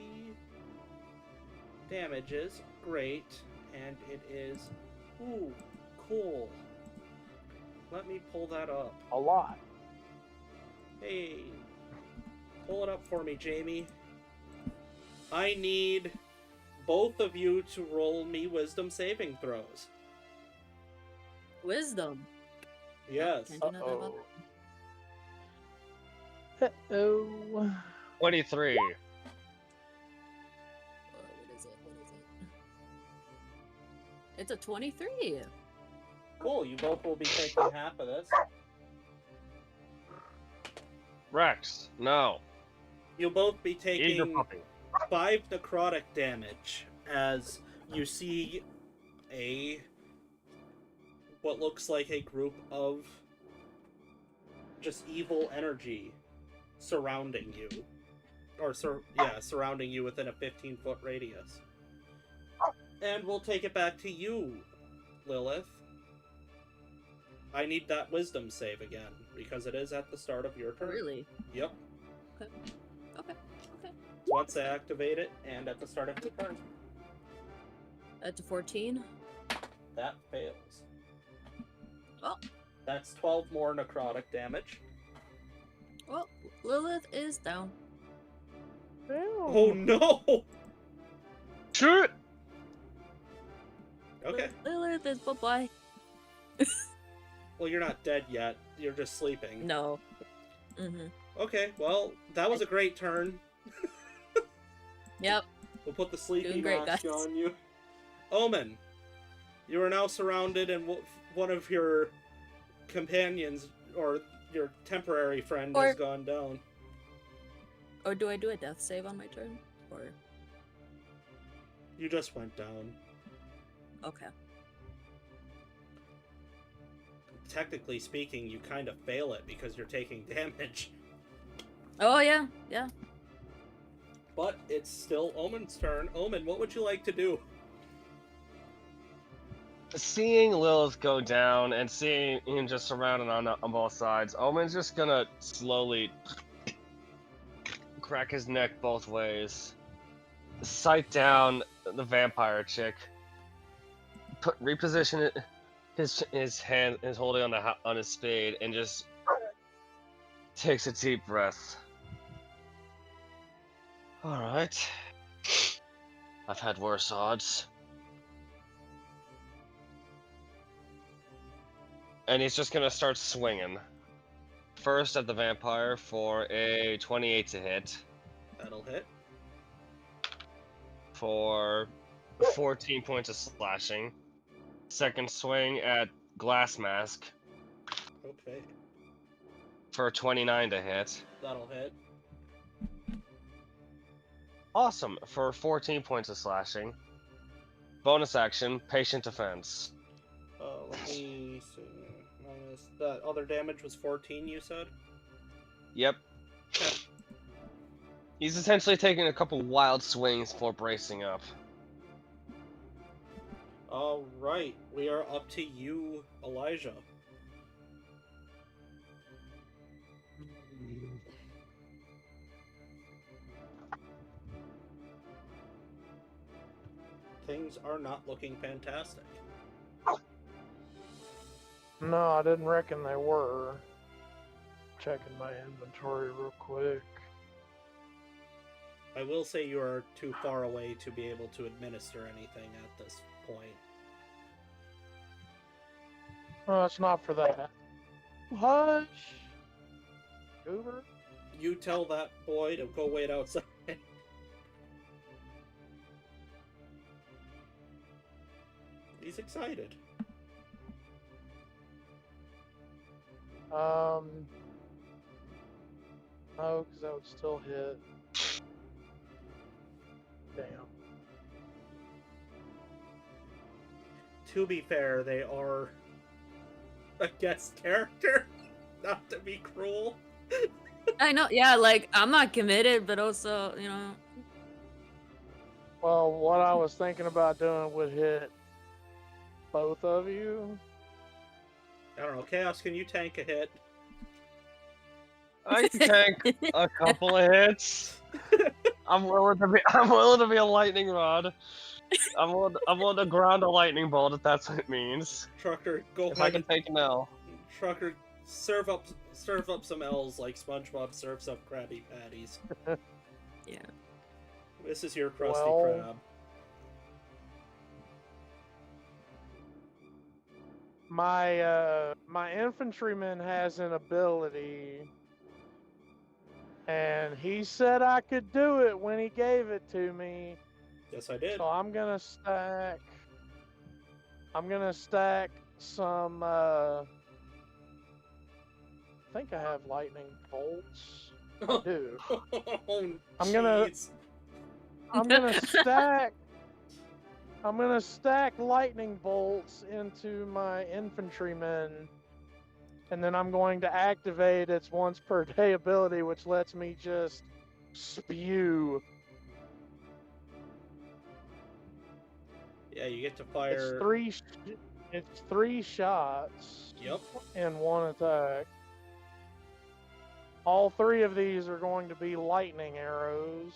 damage is. Great. And it is... Ooh, cool. Let me pull that up. A lot. Hey, pull it up for me, Jamie. I need both of you to roll me wisdom saving throws. Wisdom. Yes. Can't do nothing about Uh-oh. Uh-oh. 23. What is it? It's a 23. Cool, you both will be taking half of this. Rex, no. You'll both be Eat your taking puppy. 5 necrotic damage as you see what looks like a group of just evil energy surrounding you. Surrounding you within a 15-foot radius. And we'll take it back to you, Lilith. I need that wisdom save again, because it is at the start of your turn. Really? Yep. Okay. Once I activate it, and at the start of your turn. That's a 14. That fails. Well. That's 12 more necrotic damage. Well, Lilith is down. Oh no! Shoot! Okay. Lilith is bye-bye. Well, you're not dead yet. You're just sleeping. No. Mm-hmm. Okay, well, that was a great turn. Yep. We'll put the sleepy Doing great, mask guys. on you. Omen, you are now surrounded, and one of your companions, or your temporary friend, has gone down. Or do I do a death save on my turn? Or You just went down. okay. Technically speaking, you kind of fail it because you're taking damage. Oh yeah, yeah. But it's still Omen's turn. Omen, what would you like to do? Seeing Lilith go down and seeing him just surrounded on both sides, Omen's just gonna slowly crack his neck both ways, sight down the vampire chick, reposition it, his hand is holding on his spade, and just takes a deep breath. All right, I've had worse odds. And he's just gonna start swinging. First at the vampire for a 28 to hit. That'll hit. For 14 points of slashing. Second swing at Glass Mask Okay. for 29 to hit. That'll hit. Awesome, for 14 points of slashing. Bonus action, Patient Defense. Let me see. Minus the other damage was 14, you said? Yep. Okay. He's essentially taking a couple wild swings before bracing up. Alright, we are up to you, Elijah. Things are not looking fantastic. No, I didn't reckon they were. Checking my inventory real quick. I will say you are too far away to be able to administer anything at this point. No, it's not for that. Hush! Goober? You tell that boy to go wait outside. He's excited. No, because that would still hit. Damn. To be fair, they are a guest character. Not to be cruel. I know, yeah, like, I'm not committed, but also, you know. Well, what I was thinking about doing would hit both of you. I don't know. Chaos, can you tank a hit? I can tank a couple of hits. I'm willing to be a lightning rod. I'm willing to ground a lightning bolt if that's what it means. Trucker, go If I ahead can take an L. Trucker, serve up some L's like SpongeBob serves up Krabby Patties. Yeah. This is your Krusty Krab. My infantryman has an ability, and he said I could do it when he gave it to me. Yes, I did. So I'm gonna stack some. I think I have lightning bolts. I do. Oh, I'm gonna stack lightning bolts into my infantryman, and then I'm going to activate its once per day ability, which lets me just spew. Yeah, you get to fire. It's three shots. Yep. In one attack. All three of these are going to be lightning arrows.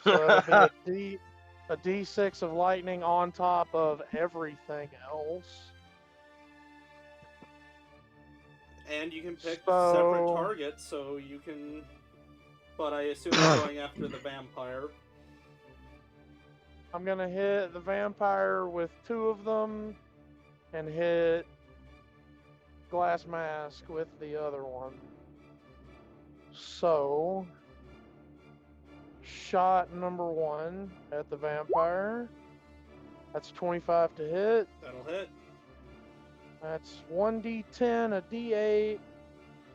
So it'll be a D6 of lightning on top of everything else. And you can pick separate targets, so you can. But I assume you're going after the vampire. I'm gonna hit the vampire with two of them, and hit Glass Mask with the other one. So, shot number 1 at the vampire. That's 25 to hit. That'll hit. That's 1d10, a d8,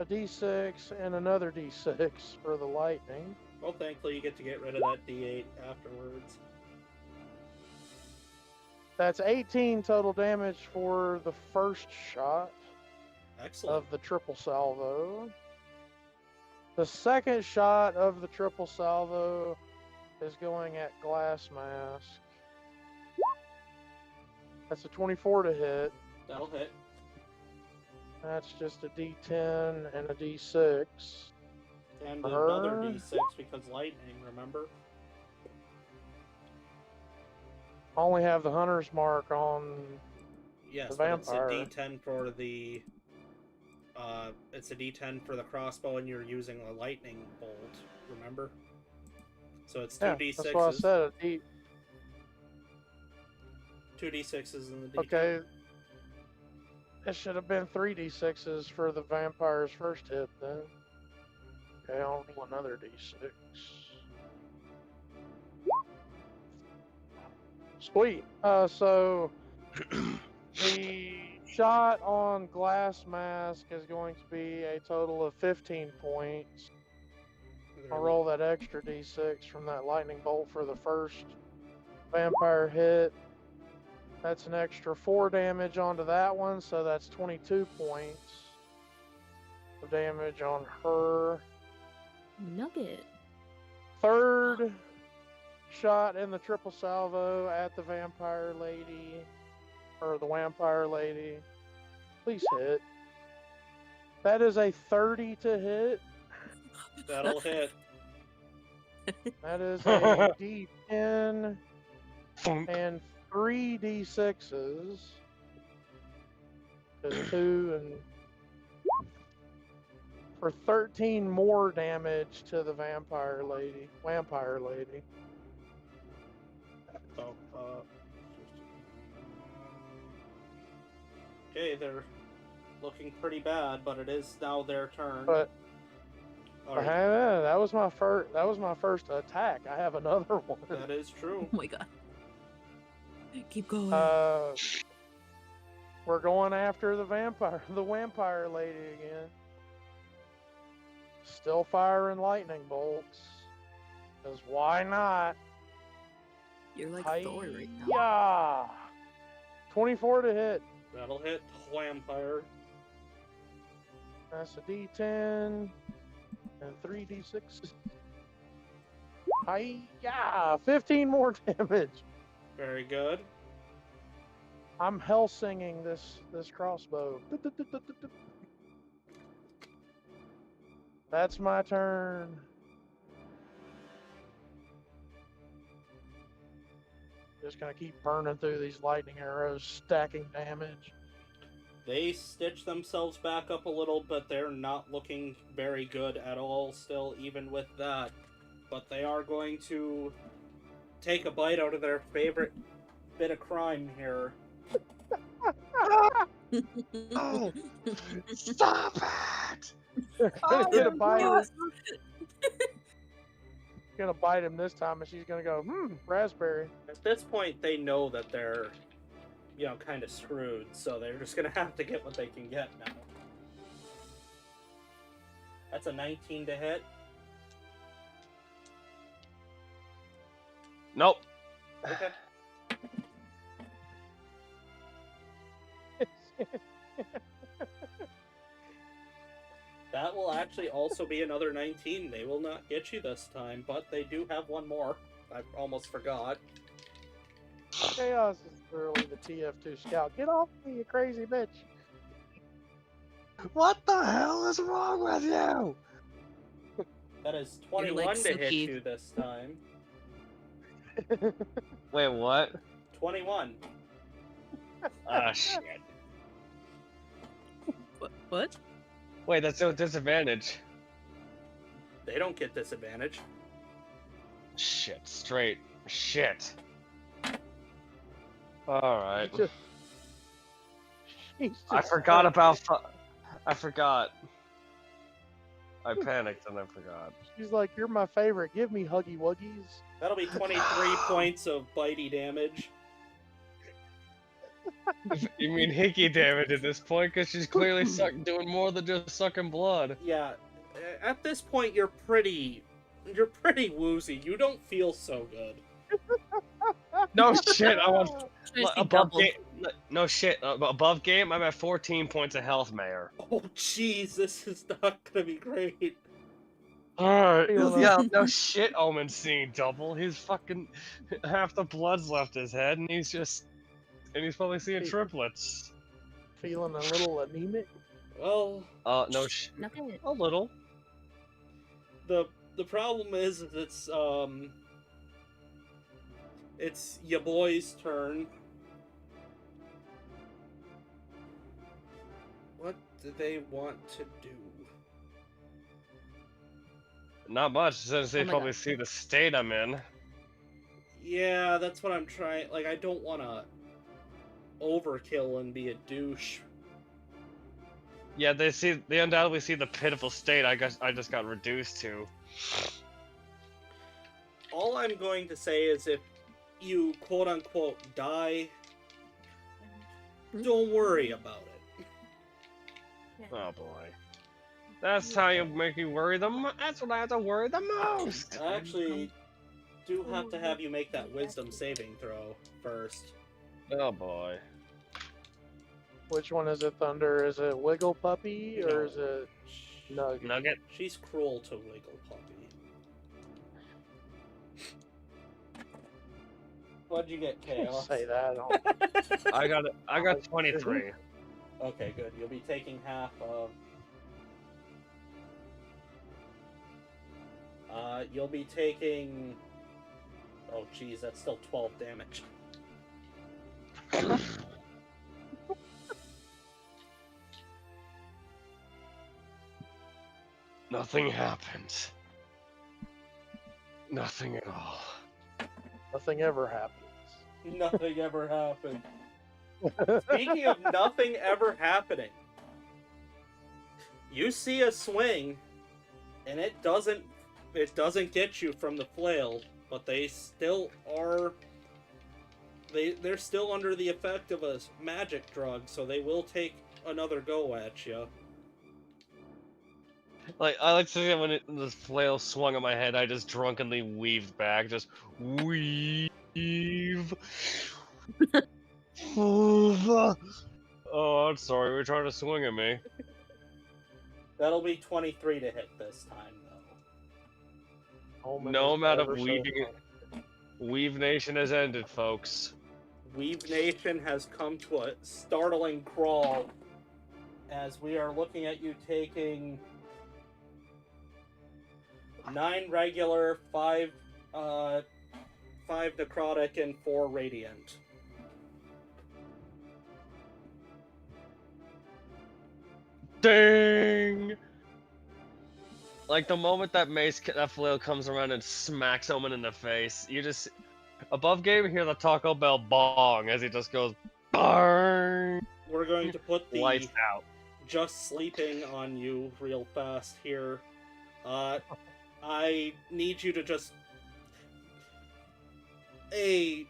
a d6, and another d6 for the lightning. Well, thankfully you get to get rid of that D8 afterwards. That's 18 total damage for the first shot. Excellent. Of the triple salvo. The second shot of the triple salvo is going at Glass Mask. That's a 24 to hit. That'll hit. That's just a D10 and a D6. And another D6 because lightning, remember? I only have the hunter's mark on yes, the vampire. But it's a D10 for the... it's a D10 for the crossbow, and you're using a lightning bolt, remember? So it's two D6s. That's what I said. 2 D6s in the D10. Okay. It should have been 3 D6s for the vampire's first hit then. Okay, I'll roll another D6. Sweet. So the shot on Glass Mask is going to be a total of 15 points. I'll roll that extra D6 from that lightning bolt for the first vampire hit. That's an extra 4 damage onto that one, so that's 22 points of damage on her. Nugget. Third shot in the triple salvo at the vampire lady, or the vampire lady. Please hit. That is a 30 to hit. That'll hit. That is a D10 Funk. and 3 D6s. There's 2 and for 13 more damage to the vampire lady. Oh, okay, they're looking pretty bad, but it is now their turn. But All right, that was my first attack. I have another one. that is true. Oh my god. Keep going. We're going after the vampire lady again. Still firing lightning bolts. Because why not? You're like Thor right now. Yeah. 24 to hit. That'll hit vampire. That's a D10 and 3 D6. Hi-ya! 15 more damage. Very good. I'm hell singing this crossbow. That's my turn. Just gonna keep burning through these lightning arrows, stacking damage. They stitch themselves back up a little, but they're not looking very good at all still, even with that. But they are going to take a bite out of their favorite bit of crime here. Oh, stop it! Gonna bite him this time, and she's gonna go, raspberry. At this point, they know that they're, kind of screwed, so they're just gonna have to get what they can get now. That's a 19 to hit. Nope. Okay. That will actually also be another 19. They will not get you this time, but they do have one more. I almost forgot. Chaos is literally the TF2 scout. Get off me, you crazy bitch. What the hell is wrong with you? That is You're 21 like to hit Suki. you this time. Wait, what? 21. Ah, shit. What? Wait, that's no disadvantage. They don't get disadvantage. Shit, straight. Shit. Alright. I forgot about. I forgot. I panicked and I forgot. She's like, you're my favorite. Give me huggy wuggies. That'll be 23 points of bitey damage. You mean hickey damage at this point? Because she's clearly doing more than just sucking blood. Yeah, at this point you're pretty woozy. You don't feel so good. No shit, I want Trying to see above double. game. No shit, above game. I'm at 14 points of health, Mayor. Oh jeez, this is not gonna be great. Alright, Feeling yeah, no shit. Omen's seeing double. He's fucking half the blood's left his head, and he's probably seeing triplets. Feeling a little anemic. Well, No shit. Nugget. A little. the problem is it's your boy's turn. What do they want to do? Not much, since they Oh my probably God. see the state I'm in. Yeah, that's what I'm trying. Like, I don't want to overkill and be a douche. Yeah, they undoubtedly see the pitiful state I just got reduced to. All I'm going to say is if you quote unquote die, don't worry about it. Oh boy. That's how you make me worry that's when I have to worry the most. I actually do have to have you make that wisdom saving throw first. Oh boy. Which one is it, Thunder? Is it Wiggle Puppy or is it Nugget? Nugget. She's cruel to Wiggle Puppy. What'd you get, Can't Chaos? say that. I got 23. Okay, good. You'll be taking half of... you'll be taking... Oh, geez, that's still 12 damage. Nothing happened. Nothing at all. Nothing ever happens. Nothing ever happened. Speaking of nothing ever happening, you see a swing, and it doesn't get you from the flail, but they still are. They're still under the effect of a magic drug, so they will take another go at you. Like, I like to see when the flail swung at my head, I just drunkenly weaved back, just weave. Oh, I'm sorry, we were trying to swing at me. That'll be 23 to hit this time, though. Omen No is amount of ever so weaving. Weave Nation has ended, folks. Weave Nation has come to a startling crawl as we are looking at you taking 9 regular, 5 necrotic, and 4 radiant. Ding! Like the moment that that flail comes around and smacks Omen in the face, you just above game hear the Taco Bell bong as he just goes bang. We're going to put the Lights out. just sleeping on you real fast here. I need you to just... Hey,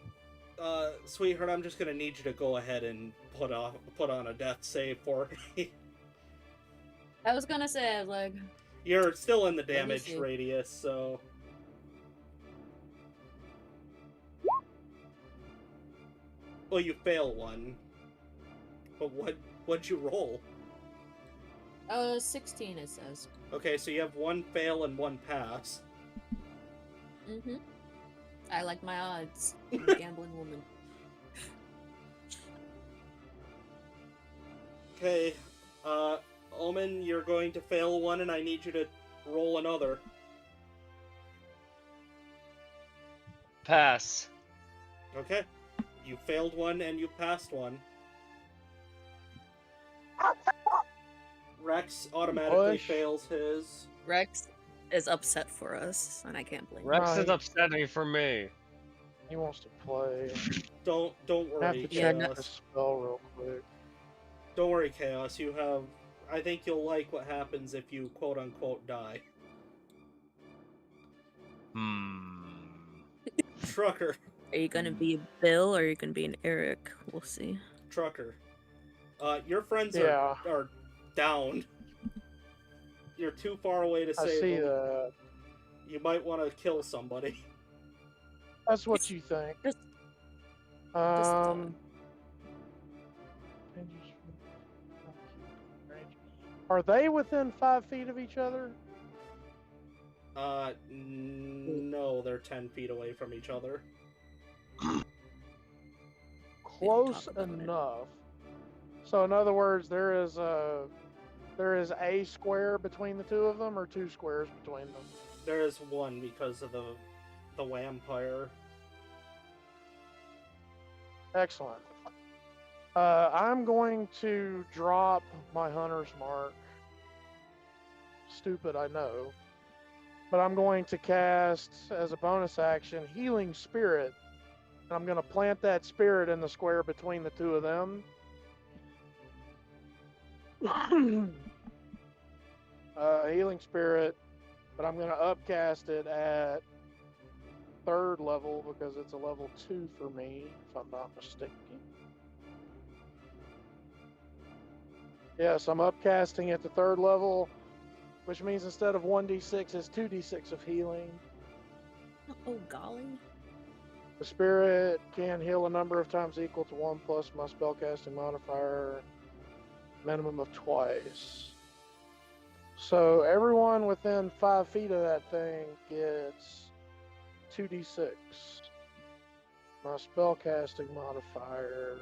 sweetheart, I'm just gonna need you to go ahead and put on a death save for me. I was gonna say, like, You're still in the me damage see. radius, so... Well, you fail one. But what'd you roll? 16 it says. Okay, so you have 1 fail and 1 pass. Mm-hmm. I like my odds. I'm a gambling woman. Okay, Omen, you're going to fail one, and I need you to roll another. Pass. Okay. You failed one, and you passed one. Rex automatically Push. fails his. Rex is upset for us, and I can't blame him. Rex is Right. upsetting for me. He wants to play. Don't I have worry, to Yeah, check no- the spell real quick. Don't worry, Chaos. You have... I think you'll like what happens if you quote-unquote die. Trucker. Are you gonna be Bill or are you gonna be an Eric? We'll see. Trucker. Your friends Yeah, are down. You're too far away to I save see them. that. You might want to kill somebody. That's what you think. Just- Are they within 5 feet of each other? No, they're 10 feet away from each other. Close talk about it. enough. So in other words, there is a square between the two of them, or 2 squares between them. There is one because of the vampire. Excellent. I'm going to drop my hunter's mark. Stupid, I know. But I'm going to cast, as a bonus action, Healing Spirit. And I'm going to plant that spirit in the square between the two of them. Healing Spirit, but I'm going to upcast it at 3rd level because it's a level 2 for me, if I'm not mistaken. Yes, I'm upcasting at the 3rd level, which means instead of 1d6, it's 2d6 of healing. Oh golly. The spirit can heal a number of times equal to 1 plus my spellcasting modifier, minimum of twice. So everyone within 5 feet of that thing gets 2d6. My spellcasting modifier.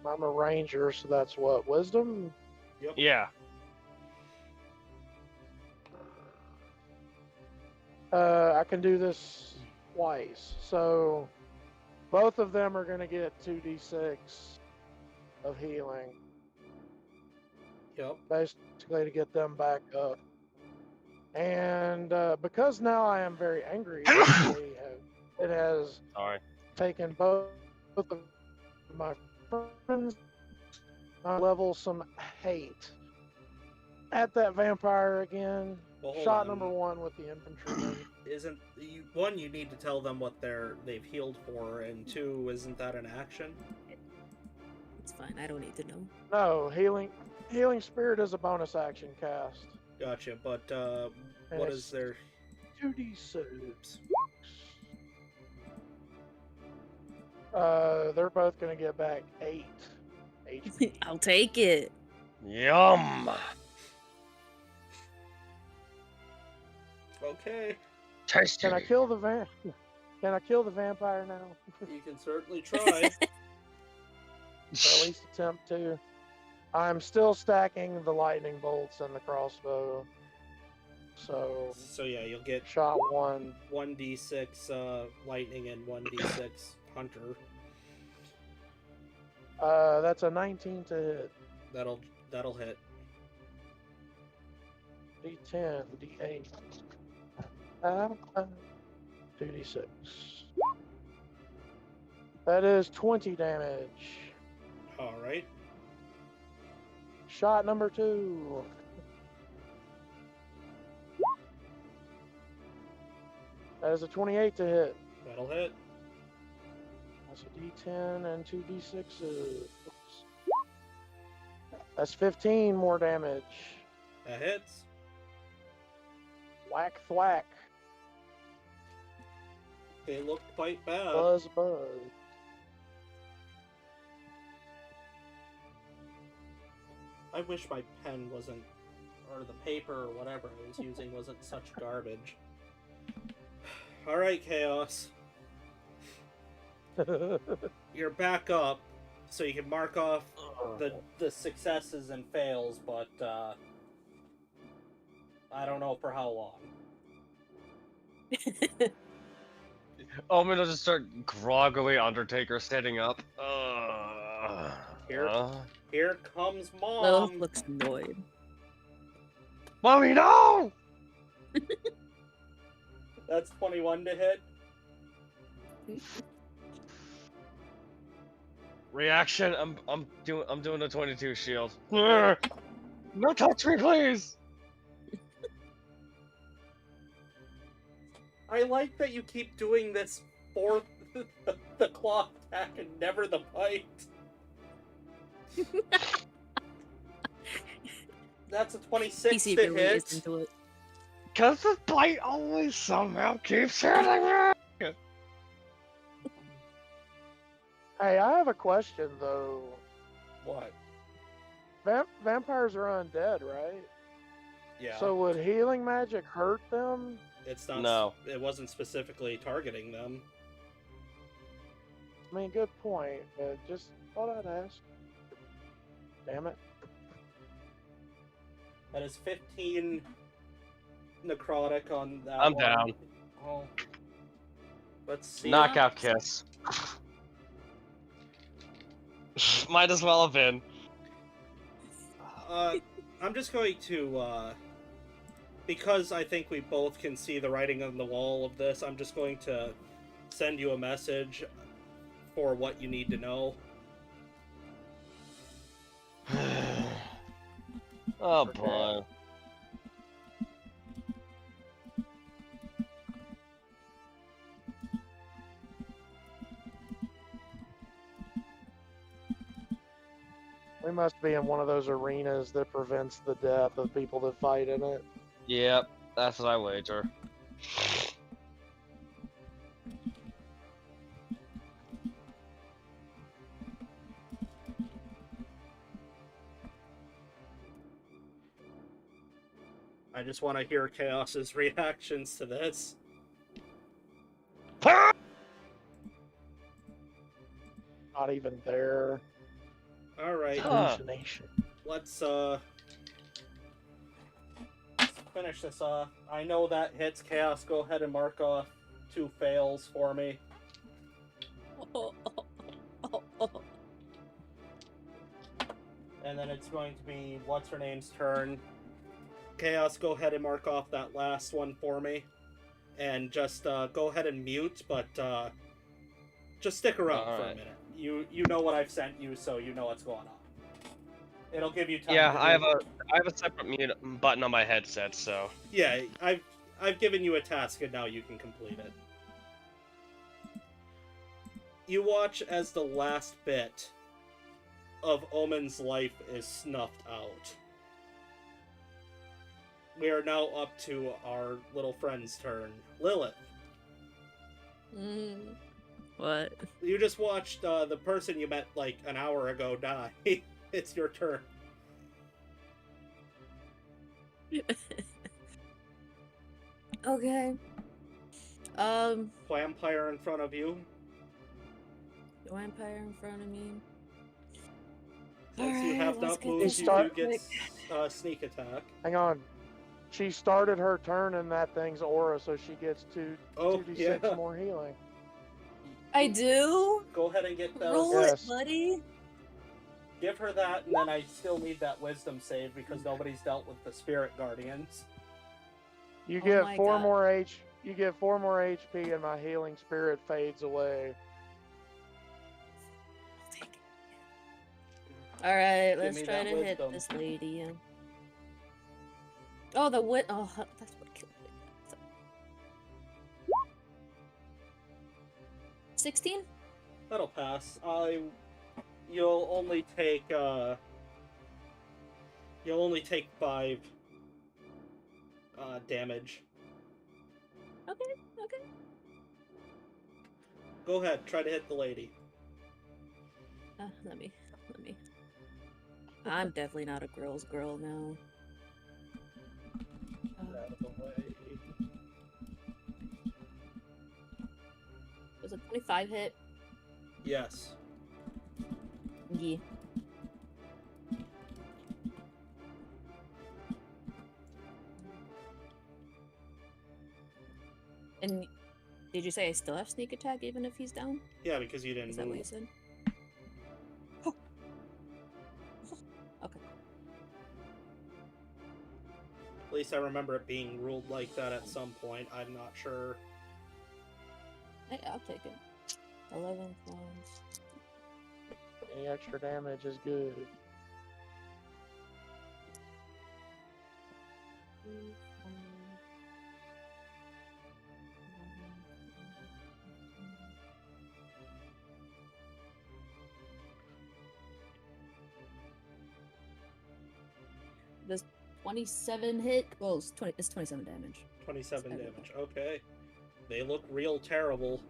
I'm a ranger, so that's what? Wisdom? Yep. Yeah. I can do this twice. So both of them are going to get 2d6 of healing. Yep. Basically to get them back up. And because now I am very angry, it has Sorry. taken both of my friends. I level some hate at that vampire again. Well, hold Shot on. number 1 with the infantryman. Isn't you, one? You need to tell them what they've healed for, and 2, isn't that an action? It's fine. I don't need to know. No, healing spirit is a bonus action cast. Gotcha. But And what it's is their? 2d6. They're both gonna get back 8 HP. I'll take it. Yum. Okay. Tasty. Can I kill the Can I kill the vampire now? You can certainly try. Or at least attempt to. I'm still stacking the lightning bolts and the crossbow. So So yeah, you'll get shot 1. 1d6 lightning and 1d6 hunter. That's a 19 to hit. That'll hit. D10, D8. 2d6. That is 20 damage. All right. Shot number 2. That is a 28 to hit. That'll hit. That's a D10 and 2 D6s. That's 15 more damage. That hits. Whack thwack. They look quite bad. Buzz buzz. I wish my pen wasn't, or the paper or whatever I was using wasn't such garbage. Alright, Chaos. You're back up, so you can mark off the successes and fails, but I don't know for how long. I'm gonna just start groggily Undertaker standing up. Here comes Mom. Lilith looks annoyed. Mommy, no! That's 21 to hit. Reaction. I'm doing a 22 shield. No, touch me, please. I like that you keep doing this for the claw attack and never the bite. That's a 26 He to secretly is hit. into it. Cause the bite always somehow keeps hitting me. Hey, I have a question though. What? Vampires are undead, right? Yeah. So would healing magic hurt them? It's not. No. It wasn't specifically targeting them. I mean, good point, but just thought I'd ask. Damn it. That is 15 necrotic on that I'm one. down. Oh. Let's see. Knockout kiss. Might as well have been. I'm just going to, because I think we both can see the writing on the wall of this, I'm just going to send you a message for what you need to know. Oh boy. We must be in one of those arenas that prevents the death of people that fight in it. Yep. That's what I wager. I just want to hear Chaos's reactions to this. Not even there. All right, Hallucination. let's finish this off. I know that hits. Chaos, go ahead and mark off 2 fails for me. And then it's going to be what's her name's turn. Chaos, go ahead and mark off that last one for me. And just go ahead and mute, but just stick around for a Alright. minute. You know what I've sent you, so you know what's going on. It'll give you time. Yeah, to I have do- a separate mute button on my headset, so Yeah, I've given you a task and now you can complete it. You watch as the last bit of Omen's life is snuffed out. We are now up to our little friend's turn. Lilith, What? you just watched the person you met like an hour ago die. It's your turn. Okay. Vampire in front of you. The vampire in front of me. Since you Alright, have let's not get moved, this you start do get quick. sneak attack. Hang on. She started her turn in that thing's aura, so she gets 2d6 yeah. more healing. I do? Go ahead and get those. Roll Yes. it, buddy. Give her that, and then I still need that wisdom save because nobody's dealt with the spirit guardians. You Oh get my 4 God. more You get 4 more HP, and my healing spirit fades away. I'll take it. Alright, Give let's me try that to hit wisdom. this lady. Oh, the wit. Oh, that's what killed me. 16? That'll pass. You'll only take 5 damage. Okay. Go ahead, try to hit the lady. Let me. I'm definitely not a girl's girl now. Out of the way. Was a 25 hit? Yes. Yeah. And did you say I still have sneak attack even if he's down? Yeah, because you Is didn't that what you move. said? Oh. Okay. At least I remember it being ruled like that at some point. I'm not sure. Hey, I'll take it. 11 plus. Any extra damage is good. Does 27 hit? Well, it's 27 damage. 27 That's damage. Okay. They look real terrible.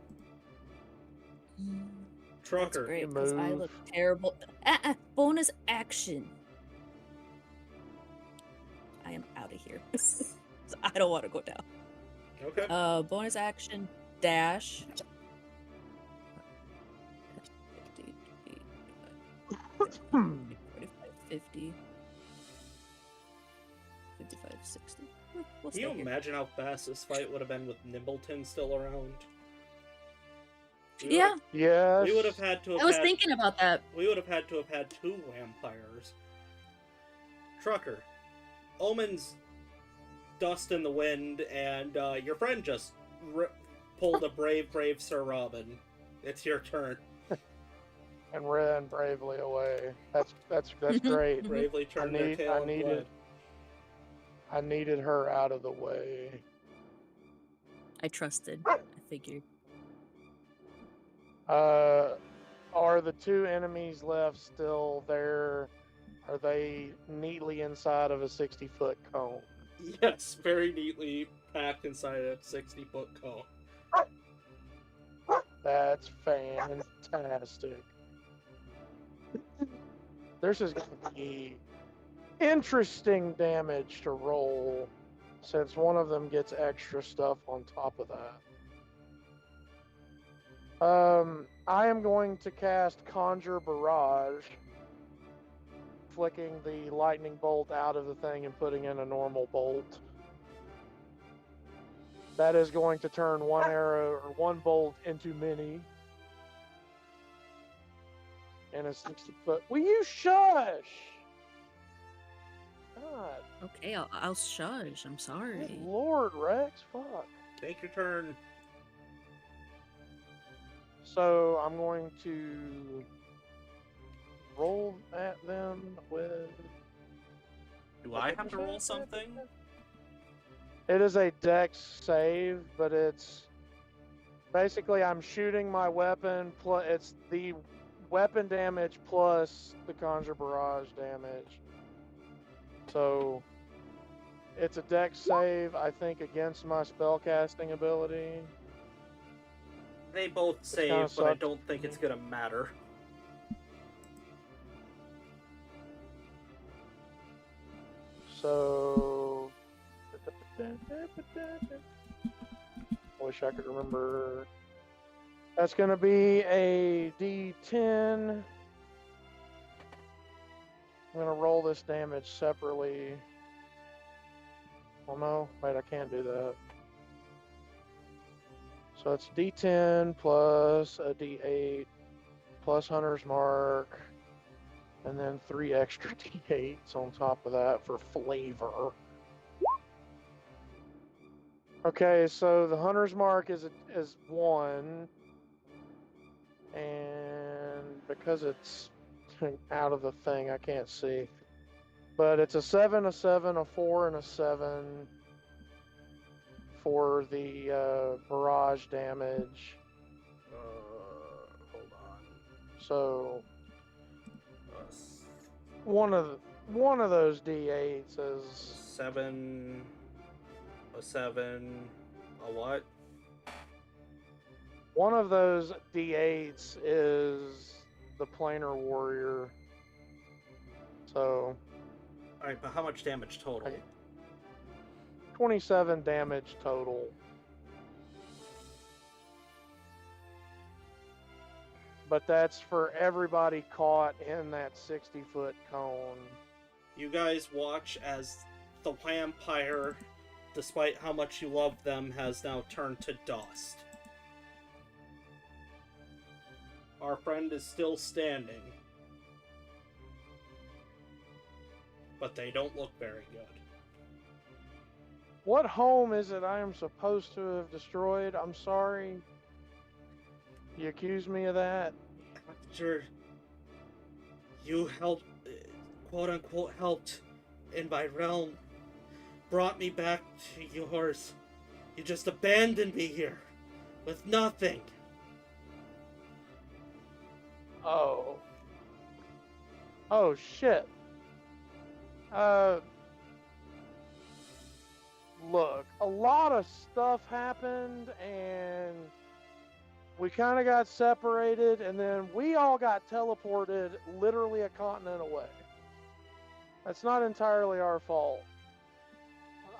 That's Trucker. great, because I Move. look terrible. Bonus action. I am out of here. So I don't want to go down. Okay. Bonus action, dash. 50, 45, 50. 55, 60. We'll Can you stay here. imagine how fast this fight would have been with Nimbleton still around? Yeah, Yes. We would have had to have I was had, thinking about that. We would have had to have had 2 vampires. Trucker. Omen's dust in the wind, and your friend just pulled a brave Sir Robin. It's your turn. And ran bravely away. That's great. Bravely turned their tail and fled. I needed her out of the way. I trusted. I figured. Are the 2 enemies left still there? Are they neatly inside of a 60-foot cone? Yes, very neatly packed inside a 60-foot cone. That's fantastic. This is going to be interesting damage to roll since one of them gets extra stuff on top of that. I am going to cast Conjure Barrage, flicking the lightning bolt out of the thing and putting in a normal bolt. That is going to turn one arrow or one bolt into many. And a 60-foot. Will you shush? God. Okay, I'll shush. I'm sorry. Good Lord, Rex. Fuck. Take your turn. So I'm going to roll at them with. Do I have to roll something? It is a dex save, but it's basically I'm shooting my weapon plus it's the weapon damage plus the Conjure Barrage damage. So it's a dex save, I think, against my spellcasting ability. They both save, kinda but I sucked. don't think it's gonna matter. So I wish I could remember. That's going to be a D10. I'm going to roll this damage separately. Oh no, wait, I can't do that. So it's D10 plus a D8 plus Hunter's Mark, and then 3 extra D8s on top of that for flavor. Okay, so the Hunter's Mark is 1, and because it's out of the thing, I can't see. But it's a 7, a 7, a 4, and a 7 for the barrage damage. Hold on. So S- one of those D8s is 7, a 7, a what? one of those D8s is the planar warrior. So Alright, but how much damage total? 27 damage total. But that's for everybody caught in that 60-foot cone. You guys watch as the vampire, despite how much you love them, has now turned to dust. Our friend is still standing, but they don't look very good. What home is it I am supposed to have destroyed? I'm sorry. You accuse me of that? After you helped, quote unquote, helped in my realm, brought me back to yours, you just abandoned me here with nothing. Oh. Oh, shit. Look, a lot of stuff happened, and we kind of got separated, and then we all got teleported literally a continent away. That's not entirely our fault.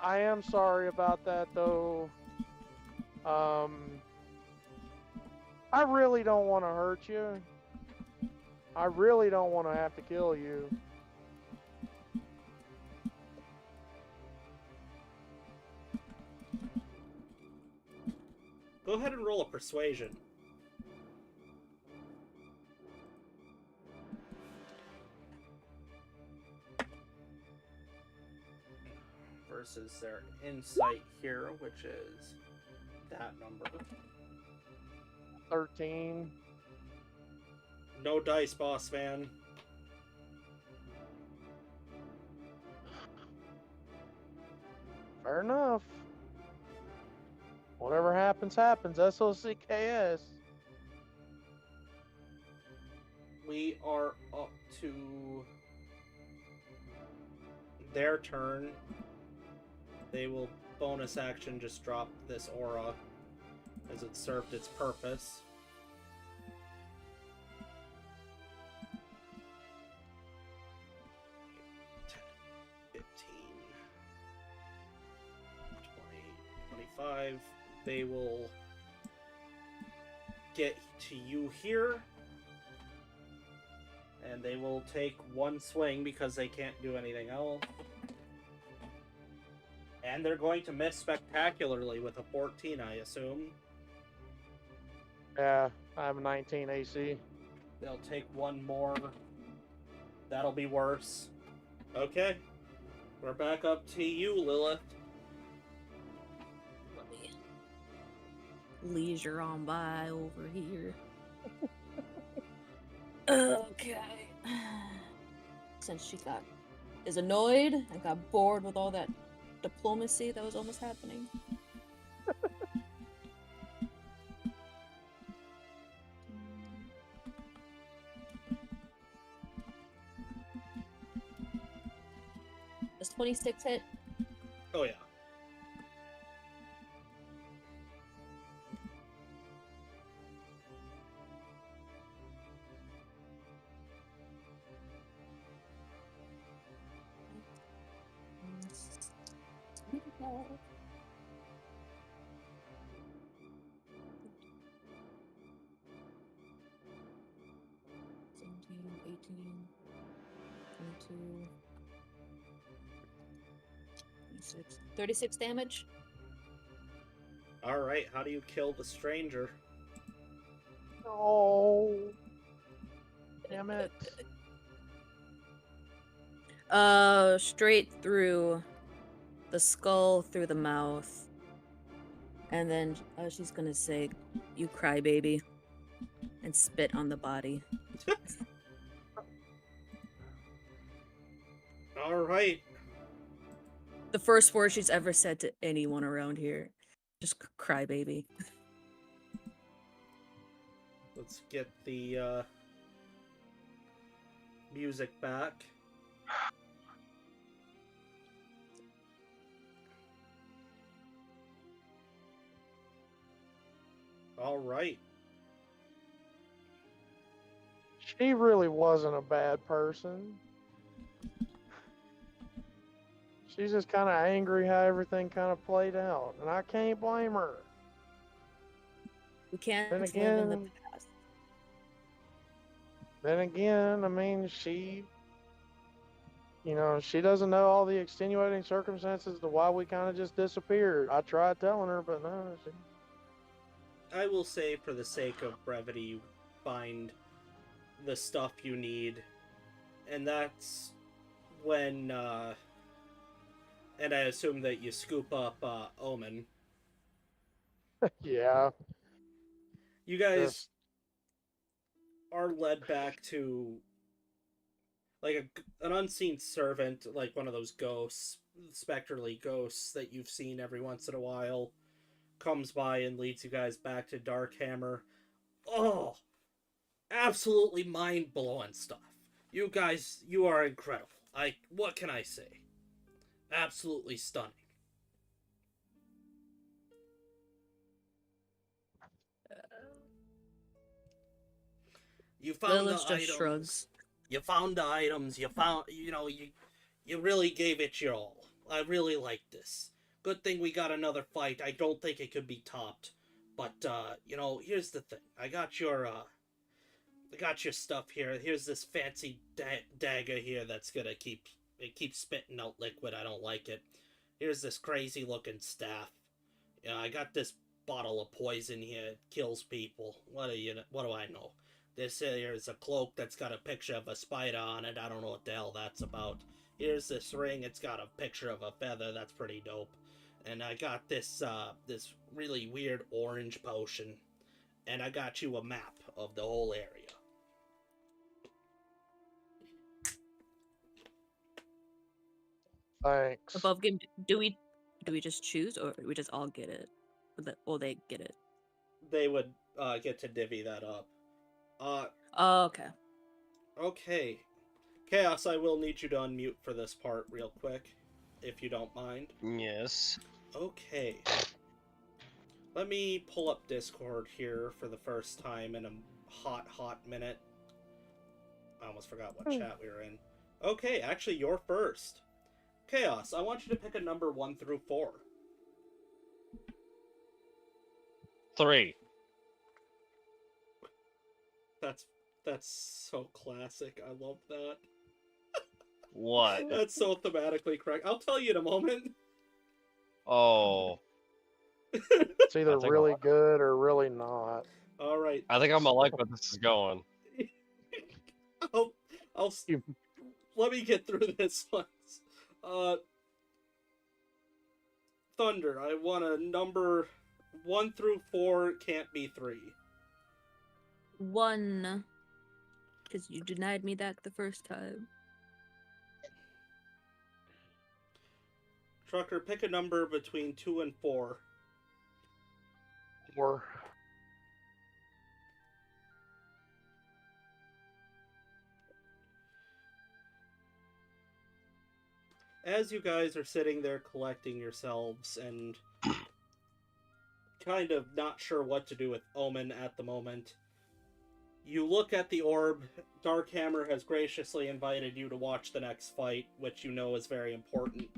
I am sorry about that, though. I really don't want to hurt you. I really don't want to have to kill you. Go ahead and roll a persuasion. Versus their insight here, which is that number. 13. No dice, boss man. Fair enough. Whatever happens, happens. SOCKS. We are up to their turn. They will bonus action just drop this aura as it served its purpose. They will get to you here, and they will take one swing because they can't do anything else. And they're going to miss spectacularly with a 14, I assume. Yeah, I have a 19 AC. They'll take one more. That'll be worse. Okay. We're back up to you, Lilith. Let me leisure on by over here. Okay. Since she is annoyed and got bored with all that diplomacy that was almost happening. Does 26 hit? Oh, yeah. $17, $18, $22, $26, $36 damage. Alright, how do you kill the stranger? Oh, damn it. Straight through the skull, through the mouth. And then she's gonna say, "You cry, baby," and spit on the body. Alright. The first word she's ever said to anyone around here. Just cry, baby. Let's get the music back. Alright. She really wasn't a bad person. She's just kind of angry how everything kind of played out, and I can't blame her. We can't Then live in the again- past. Then again, I mean, she doesn't know all the extenuating circumstances to why we kind of just disappeared. I tried telling her, but no. I will say, for the sake of brevity, you find the stuff you need, and that's when, and I assume that you scoop up, Omen. Yeah. You guys Just, are led back to, like, an unseen servant, like one of those ghosts, spectrally ghosts that you've seen every once in a while, comes by and leads you guys back to Darkhammer. Oh, absolutely mind-blowing stuff. You guys, you are incredible. What can I say? Absolutely stunning. You found Lilith the just items. shrugs. You found the items. You found, you really gave it your all. I really like this. Good thing we got another fight. I don't think it could be topped. But, here's the thing. I got your stuff here. Here's this fancy dagger here that's gonna keep spitting out liquid. I don't like it. Here's this crazy looking staff. I got this bottle of poison here. It kills people. What do I know? This here is a cloak that's got a picture of a spider on it. I don't know what the hell that's about. Here's this ring. It's got a picture of a feather. That's pretty dope. And I got this really weird orange potion. And I got you a map of the whole area. thanks. Above game, do we just choose, or we just all get it? Or they get it? They would get to divvy that up. Oh, okay. Okay. Chaos, I will need you to unmute for this part real quick. if you don't mind. Yes. Okay. Let me pull up Discord here for the first time in a hot minute. I almost forgot what chat we were in. Okay, actually, you're first. Chaos, I want you to pick a number 1 through 4. 3. That's so classic. I love that. What? That's so thematically correct. I'll tell you in a moment. Oh. It's either I think really good or really not. All right. I think I'm gonna like where this is going. I'll let me get through this one. Thunder, I want a number 1 through 4, can't be 3. 1. Because you denied me that the first time. Trucker, pick a number between 2 and 4. 4. As you guys are sitting there collecting yourselves and kind of not sure what to do with Omen at the moment, you look at the orb. Darkhammer has graciously invited you to watch the next fight, which you know is very important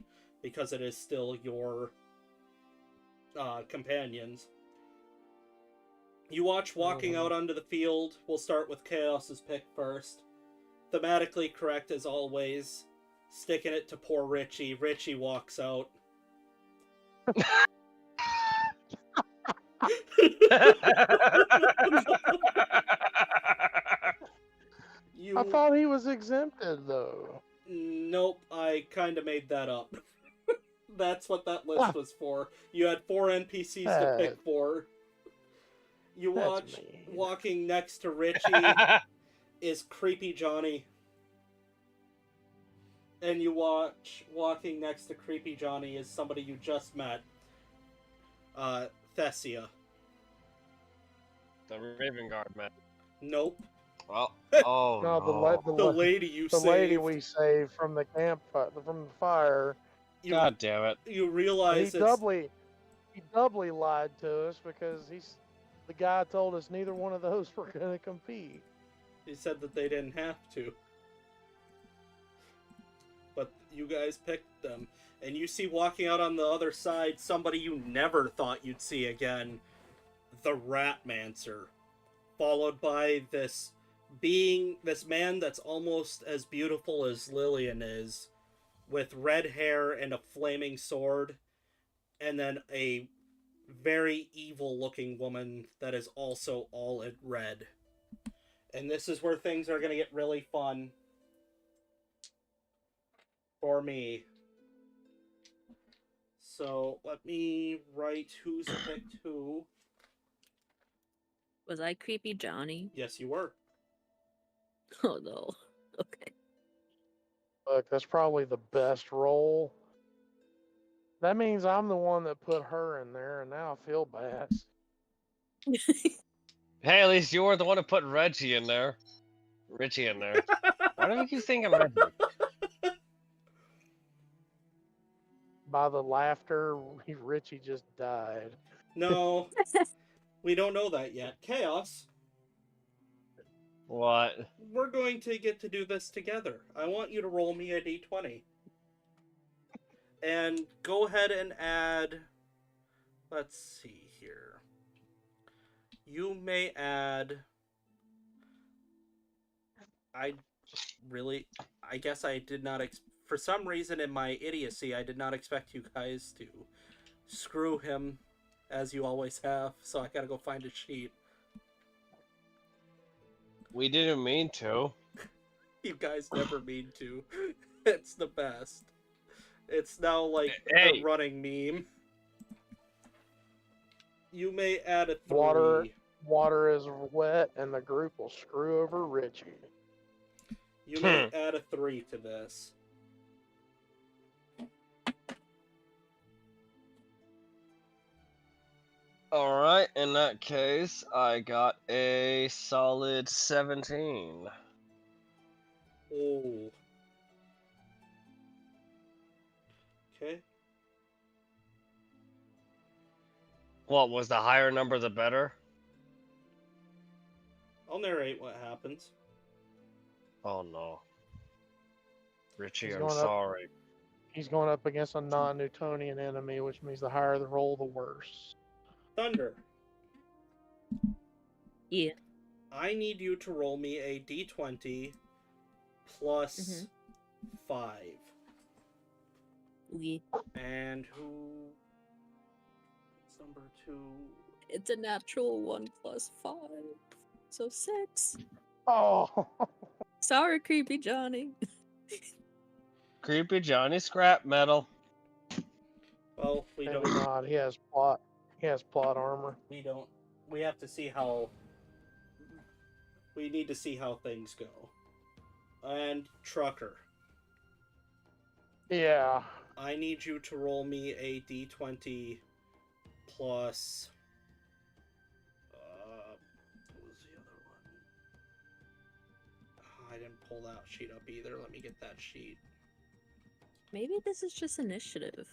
because it is still your companions. You watch walking out onto the field. We'll start with Chaos's pick first. Thematically correct as always. Sticking it to poor Richie. Richie walks out. I thought he was exempted, though. Nope, I kind of made that up. That's what that list was for. You had 4 NPCs to pick for. You watch walking next to Richie is Creepy Johnny. And you watch walking next to Creepy Johnny is somebody you just met. Thessia. The Raven Guard, man. Nope. Well, oh no. The lady you the saved. lady we saved from the from the fire. God damn it! You realize he doubly lied to us because the guy told us neither one of those were going to compete. He said that they didn't have to. But you guys picked them. And you see walking out on the other side somebody you never thought you'd see again. The Ratmancer. Followed by this man that's almost as beautiful as Lillian is, with red hair and a flaming sword, and then a very evil looking woman that is also all in red. And this is where things are going to get really fun for me. So let me write who's picked who. Was I Creepy Johnny? Yes, you were. Oh no. Okay. Look, that's probably the best role. That means I'm the one that put her in there, and now I feel bad. Hey, at least you weren't the one to put Richie in there. Why do we keep thinking Reggie? By the laughter, Richie just died. No, we don't know that yet. Chaos. What? We're going to get to do this together. I want you to roll me a d20. And go ahead and add... Let's see here. You may add... I guess I did not... For some reason in my idiocy, I did not expect you guys to screw him, as you always have. So I gotta go find a sheet. We didn't mean to. You guys never mean to. It's the best. It's now like Hey. a running meme. You may add a 3. Water is wet, and the group will screw over Richie. You may add a 3 to this. Alright, in that case, I got a solid 17. Oh. Okay. What was the higher number, the better? I'll narrate what happens. Oh no, Richie, He's I'm going up. sorry. He's going up against a non-Newtonian enemy, which means the higher the roll, the worse. Thunder. Yeah. I need you to roll me a d20 plus 5. Okay. And who? It's number 2. It's a natural 1 plus 5. So 6. Oh, Sorry, creepy Johnny. Creepy Johnny scrap metal. Well, we maybe don't. not. He has plot. He has plot armor. We don't. We have to see how. We need to see how things go. And Trucker. Yeah. I need you to roll me a d20 plus. What was the other one? Oh, I didn't pull that sheet up either. Let me get that sheet. Maybe this is just initiative.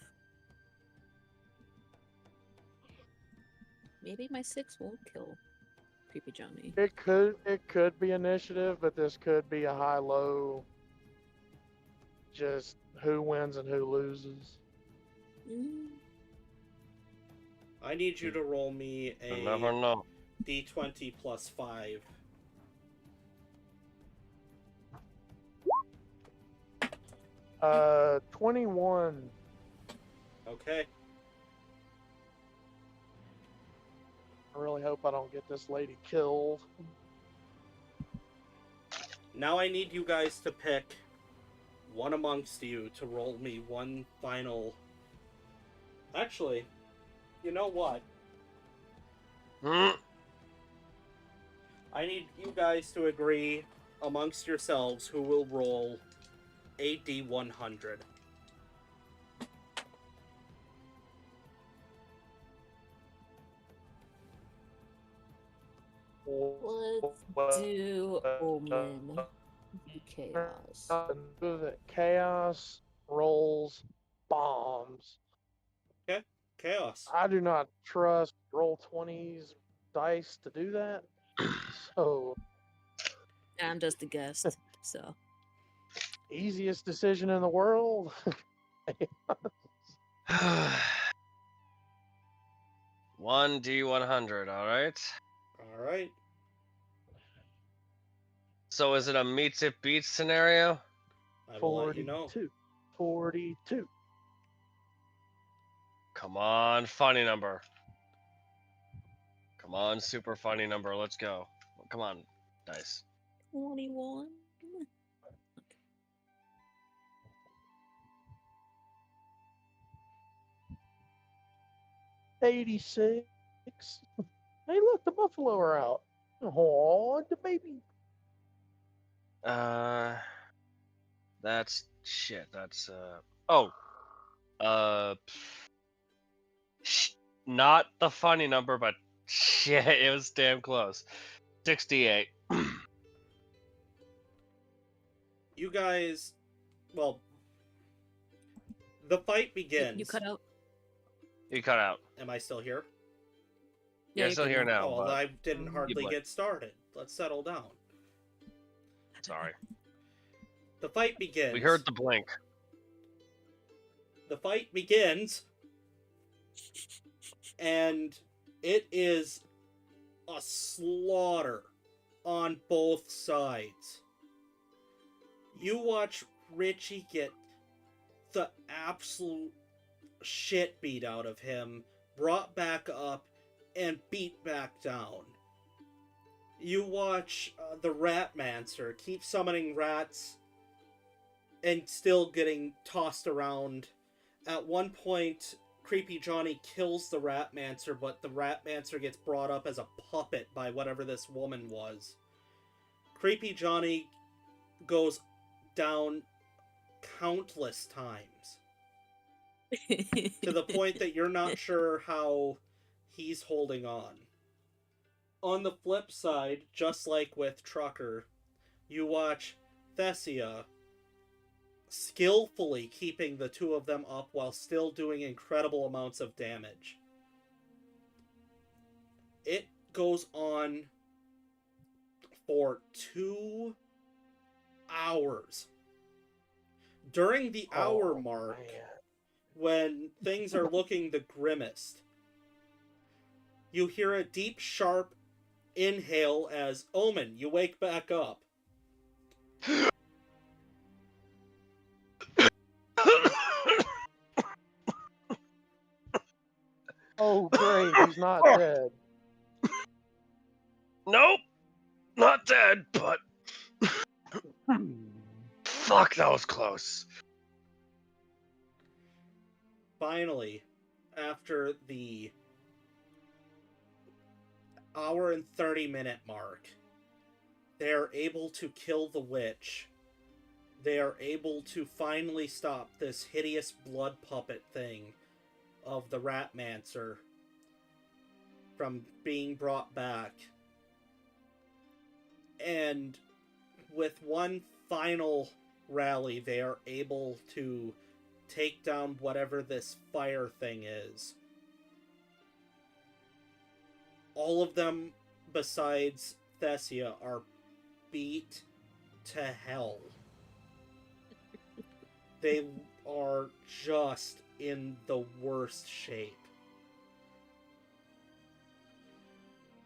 Maybe my 6 won't kill creepy Johnny. It could be initiative, but this could be a high-low. Just who wins and who loses. Mm. I need you to roll me You never a know. d20 plus 5. Uh, 21. Okay. I really hope I don't get this lady killed. Now I need you guys to pick one amongst you to roll me one final. Actually, you know what? Mm. I need you guys to agree amongst yourselves who will roll a d100. Let's do Omen. Chaos. That chaos rolls bombs. Okay, chaos. I do not trust roll 20s dice to do that. So I'm just a guest, so. easiest decision in the world. 1d100, alright? All right. So is it a meets it beats scenario? I will let you know. 42. Come on, funny number. Come on, super funny number. Let's go. Come on, dice. 21. 86. Hey, look, the buffalo are out. Oh, the baby. That's shit. That's oh, uh, not the funny number, but shit, it was damn close. 68. You guys, well, the fight begins. You cut out. You cut out. Am I still here? Yeah, you're still good here now. Oh, well, but I didn't hardly blink. get started. Let's settle down. Sorry. The fight begins. We heard the blink. The fight begins, and it is a slaughter on both sides. You watch Richie get the absolute shit beat out of him, brought back up, and beat back down. You watch the Ratmancer keep summoning rats and still getting tossed around. At one point, Creepy Johnny kills the Ratmancer, but the Ratmancer gets brought up as a puppet by whatever this woman was. Creepy Johnny goes down countless times, to the point that you're not sure how he's holding on. On the flip side, just like with Trucker, you watch Thessia skillfully keeping the two of them up while still doing incredible amounts of damage. It goes on for 2 hours. During the hour mark, when things are looking the grimmest, you hear a deep, sharp inhale as Omen, you wake back up. Oh, great. He's not dead. Nope, not dead, but fuck, that was close. Finally, after the hour and 30-minute mark, they are able to kill the witch. They are able to finally stop this hideous blood puppet thing of the Ratmancer from being brought back. And with one final rally, they are able to take down whatever this fire thing is. All of them, besides Thessia, are beat to hell. They are just in the worst shape.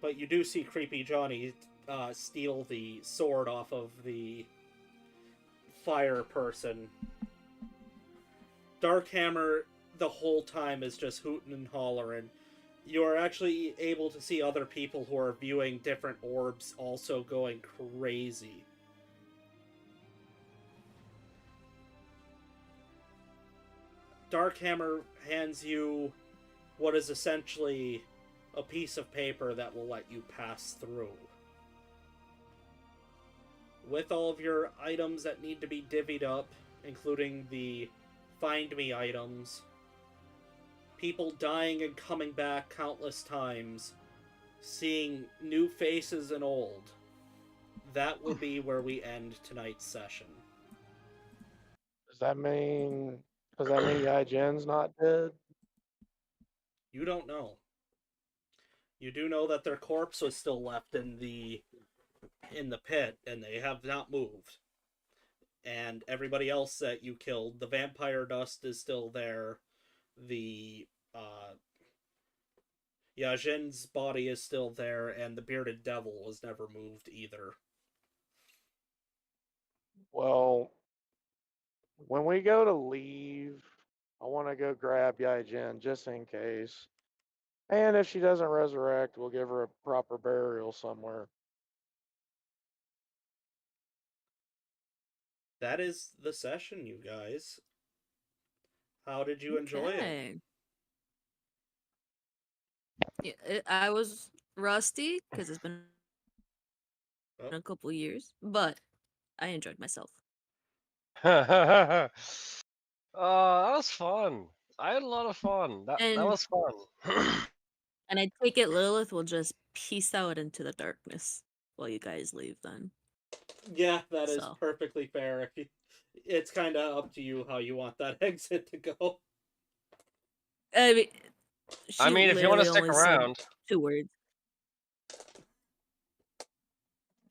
But you do see Creepy Johnny steal the sword off of the fire person. Darkhammer the whole time is just hooting and hollering. You are actually able to see other people who are viewing different orbs also going crazy. Darkhammer hands you what is essentially a piece of paper that will let you pass through. With all of your items that need to be divvied up, including the Find Me items, people dying and coming back countless times, seeing new faces and old, that will be where we end tonight's session. Does that mean Yi Jin's not dead? You don't know. You do know that their corpse was still left in the pit, and they have not moved. And everybody else that you killed, the vampire dust is still there. The Yajin's body is still there, and the bearded devil was never moved either. Well, when we go to leave, I want to go grab Yi Jin just in case. And if she doesn't resurrect, we'll give her a proper burial somewhere. That is the session, you guys. How did you enjoy it? Okay. Yeah, I was rusty because it's been Oh. a couple years, but I enjoyed myself. That was fun. I had a lot of fun. That And was fun. and I take it Lilith will just peace out into the darkness while you guys leave then. Yeah, that is So. perfectly fair. If you, it's kind of up to you how you want that exit to go. I mean, if you want to literally stick only said around, 2 words.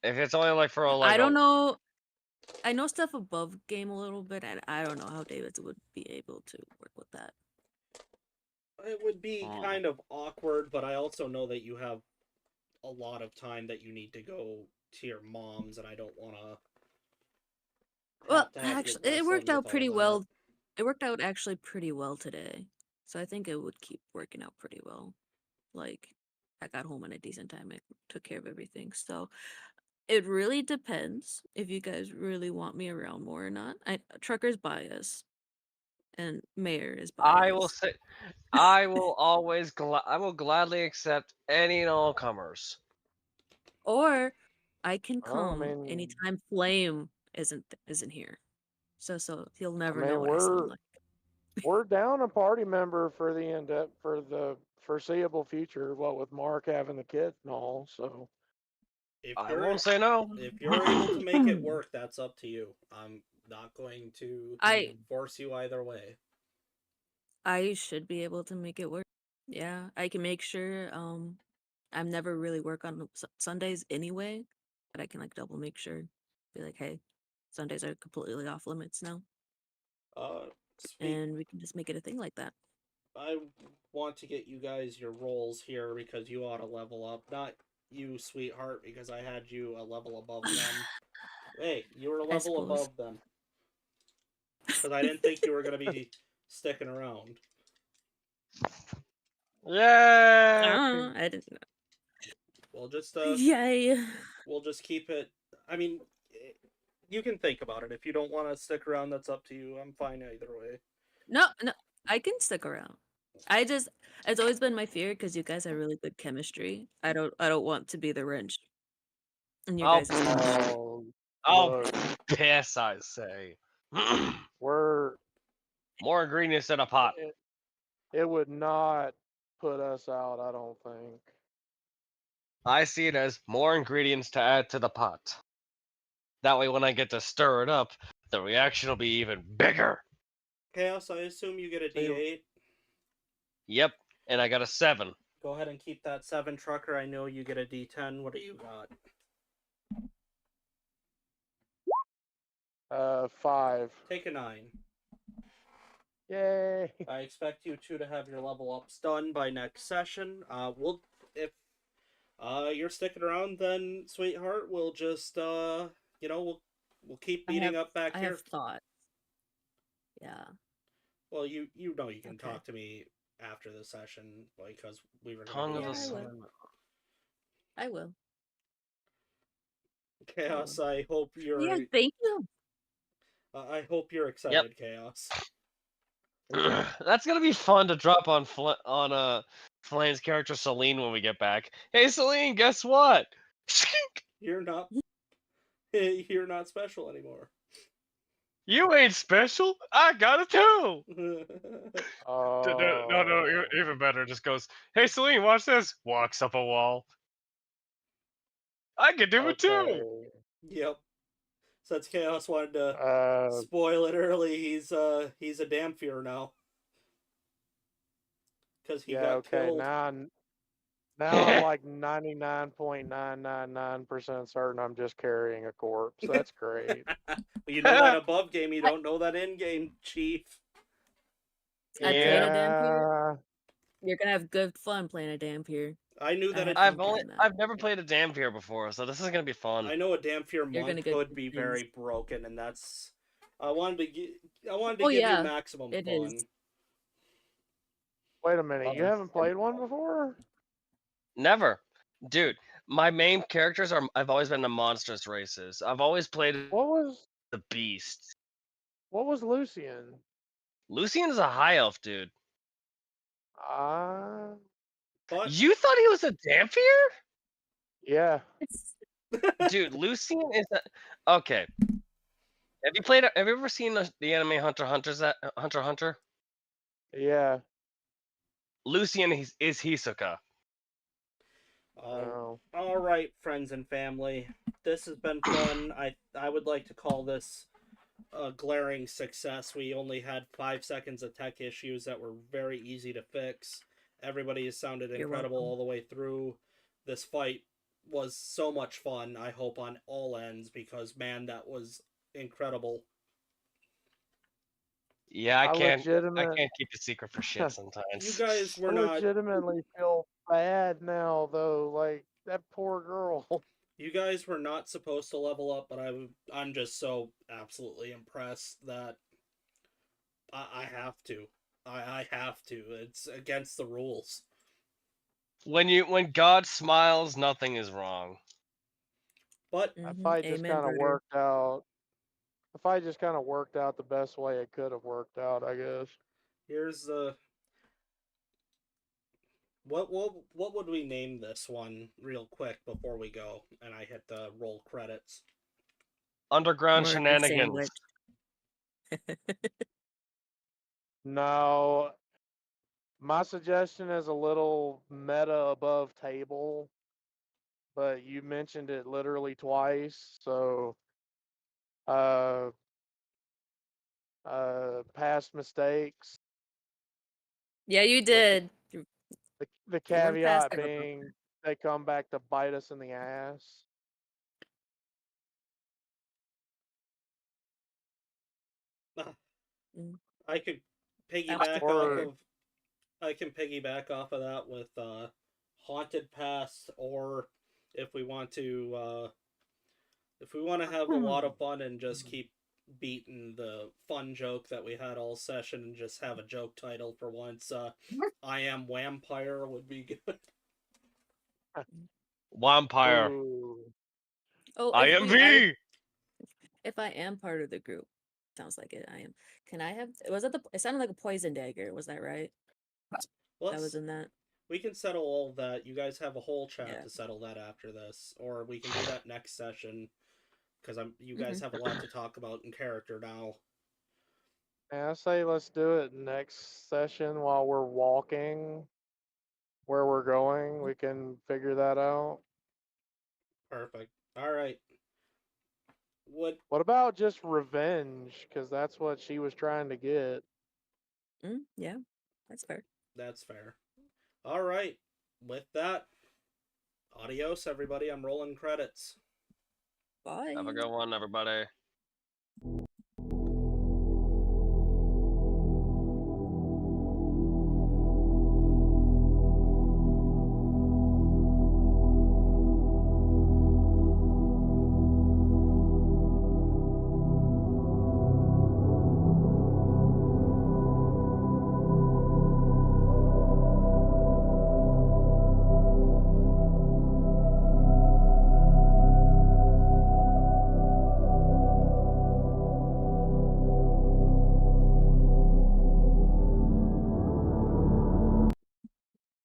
if it's only like for a like, I don't know. I know stuff above game a little bit, and I don't know how David would be able to work with that. It would be kind of awkward, but I also know that you have a lot of time that you need to go to your mom's, and I don't want to. Well, actually, it worked out pretty well. It worked out actually pretty well today, so I think it would keep working out pretty well. Like, I got home in a decent time. I took care of everything, so it really depends if you guys really want me around more or not. Trucker's bias, and Mayor is bias. I will say, I will always I will gladly accept any and all comers. Or I can Oh, come anytime Flame isn't here. So he'll never know what I sound like. We're down a party member for the foreseeable future. What with Mark having the kid and all, If I you're, won't say no. If you're able to make it work, that's up to you. not going to I force you either way. I should be able to make it work. Yeah, I can make sure. I'm never really work on Sundays anyway, but I can like double make sure. Be like, hey, Sundays are completely off limits now, Speak. and we can just make it a thing like that. I want to get you guys your roles here because you ought to level up. Not you, sweetheart, because I had you a level above them. Hey, you were a I level suppose. above them. Because I didn't think you were going to be sticking around. Yeah. I didn't know. We'll just Yay. we'll just keep it. I mean, you can think about it. If you don't want to stick around, that's up to you. I'm fine either way. No, I can stick around. It's always been my fear because you guys have really good chemistry. I don't want to be the wrench in your Oh, guys' chemistry. oh, Look, piss! I say. we're More ingredients in a pot. it would not put us out, I don't think. I see it as more ingredients to add to the pot. That way, when I get to stir it up, the reaction will be even bigger. Chaos, I assume you get a See- D8. Yep, and I got a 7. Go ahead and keep that 7, Trucker. I know you get a D10. What do you got? 5. Take a 9. Yay. I expect you two to have your level ups done by next session. We'll if you're sticking around, then sweetheart, we'll just we'll keep beating up back I here. have thoughts. Yeah. Well, you know you can Okay. talk to me after the session because we were Tongue going of to the be Yeah, I will. sun. I will. Chaos. I hope you're. Yeah, thank you. I hope you're excited, Chaos. That's gonna be fun to drop on Flame's character Celine when we get back. Hey Celine, guess what? You're not. You're not special anymore. You ain't special. I got it too. Oh. No, even better. Just goes, hey Celine, watch this. Walks up a wall. I can do it too. Okay. Yep. Since Chaos wanted to Uh, spoil it early, he's a Dampier now. Because he yeah, got okay. killed. Now I'm like 99.999% certain I'm just carrying a corpse. That's great. You know that above game, you don't know that in game, Chief. I played a Yeah. Dampier. You're gonna have good fun playing a Dampier. I knew that had it. fun playing that. I've never played a Dampier before, so this is gonna be fun. I know a Dampier You're gonna monk get could good be things. very broken, and that's. I wanted to give Oh, you yeah, maximum it fun. is. Wait a minute. You haven't played one before? Never, dude. My main characters are. I've always been the monstrous races. I've always played What was the beast. Lucian? Lucian is a high elf, dude. But You thought he was a Dampier? Yeah. Dude, Lucian is a. Okay. Have you ever seen the anime Hunter x Hunter x Hunter? Yeah. Lucian is Hisoka. Oh. all right, friends and family, this has been fun. I would like to call this a glaring success. We only had 5 seconds of tech issues that were very easy to fix. Everybody has sounded You're incredible welcome. all the way through. This fight was so much fun, I hope, on all ends, because, man, that was incredible. Yeah, I can't keep a secret for shit You sometimes. guys were I not. legitimately feel bad now, though. Like, that poor girl. You guys were not supposed to level up, but I'm just so absolutely impressed that I have to. I have to. It's against the rules. When God smiles, nothing is wrong. But That fight just Amen, kind of brother. worked out. The fight just kind of worked out the best way it could have worked out, I guess. here's the what would we name this one real quick before we go and I hit the roll credits? Underground Murder shenanigans. sandwich. No, my suggestion is a little meta above table, but you mentioned it literally twice, so past mistakes. Yeah, you did. The You went past caveat everybody. being they come back to bite us in the ass. Mm, I could that was piggyback off Or of. I can piggyback off of that with haunted past, or if we want to, if we want to have a lot of fun and just keep beating the fun joke that we had all session and just have a joke title for once, I am Vampire would be good. Vampire. ooh, Oh, IMV. if I am part of the group, sounds like it. I am. Can I have? Was that the? It sounded like a poison dagger. Was that right? That was in that. We can settle all of that. You guys have a whole chat Yeah. to settle that after this, or we can do that next session because you Mm-hmm. guys have a lot to talk about in character now. yeah, I say let's do it next session while we're walking where we're going. We can figure that out. Perfect. All right. What? What about just revenge? Because that's what she was trying to get. Yeah, that's fair. That's fair. All right. With that, adios, everybody. I'm rolling credits. Bye. Have a good one, everybody.